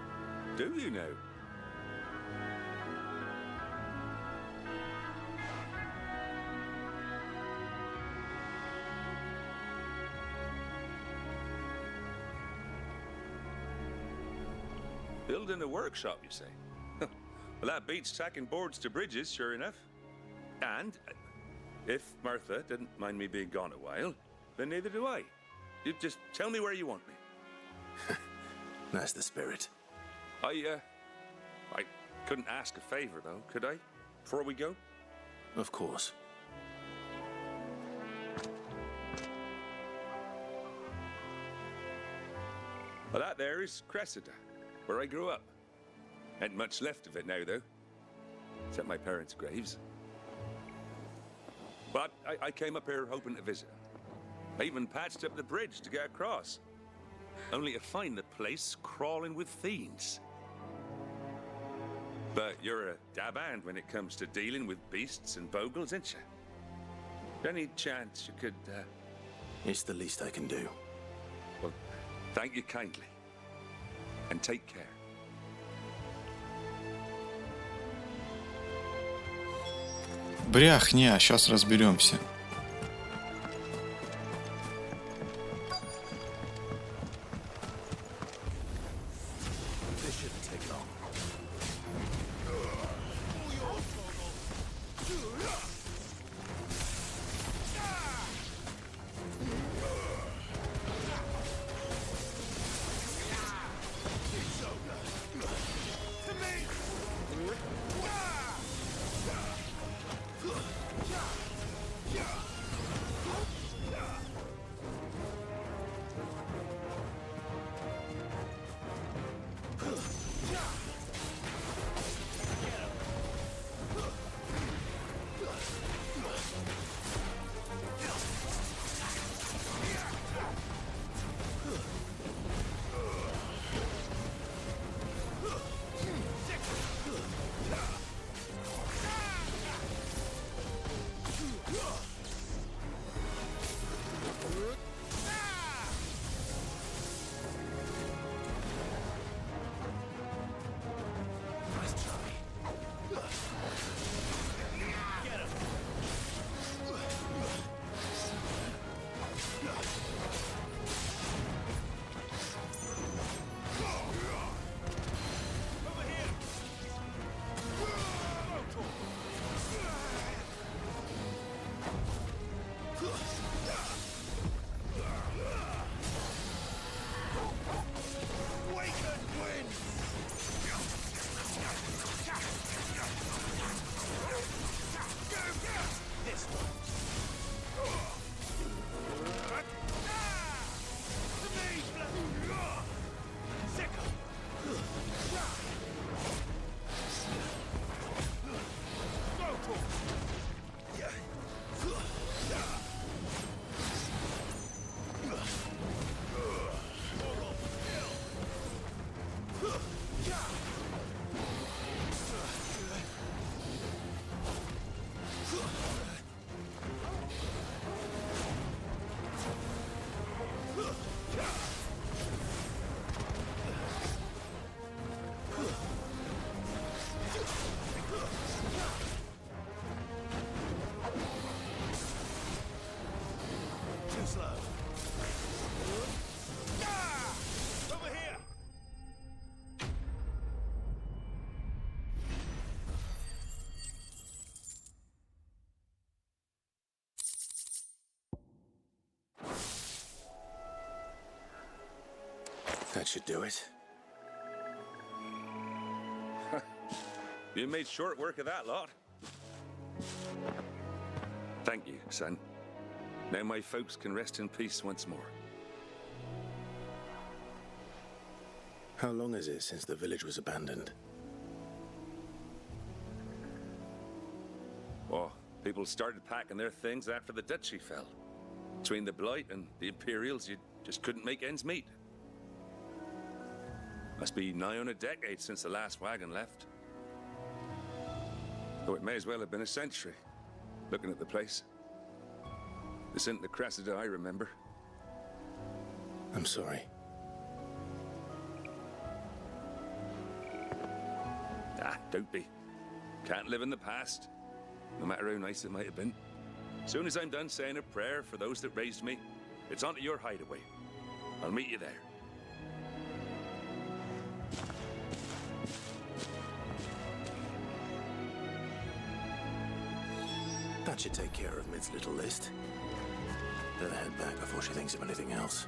do you know? Building a workshop, you say? Well, that beats tacking boards to bridges, sure enough. And if Martha didn't mind me being gone a while, then neither do I. You just tell me where you want me. That's the spirit. I couldn't ask a favor, though, could I? Before we go? Of course. Well, that there is Cressida, where I grew up. Ain't much left of it now, though. Except my parents' graves. But I came up here hoping to visit. I even patched up the bridge to get across. Only to find the place crawling with fiends. But you're a dab hand when it comes to dealing with beasts and bogles, ain't you? Any chance you could, It's the least I can do. Well, thank you kindly. And take care. Бряхня, сейчас разберемся. This shouldn't take long. That should do it. You made short work of that lot. Thank you, son. Now my folks can rest in peace once more. How long is it since the village was abandoned? Oh, people started packing their things after the duchy fell. Between the Blight and the Imperials, you just couldn't make ends meet. Must be nigh on a decade since the last wagon left. Though it may as well have been a century, looking at the place. This isn't the Cressida I remember. I'm sorry. Ah, don't be. Can't live in the past, no matter how nice it might have been. Soon as I'm done saying a prayer for those that raised me, it's on to your hideaway. I'll meet you there. That should take care of Mid's little list. Better head back before she thinks of anything else.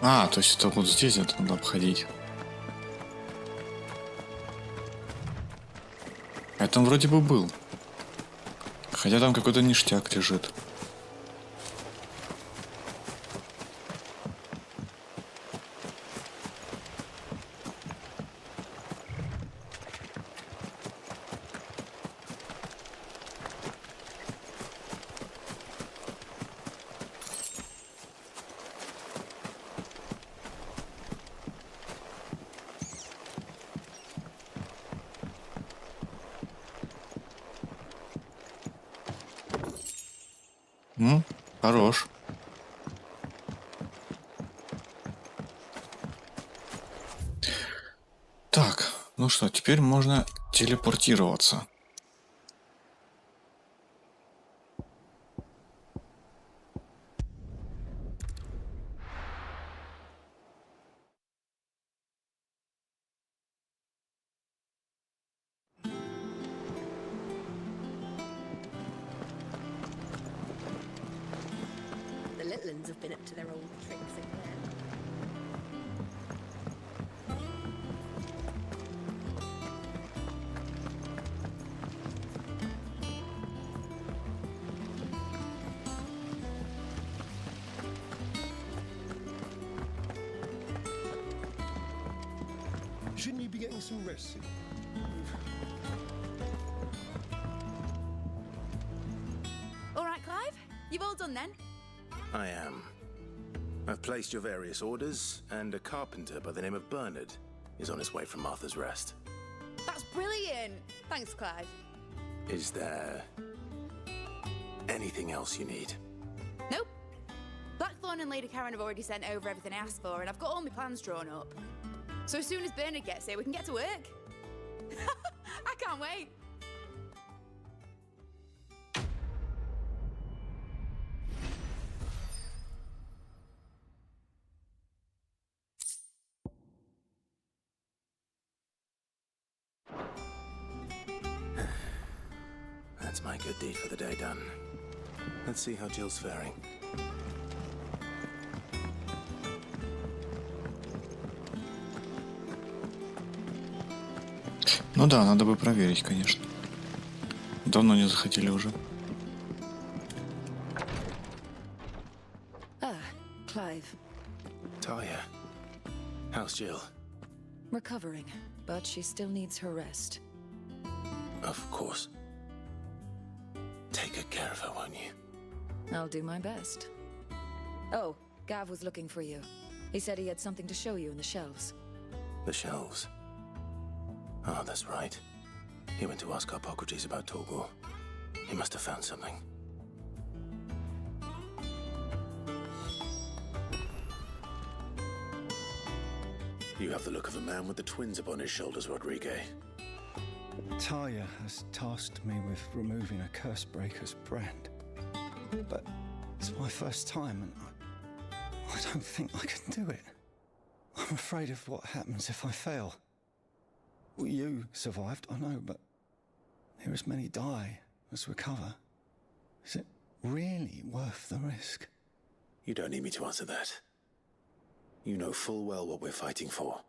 А, то есть это вот здесь это надо обходить. Я там вроде бы был. Хотя там какой-то ништяк лежит. Хорош. Так, ну что, теперь можно телепортироваться. The Litlins have been up to their old tricks again. Shouldn't you be getting some rest? All right, Clive? You've all done then? I am. I've placed your various orders, and a carpenter by the name of Bernard is on his way from Martha's Rest. That's brilliant! Thanks, Clive. Is there anything else you need? Nope. Blackthorn and Lady Karen have already sent over everything I asked for, and I've got all my plans drawn up. So as soon as Bernard gets here, we can get to work. I can't wait. That's my good deed for the day done. Let's see how Jill's faring. Ну да, надо бы проверить, конечно. Давно не захотели уже. Clive. Talia, how's Jill? Recovering, but she still needs her rest. Of course. Take good care of her, won't you? I'll do my best. Oh, Gav was looking for you. He said he had something to show you in the shelves. The shelves. Oh, that's right. He went to ask Hippocrates about Torgor. He must have found something. You have the look of a man with the twins upon his shoulders, Rodrigue. Talia has tasked me with removing a Cursebreaker's brand. But it's my first time and I don't think I can do it. I'm afraid of what happens if I fail. Well, you survived, I know, but there as many die as recover. Is it really worth the risk? You don't need me to answer that. You know full well what we're fighting for.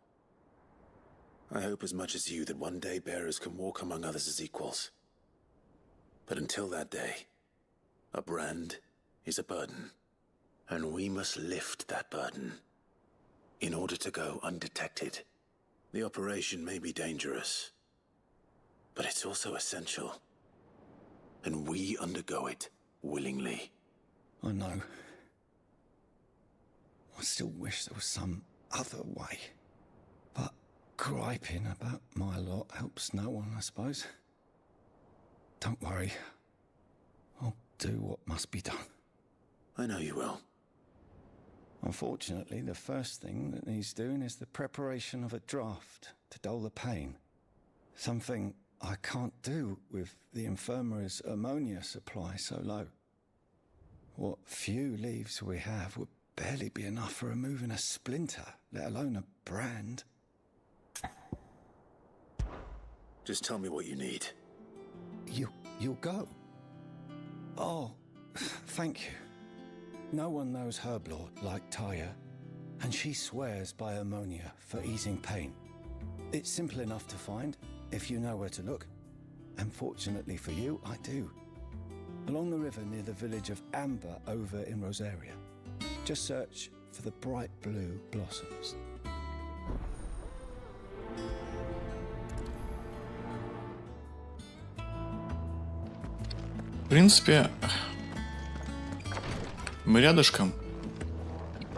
I hope as much as you that one day bearers can walk among others as equals. But until that day, a brand is a burden, and we must lift that burden in order to go undetected. The operation may be dangerous, but it's also essential, and we undergo it willingly. I know. I still wish there was some other way. But griping about my lot helps no one, I suppose. Don't worry. I'll do what must be done. I know you will. Unfortunately, the first thing that needs doing is the preparation of a draft to dull the pain. Something I can't do with the infirmary's ammonia supply so low. What few leaves we have would barely be enough for removing a splinter, let alone a brand. Just tell me what you need. You'll go? Oh, thank you. No one knows Herblord like Talia, and she swears by ammonia for easing pain. It's simple enough to find, if you know where to look. And fortunately for you, I do. Along the river near the village of Amber over in Rosaria. Just search for the bright blue blossoms. В принципе, мы рядышком.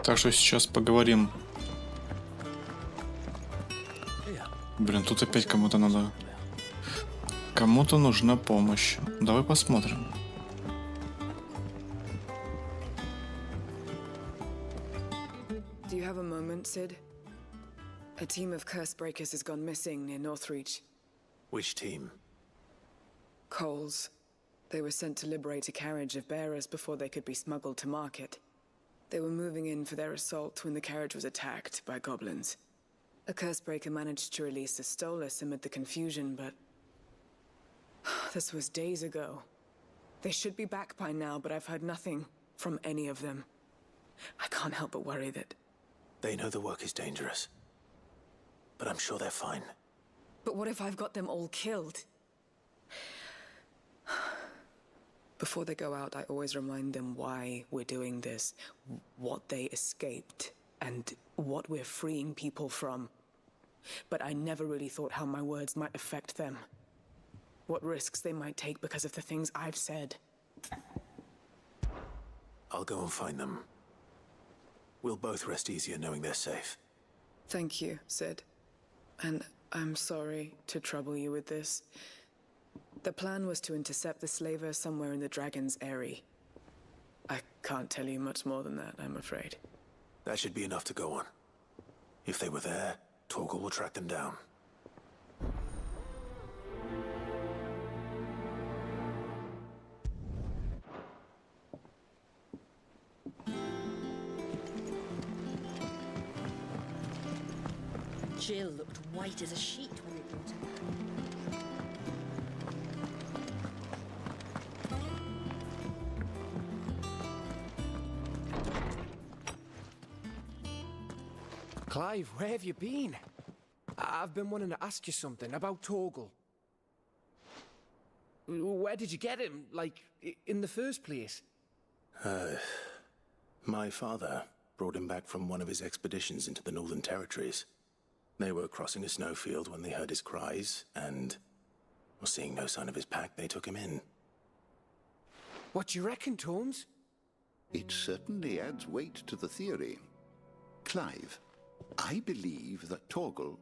Так что сейчас поговорим. Блин, тут опять кому-то надо. Кому-то нужна помощь. Давай посмотрим. Do you have a moment, Sid? A team of Cursebreakers has gone missing near Northreach. Which team? Coles. They were sent to liberate a carriage of bearers before they could be smuggled to market. They were moving in for their assault when the carriage was attacked by goblins. A Cursebreaker managed to release the Stolus amid the confusion, but this was days ago. They should be back by now, but I've heard nothing from any of them. I can't help but worry that... They know the work is dangerous, but I'm sure they're fine. But what if I've got them all killed? Before they go out, I always remind them why we're doing this, what they escaped, and what we're freeing people from. But I never really thought how my words might affect them. What risks they might take because of the things I've said. I'll go and find them. We'll both rest easier knowing they're safe. Thank you, Sid. And I'm sorry to trouble you with this. The plan was to intercept the slaver somewhere in the Dragon's Eyrie. I can't tell you much more than that, I'm afraid. That should be enough to go on. If they were there, Torgor will track them down. Jill looked white as a sheet when we brought her back. Clive, where have you been? I've been wanting to ask you something about Torgal. Where did you get him, like, in the first place? My father brought him back from one of his expeditions into the Northern Territories. They were crossing a snowfield when they heard his cries, and, well, seeing no sign of his pack, they took him in. What do you reckon, Torms? It certainly adds weight to the theory. Clive, I believe that Torgal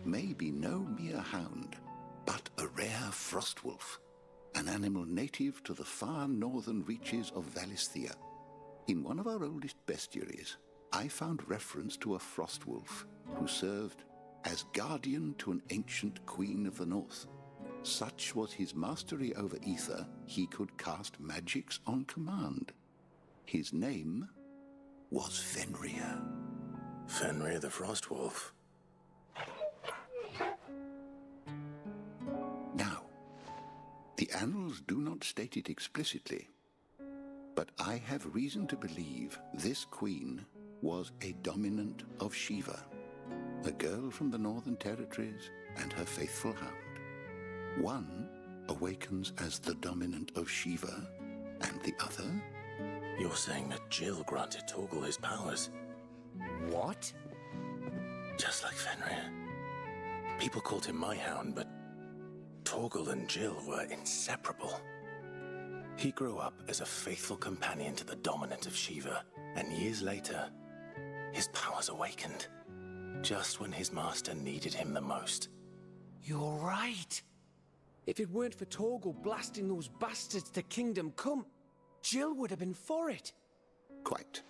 may be no mere hound, but a rare frostwolf, an animal native to the far northern reaches of Valisthea. In one of our oldest bestiaries, I found reference to a frostwolf who served as guardian to an ancient queen of the north. Such was his mastery over ether, he could cast magics on command. His name was Fenrir. Fenrir the Frostwolf. Now, the annals do not state it explicitly, but I have reason to believe this queen was a dominant of Shiva, a girl from the Northern Territories and her faithful hound. One awakens as the dominant of Shiva, and the other? You're saying that Jill granted Torgal his powers? What? Just like Fenrir. People called him my hound, but Torgal and Jill were inseparable. He grew up as a faithful companion to the dominant of Shiva, and years later, his powers awakened, just when his master needed him the most. You're right. If it weren't for Torgal blasting those bastards to Kingdom Come, Jill would have been for it. Quite.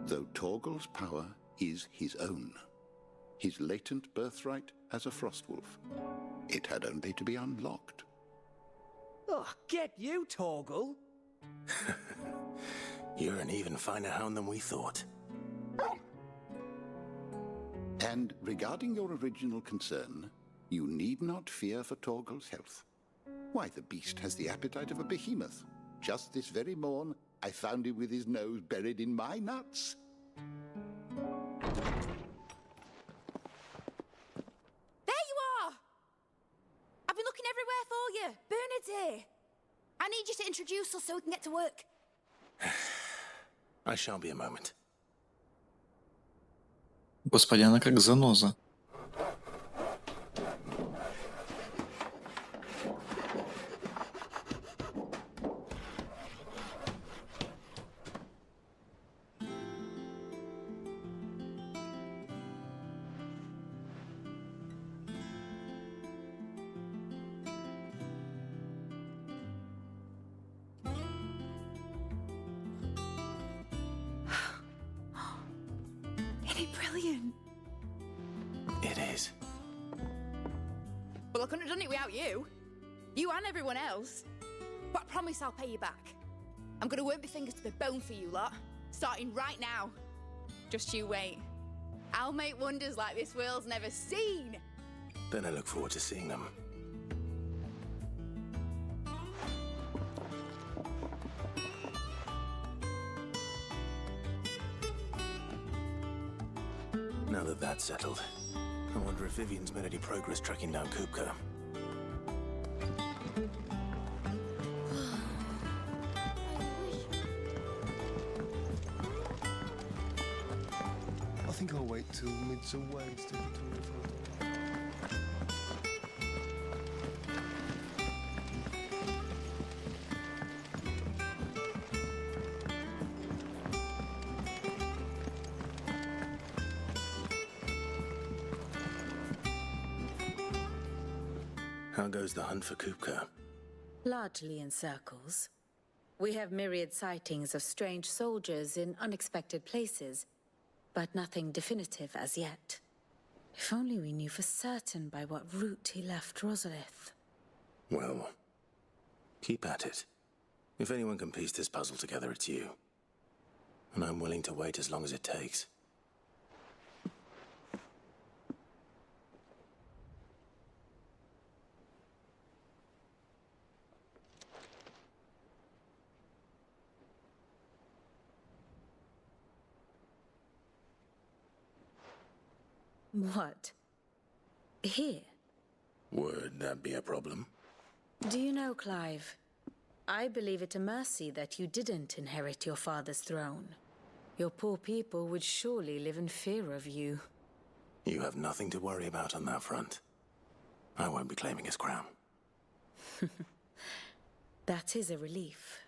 Though Torgal's power is his own, his latent birthright as a frostwolf, it had only to be unlocked. Oh, get you, Torgal! You're an even finer hound than we thought. And regarding your original concern, you need not fear for Torgal's health. Why, the beast has the appetite of a behemoth. Just this very morn, I found him with his nose buried in my nuts. There you are! I've been looking everywhere for you. Bernard's here. I need you to introduce us so we can get to work. I shall be a moment. Господи, она как заноза. Isn't it brilliant? It is. Well, I couldn't have done it without you. You and everyone else. But I promise I'll pay you back. I'm gonna work my fingers to the bone for you lot, starting right now. Just you wait. I'll make wonders like this world's never seen. Then I look forward to seeing them. Now that that's settled, I wonder if Vivian's made any progress tracking down Kupka. I think I'll wait till mid-some Wednesday to talk for How goes the hunt for Kupka? Largely in circles. We have myriad sightings of strange soldiers in unexpected places, but nothing definitive as yet. If only we knew for certain by what route he left Rosalith. Well, keep at it. If anyone can piece this puzzle together, it's you. And I'm willing to wait as long as it takes. What? Here? Would that be a problem? Do you know, Clive, I believe it a mercy that you didn't inherit your father's throne. Your poor people would surely live in fear of you. You have nothing to worry about on that front. I won't be claiming his crown. That is a relief.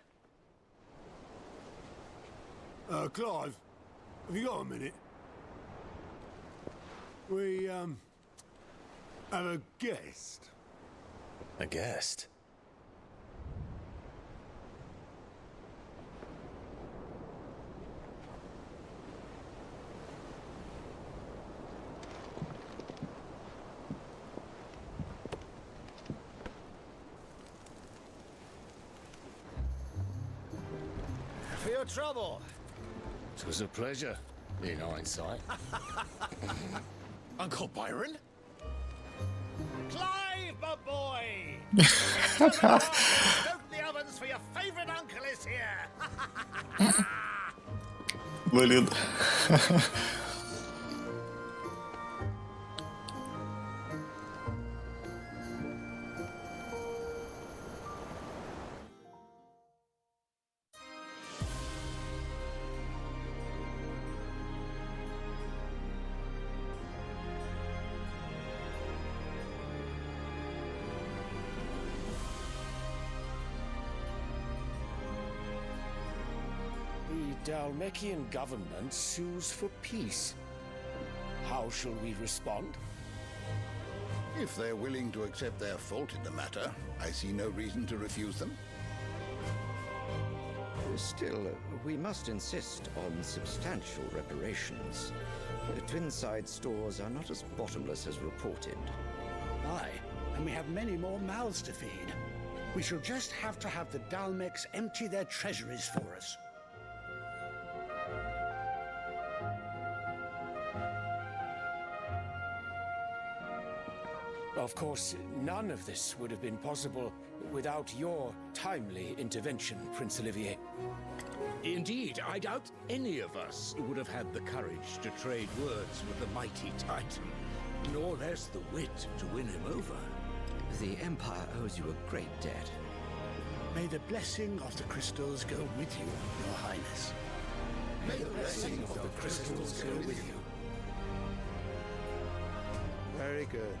Clive, have you got a minute? We, have a guest. A guest? For your trouble. It was a pleasure, in hindsight. Uncle Byron? Clive, my boy! Stoke the ovens for your favorite uncle is here! Блин. The Dalmekian government sues for peace. How shall we respond? If they're willing to accept their fault in the matter, I see no reason to refuse them. Still, we must insist on substantial reparations. The Twinside stores are not as bottomless as reported. Aye, and we have many more mouths to feed. We shall just have to have the Dalmecs empty their treasuries for us. Of course, none of this would have been possible without your timely intervention, Prince Olivier. Indeed, I doubt any of us would have had the courage to trade words with the mighty Titan, nor less the wit to win him over. The Empire owes you a great debt. May the blessing of the crystals go with you, Your Highness. May the blessing of the crystals go with you. Very good.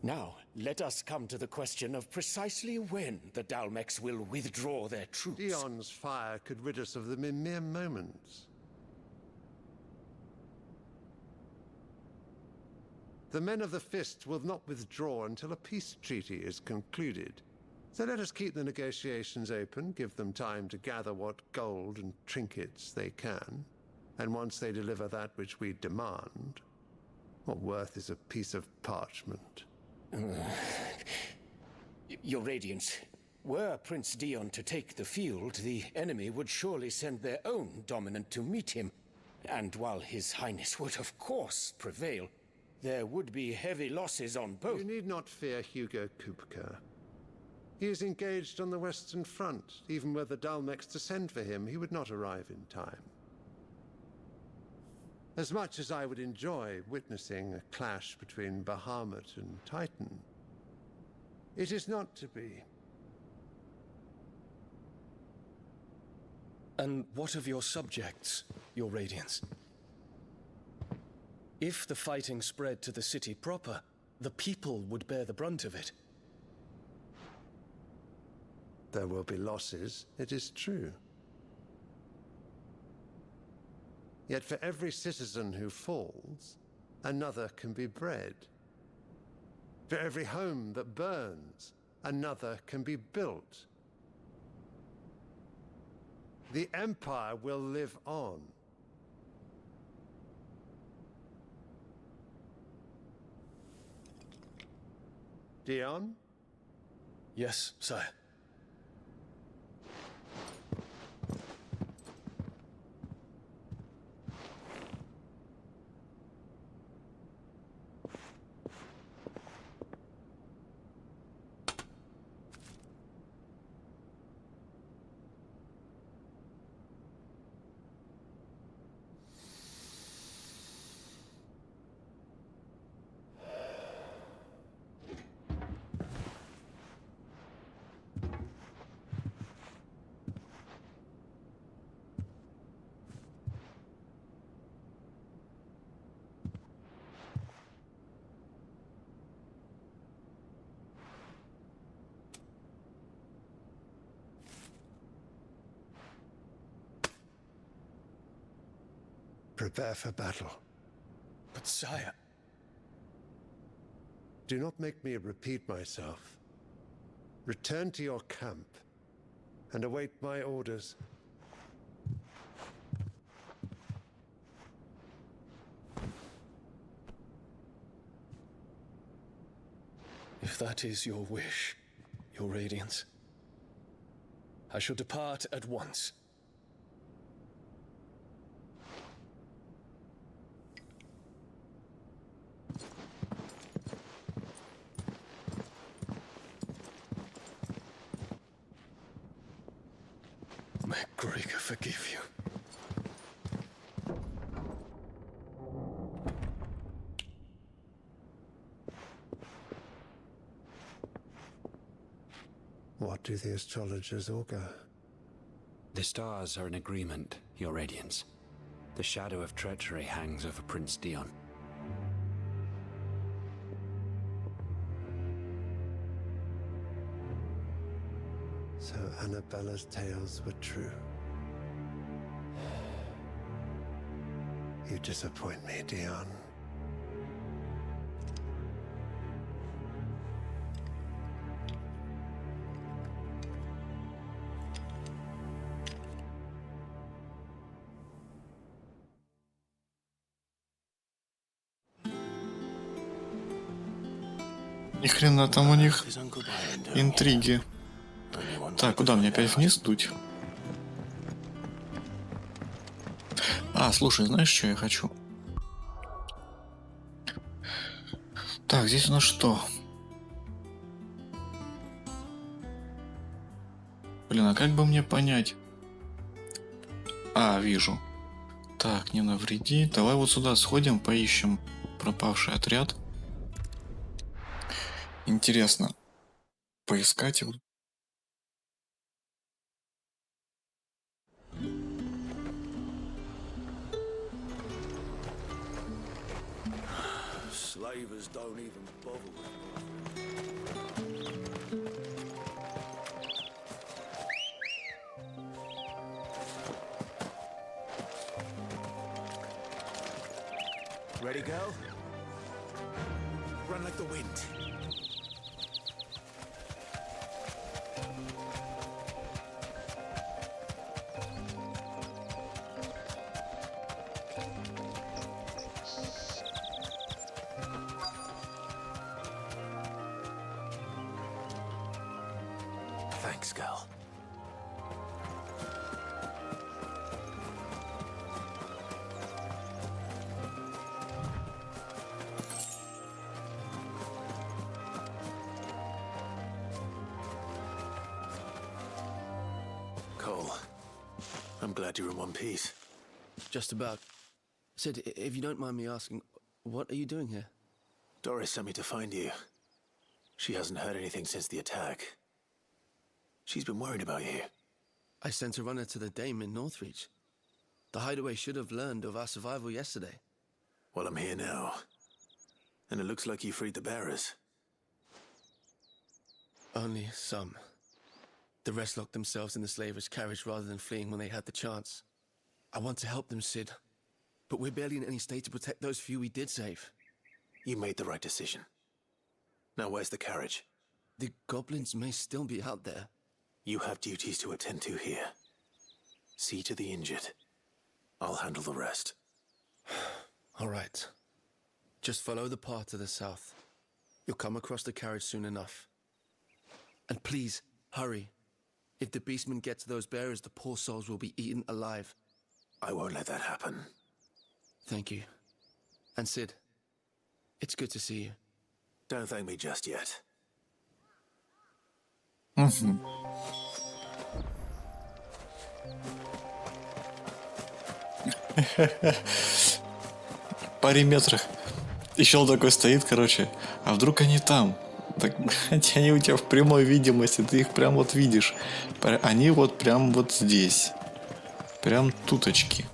Now, let us come to the question of precisely when the Dalmecs will withdraw their troops. Dion's fire could rid us of them in mere moments. The men of the Fist will not withdraw until a peace treaty is concluded. So let us keep the negotiations open, give them time to gather what gold and trinkets they can. And once they deliver that which we demand, what worth is a piece of parchment? Your Radiance, were Prince Dion to take the field, the enemy would surely send their own dominant to meet him. And while His Highness would of course prevail, there would be heavy losses on both. You need not fear Hugo Kupka. He is engaged on the Western Front. Even were the Dalmecs to send for him, he would not arrive in time. As much as I would enjoy witnessing a clash between Bahamut and Titan, it is not to be. And what of your subjects, Your Radiance? If the fighting spread to the city proper, the people would bear the brunt of it. There will be losses, it is true. Yet for every citizen who falls, another can be bred. For every home that burns, another can be built. The Empire will live on. Dion? Yes, sire. prepare for battle. But sire... Do not make me repeat myself. Return to your camp and await my orders. If that is your wish, your Radiance, I shall depart at once. May Grega forgive you. What do the astrologers augur? The stars are in agreement, Your Radiance. The shadow of treachery hangs over Prince Dion. So Annabella's tales were true. You disappoint me, Dion. Ни хрена там у них интриги. Так, куда мне опять вниз дуть? А, слушай, знаешь, что я хочу? Так, здесь у нас что? Блин, а как бы мне понять? А, вижу. Так, не навреди. Давай вот сюда сходим, поищем пропавший отряд. Интересно, поискать его. Slavers don't even bother with Ready, girl? Run like the wind. Thanks, girl. Cole, I'm glad you're in one piece. Just about. Sid, if you don't mind me asking, what are you doing here? Doris sent me to find you. She hasn't heard anything since the attack. She's been worried about you. I sent a runner to the Dame in Northreach. The hideaway should have learned of our survival yesterday. Well, I'm here now. And it looks like you freed the bearers. Only some. The rest locked themselves in the slavers' carriage rather than fleeing when they had the chance. I want to help them, Sid. But we're barely in any state to protect those few we did save. You made the right decision. Now where's the carriage? The goblins may still be out there. You have duties to attend to here. See to the injured. I'll handle the rest. All right. Just follow the path to the south. You'll come across the carriage soon enough. And please, hurry. If the beastmen get to those bearers, the poor souls will be eaten alive. I won't let that happen. Thank you. And Sid, it's good to see you. Don't thank me just yet. В паре метрах. Еще он такой стоит, короче. А вдруг они там? Так, они у тебя в прямой видимости, ты их прям вот видишь. Они вот прям вот здесь. Прям туточки.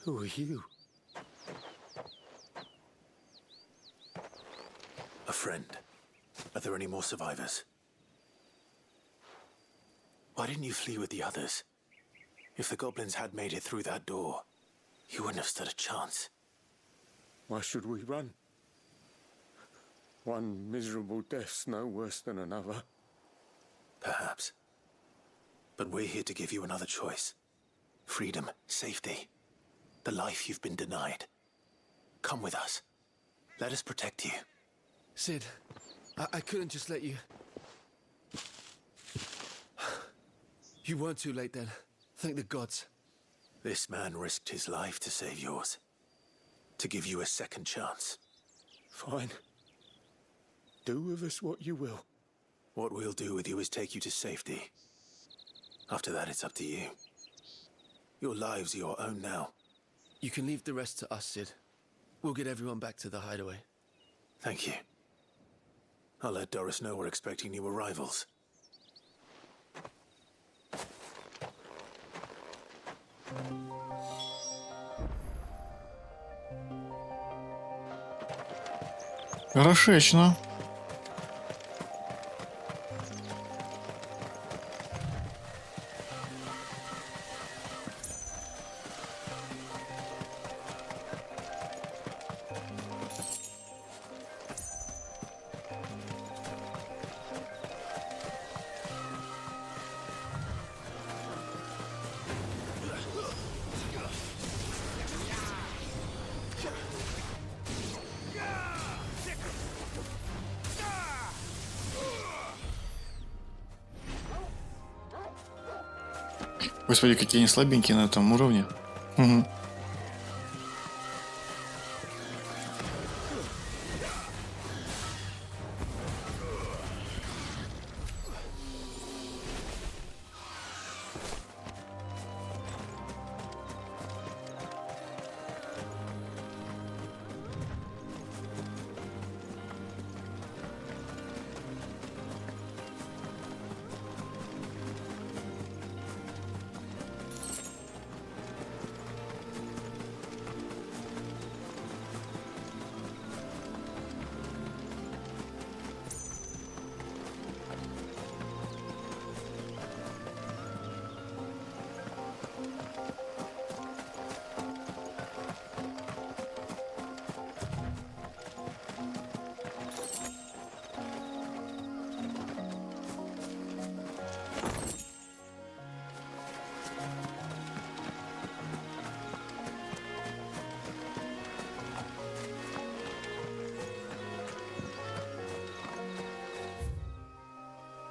Who are you? A friend. Are there any more survivors? Why didn't you flee with the others? If the goblins had made it through that door, you wouldn't have stood a chance. Why should we run? One miserable death's no worse than another. Perhaps. But we're here to give you another choice. Freedom, safety, the life you've been denied. Come with us. Let us protect you. Sid, I couldn't just let you... You weren't too late then. Thank the gods. This man risked his life to save yours. To give you a second chance. Fine. Do with us what you will. What we'll do with you is take you to safety. After that, it's up to you. Your lives are your own now. You can leave the rest to us, Sid. We'll get everyone back to the hideaway. Thank you. I'll let Doris know we're expecting new arrivals. Хорошечно. Господи, какие они слабенькие на этом уровне. Угу.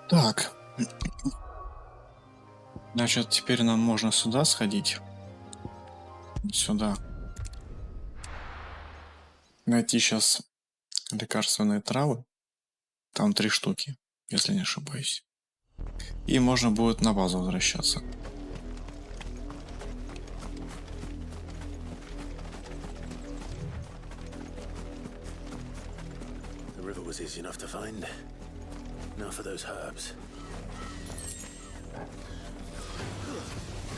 Так. Значит, теперь нам можно сюда сходить. Сюда. Найти сейчас лекарственные травы. Там 3 штуки, если не ошибаюсь. И можно будет на базу возвращаться. The river was easy enough to find. Now for those herbs.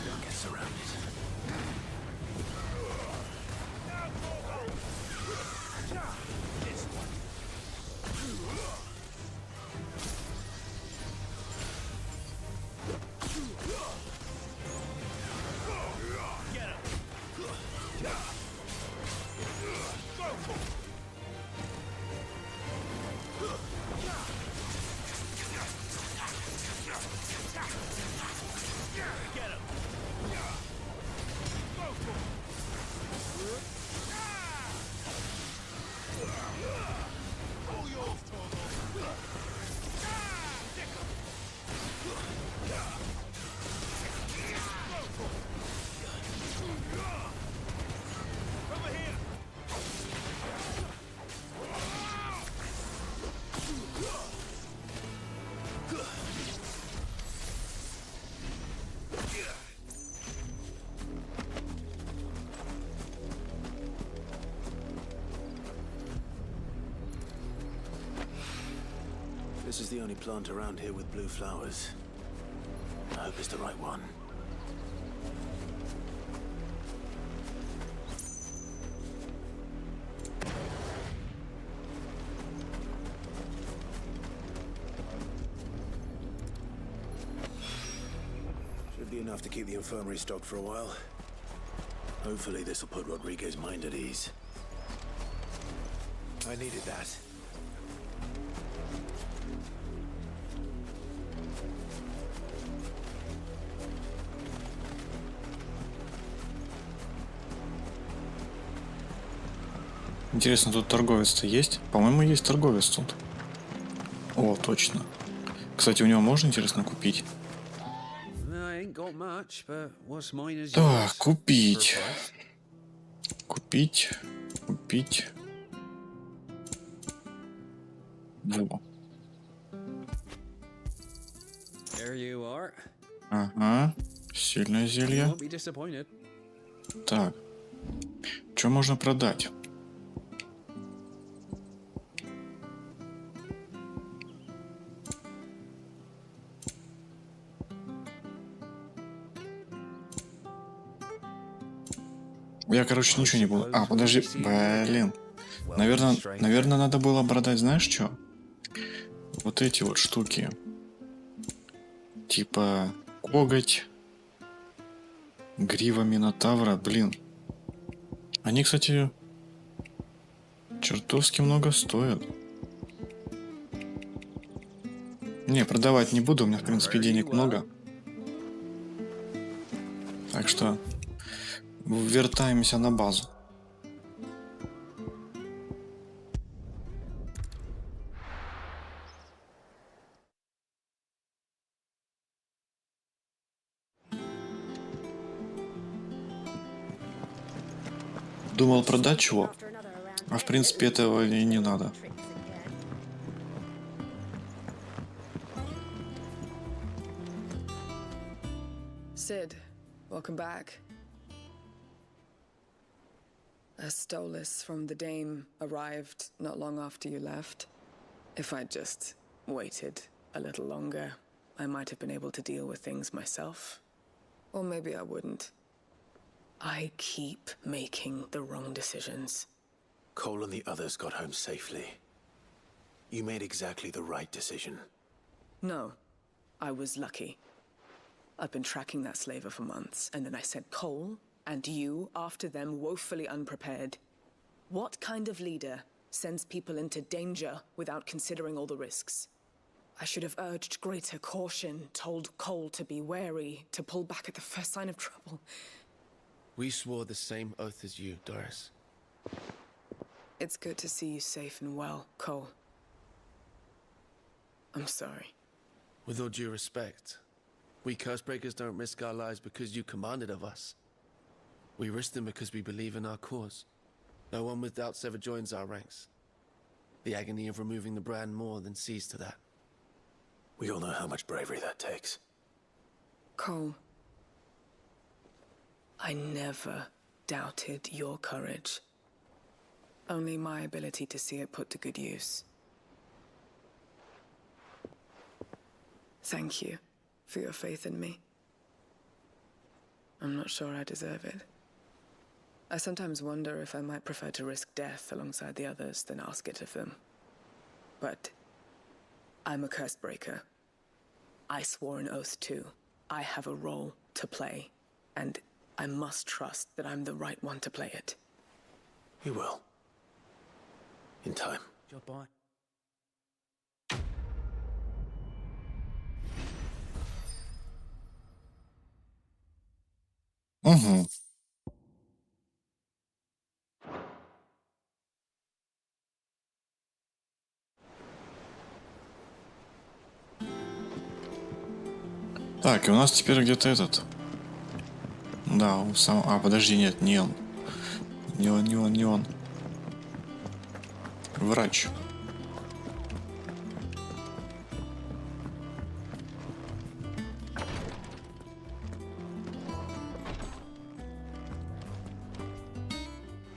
Don't get surrounded. This is the only plant around here with blue flowers. I hope it's the right one. enough to keep the infirmary stocked for a while. Hopefully this will put Rodriguez's mind at ease. I needed that. Интересно, тут торговец-то есть? По-моему, есть торговец тут. О, точно. Кстати, у него можно, интересно, купить? Так, купить. Купить. Купить. Во. Ага. Сильное зелье. Так. Что можно продать? Я, короче, ничего не буду. А, подожди. Блин. Наверное, надо было продать, знаешь что? Вот эти вот штуки. Типа коготь. Грива Минотавра. Блин. Они, кстати, чертовски много стоят. Не, продавать не буду. У меня, в принципе, денег много. Так что... вертаемся на базу. Думал продать чего? А в принципе этого и не надо. Sid, welcome back. A Stolas from the Dame arrived not long after you left. If I'd just waited a little longer, I might have been able to deal with things myself. Or maybe I wouldn't. I keep making the wrong decisions. Cole and the others got home safely. You made exactly the right decision. No, I was lucky. I've been tracking that slaver for months, and then I sent Cole and you after them, woefully unprepared. What kind of leader sends people into danger without considering all the risks? I should have urged greater caution, told Cole to be wary, to pull back at the first sign of trouble. We swore the same oath as you, Doris. It's good to see you safe and well, Cole. I'm sorry. With all due respect, we Cursebreakers don't risk our lives because you commanded of us. We risk them because we believe in our cause. No one with doubts ever joins our ranks. The agony of removing the brand more than sees to that. We all know how much bravery that takes. Cole, I never doubted your courage. Only my ability to see it put to good use. Thank you for your faith in me. I'm not sure I deserve it. I sometimes wonder if I might prefer to risk death alongside the others than ask it of them. But I'm a Cursebreaker. I swore an oath too. I have a role to play, and I must trust that I'm the right one to play it. You will. In time. Goodbye. Угу. Так, и у нас теперь где-то этот. Да, он сам... А, подожди, нет, не он. Не он, не он, не он. Врач.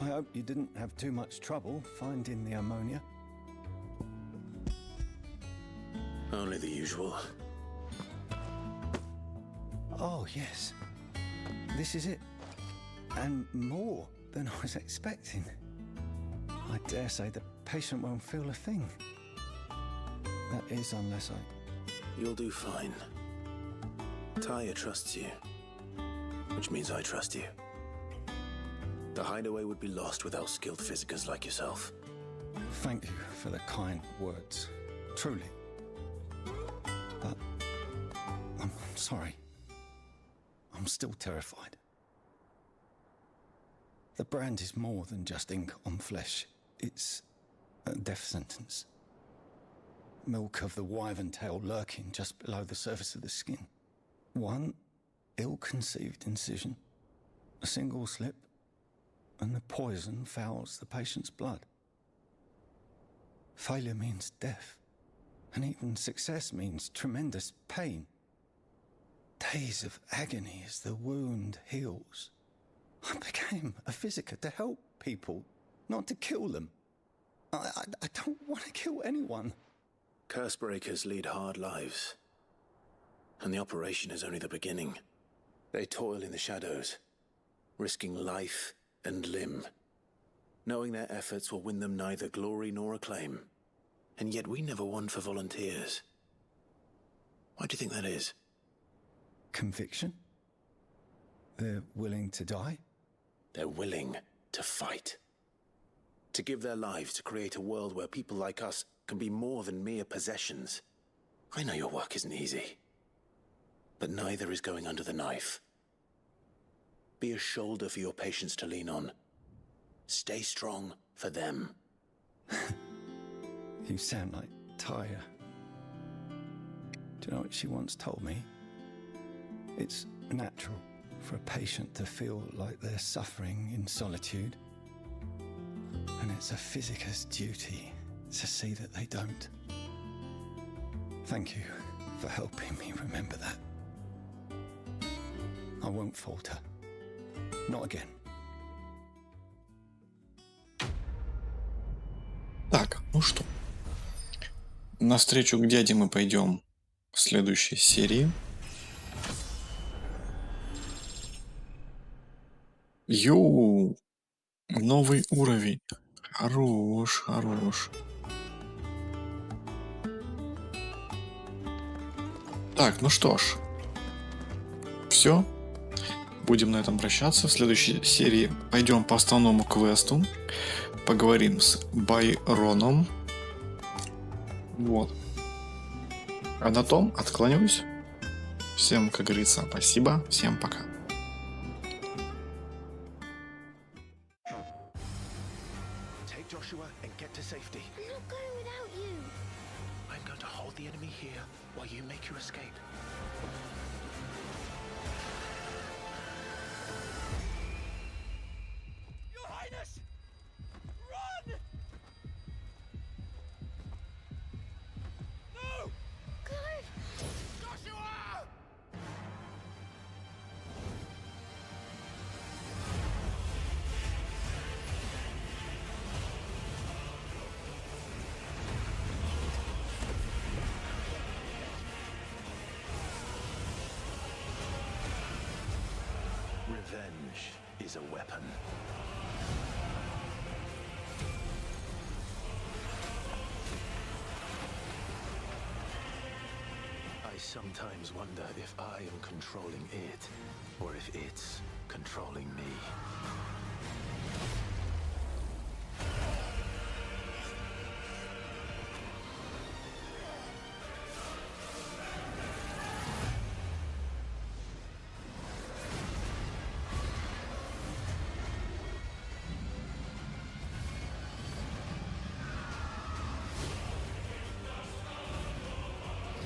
I hope you didn't have too much trouble finding the ammonia. Only the usual. Oh, yes. This is it. And more than I was expecting. I dare say the patient won't feel a thing. That is, unless I... You'll do fine. Taya trusts you. which means I trust you. The hideaway would be lost without skilled physicers like yourself. Thank you for the kind words. Truly. But I'm sorry. I'm still terrified. The brand is more than just ink on flesh. It's a death sentence. Milk of the wyvern tail lurking just below the surface of the skin. One ill-conceived incision, a single slip, and the poison fouls the patient's blood. Failure means death, and even success means tremendous pain. Days of agony as the wound heals. I became a physiker to help people, not to kill them. I don't want to kill anyone. Curse breakers lead hard lives, and the operation is only the beginning. They toil in the shadows, risking life and limb, knowing their efforts will win them neither glory nor acclaim. And yet we never won for volunteers. Why do you think that is? Conviction? They're willing to die? They're willing to fight. To give their lives to create a world where people like us can be more than mere possessions. I know your work isn't easy, but neither is going under the knife. Be a shoulder for your patients to lean on. Stay strong for them. You sound like Tyre. Do you know what she once told me? It's natural for a patient to feel like they're suffering in solitude. And it's a physiker's duty to see that they don't. Thank you for helping me remember that. I won't falter. Not again. Так, ну что. Навстречу к дяде мы пойдем в следующей серии. Йоу! Новый уровень. Хорош, хорош. Так, ну что ж. Все. Будем на этом прощаться. В следующей серии пойдем по основному квесту. Поговорим с Байроном. Вот. А на том откланяюсь. Всем, как говорится, спасибо. Всем пока. Take Joshua and get to safety. I'm not going without you. I'm going to hold the enemy here while you make your escape. Your Highness! Run! No! Clive! Joshua! Revenge is a weapon. I sometimes wonder if I am controlling it, or if it's controlling me.